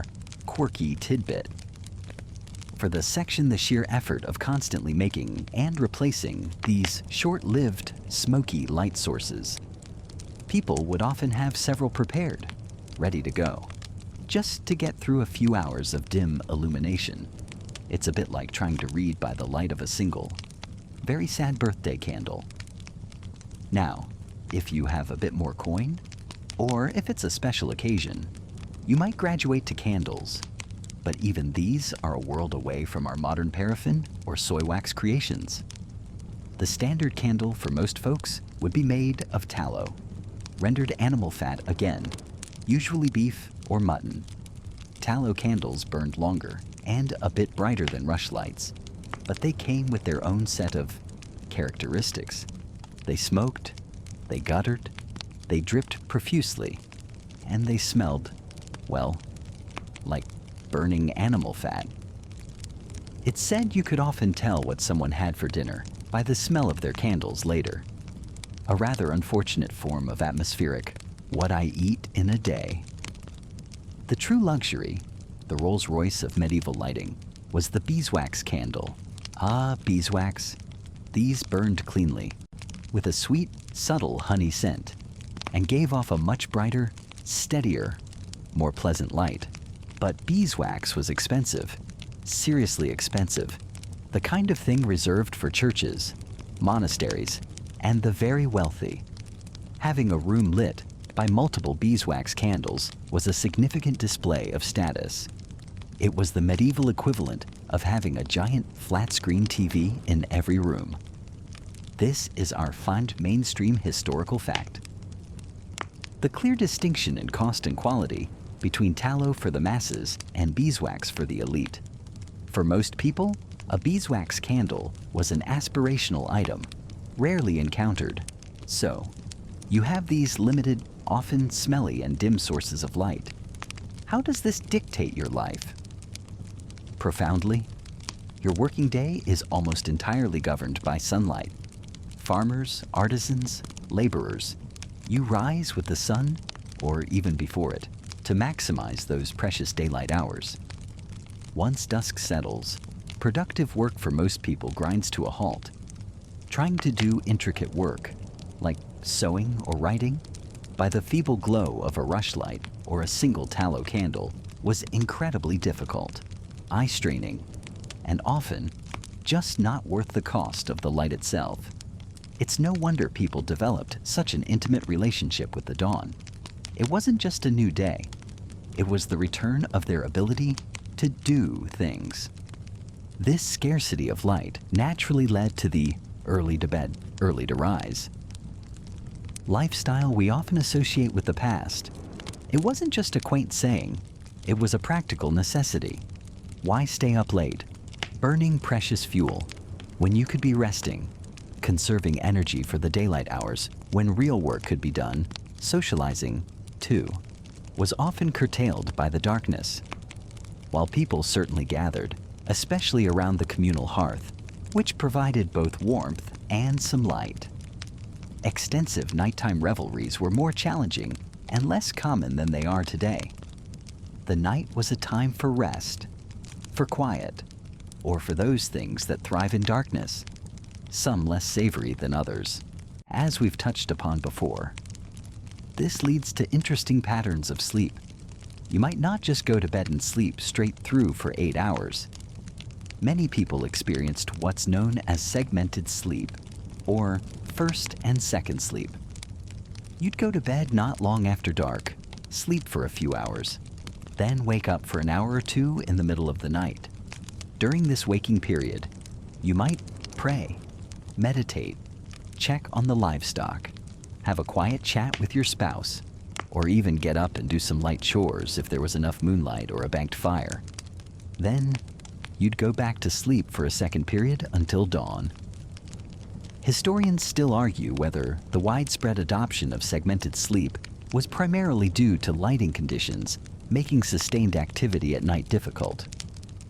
quirky tidbit. For the section, the sheer effort of constantly making and replacing these short-lived, smoky light sources. People would often have several prepared, ready to go, just to get through a few hours of dim illumination. It's a bit like trying to read by the light of a single, very sad birthday candle. Now, if you have a bit more coin, or if it's a special occasion, you might graduate to candles. But even these are a world away from our modern paraffin or soy wax creations. The standard candle for most folks would be made of tallow, rendered animal fat again, usually beef or mutton. Tallow candles burned longer and a bit brighter than rush lights, but they came with their own set of characteristics. They smoked, they guttered, they dripped profusely, and they smelled, well, like burning animal fat. It's said you could often tell what someone had for dinner by the smell of their candles later. A rather unfortunate form of atmospheric, what I eat in a day. The true luxury, the Rolls-Royce of medieval lighting, was the beeswax candle. Ah, beeswax. These burned cleanly, with a sweet, subtle honey scent, and gave off a much brighter, steadier, more pleasant light. But beeswax was expensive, seriously expensive, the kind of thing reserved for churches, monasteries, and the very wealthy. Having a room lit by multiple beeswax candles was a significant display of status. It was the medieval equivalent of having a giant flat-screen TV in every room. This is our fond mainstream historical fact. The clear distinction in cost and quality between tallow for the masses and beeswax for the elite. For most people, a beeswax candle was an aspirational item, rarely encountered. So, you have these limited, often smelly and dim sources of light. How does this dictate your life? Profoundly, your working day is almost entirely governed by sunlight. Farmers, artisans, laborers, you rise with the sun, or even before it, to maximize those precious daylight hours. Once dusk settles, productive work for most people grinds to a halt. Trying to do intricate work, like sewing or writing, by the feeble glow of a rushlight or a single tallow candle, was incredibly difficult, eye-straining, and often just not worth the cost of the light itself. It's no wonder people developed such an intimate relationship with the dawn. It wasn't just a new day. It was the return of their ability to do things. This scarcity of light naturally led to the early to bed, early to rise lifestyle we often associate with the past. It wasn't just a quaint saying, it was a practical necessity. Why stay up late, burning precious fuel, when you could be resting, conserving energy for the daylight hours when real work could be done? Socializing, too, was often curtailed by the darkness. While people certainly gathered, especially around the communal hearth, which provided both warmth and some light. Extensive nighttime revelries were more challenging and less common than they are today. The night was a time for rest, for quiet, or for those things that thrive in darkness, some less savory than others, as we've touched upon before. This leads to interesting patterns of sleep. You might not just go to bed and sleep straight through for 8 hours. Many people experienced what's known as segmented sleep, or first and second sleep. You'd go to bed not long after dark, sleep for a few hours, then wake up for an hour or two in the middle of the night. During this waking period, you might pray, meditate, check on the livestock, have a quiet chat with your spouse, or even get up and do some light chores if there was enough moonlight or a banked fire. Then, you'd go back to sleep for a second period until dawn. Historians still argue whether the widespread adoption of segmented sleep was primarily due to lighting conditions making sustained activity at night difficult,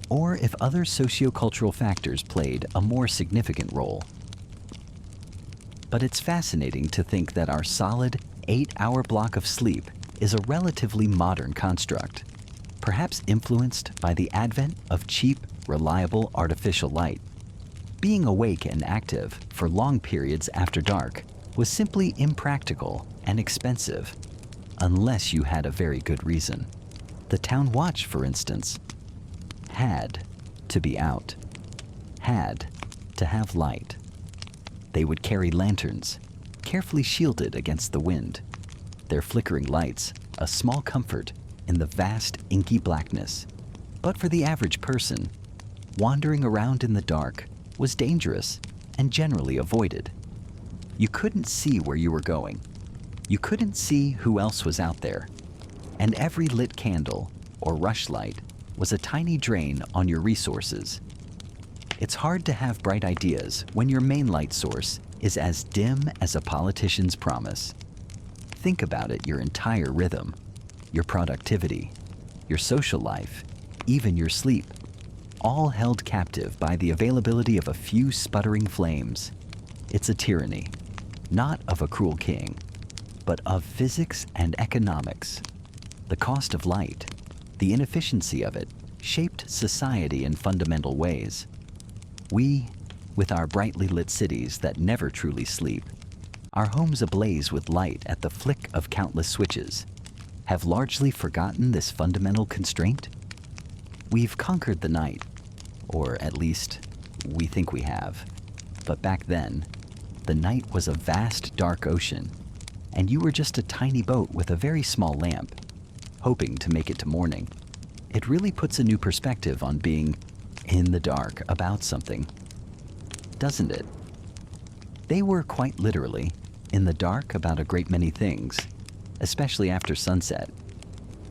or if other sociocultural factors played a more significant role. But it's fascinating to think that our solid 8-hour block of sleep is a relatively modern construct, perhaps influenced by the advent of cheap, reliable artificial light. Being awake and active for long periods after dark was simply impractical and expensive, unless you had a very good reason. The town watch, for instance, had to be out, had to have light. They would carry lanterns, carefully shielded against the wind, their flickering lights a small comfort in the vast inky blackness. But for the average person, wandering around in the dark was dangerous and generally avoided. You couldn't see where you were going. You couldn't see who else was out there. And every lit candle or rushlight was a tiny drain on your resources. It's hard to have bright ideas when your main light source is as dim as a politician's promise. Think about it: your entire rhythm, your productivity, your social life, even your sleep, all held captive by the availability of a few sputtering flames. It's a tyranny, not of a cruel king, but of physics and economics. The cost of light, the inefficiency of it, shaped society in fundamental ways. We, with our brightly lit cities that never truly sleep, our homes ablaze with light at the flick of countless switches, have largely forgotten this fundamental constraint. We've conquered the night, or at least, we think we have. But back then, the night was a vast dark ocean, and you were just a tiny boat with a very small lamp, hoping to make it to morning. It really puts a new perspective on being in the dark about something, doesn't it? They were quite literally in the dark about a great many things, especially after sunset.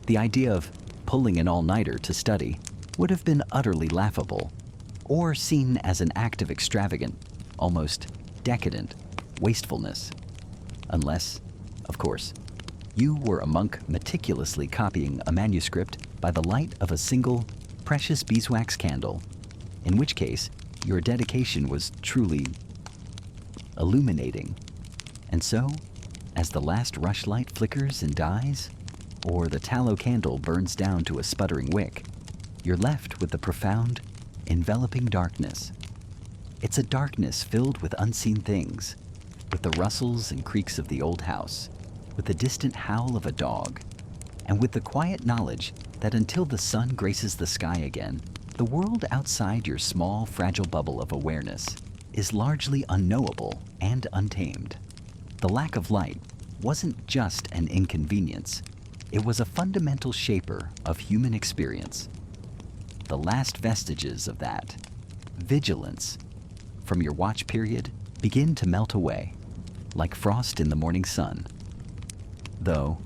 The idea of pulling an all-nighter to study would have been utterly laughable, or seen as an act of extravagant, almost decadent wastefulness. Unless, of course, you were a monk meticulously copying a manuscript by the light of a single precious beeswax candle, in which case your dedication was truly illuminating. And so, as the last rushlight flickers and dies, or the tallow candle burns down to a sputtering wick, you're left with the profound, enveloping darkness. It's a darkness filled with unseen things, with the rustles and creaks of the old house, with the distant howl of a dog, and with the quiet knowledge that until the sun graces the sky again, the world outside your small, fragile bubble of awareness is largely unknowable and untamed. The lack of light wasn't just an inconvenience, It was a fundamental shaper of human experience. The last vestiges of that, vigilance, from your watch period begin to melt away, like frost in the morning sun. Though,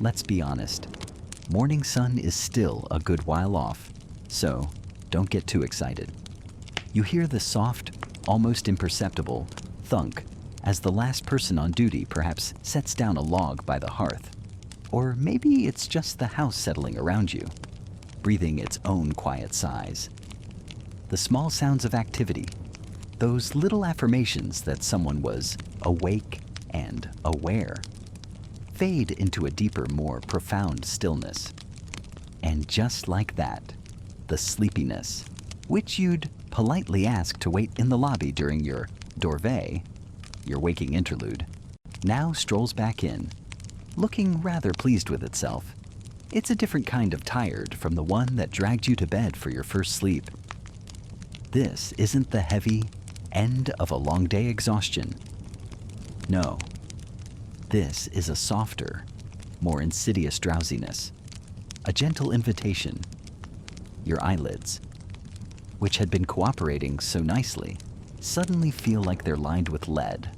let's be honest, morning sun is still a good while off, so don't get too excited. You hear the soft, almost imperceptible thunk as the last person on duty perhaps sets down a log by the hearth. Or maybe it's just the house settling around you, breathing its own quiet sighs. The small sounds of activity, those little affirmations that someone was awake and aware, fade into a deeper, more profound stillness. And just like that, the sleepiness, which you'd politely ask to wait in the lobby during your dorvée, your waking interlude, now strolls back in, looking rather pleased with itself. It's a different kind of tired from the one that dragged you to bed for your first sleep. This isn't the heavy end of a long day exhaustion. No, this is a softer, more insidious drowsiness, a gentle invitation. Your eyelids, which had been cooperating so nicely, suddenly feel like they're lined with lead,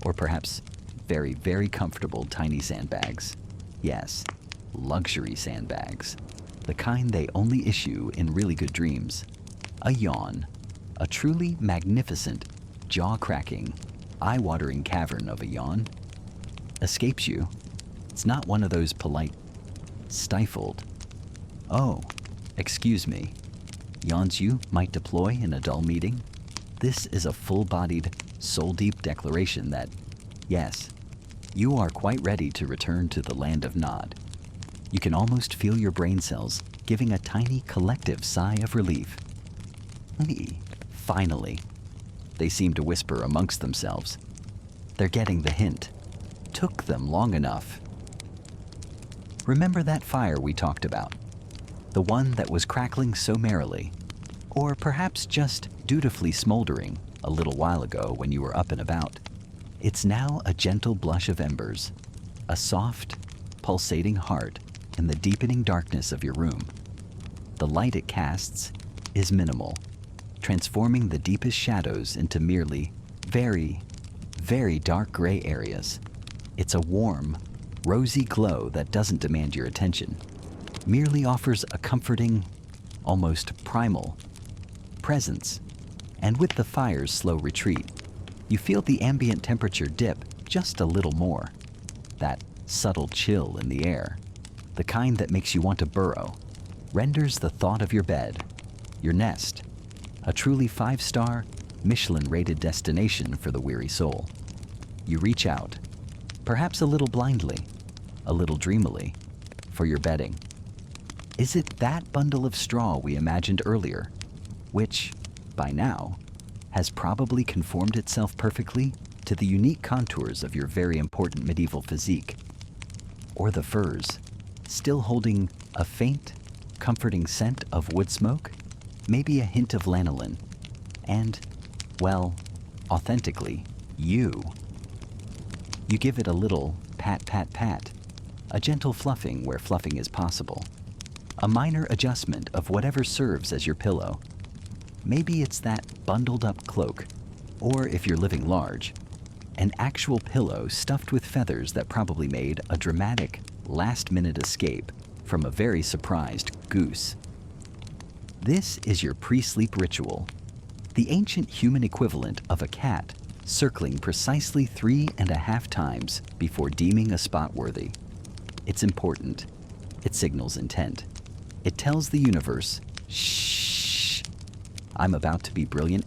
or perhaps very, very comfortable tiny sandbags. Yes, luxury sandbags, the kind they only issue in really good dreams. A yawn, a truly magnificent, jaw-cracking, eye-watering cavern of a yawn, escapes you. It's not one of those polite, stifled, "Oh, excuse me," yawns you might deploy in a dull meeting. This is a full-bodied, soul-deep declaration that, yes, you are quite ready to return to the land of Nod. You can almost feel your brain cells giving a tiny collective sigh of relief. Finally, they seem to whisper amongst themselves. They're getting the hint. Took them long enough. Remember that fire we talked about? The one that was crackling so merrily, or perhaps just dutifully smoldering a little while ago when you were up and about. It's now a gentle blush of embers, a soft, pulsating heart in the deepening darkness of your room. The light it casts is minimal, transforming the deepest shadows into merely very, very dark gray areas. It's a warm, rosy glow that doesn't demand your attention, merely offers a comforting, almost primal presence. And with the fire's slow retreat, you feel the ambient temperature dip just a little more. That subtle chill in the air, the kind that makes you want to burrow, renders the thought of your bed, your nest, a truly 5-star, Michelin-rated destination for the weary soul. You reach out, perhaps a little blindly, a little dreamily, for your bedding. Is it that bundle of straw we imagined earlier, which, by now, has probably conformed itself perfectly to the unique contours of your very important medieval physique? Or the furs, still holding a faint, comforting scent of wood smoke, maybe a hint of lanolin, and, well, authentically, you. You give it a little pat, pat, pat, a gentle fluffing where fluffing is possible, a minor adjustment of whatever serves as your pillow. Maybe it's that bundled up cloak, or if you're living large, an actual pillow stuffed with feathers that probably made a dramatic last-minute escape from a very surprised goose. This is your pre-sleep ritual, the ancient human equivalent of a cat circling precisely 3.5 times before deeming a spot worthy. It's important. It signals intent. It tells the universe, shh, I'm about to be brilliant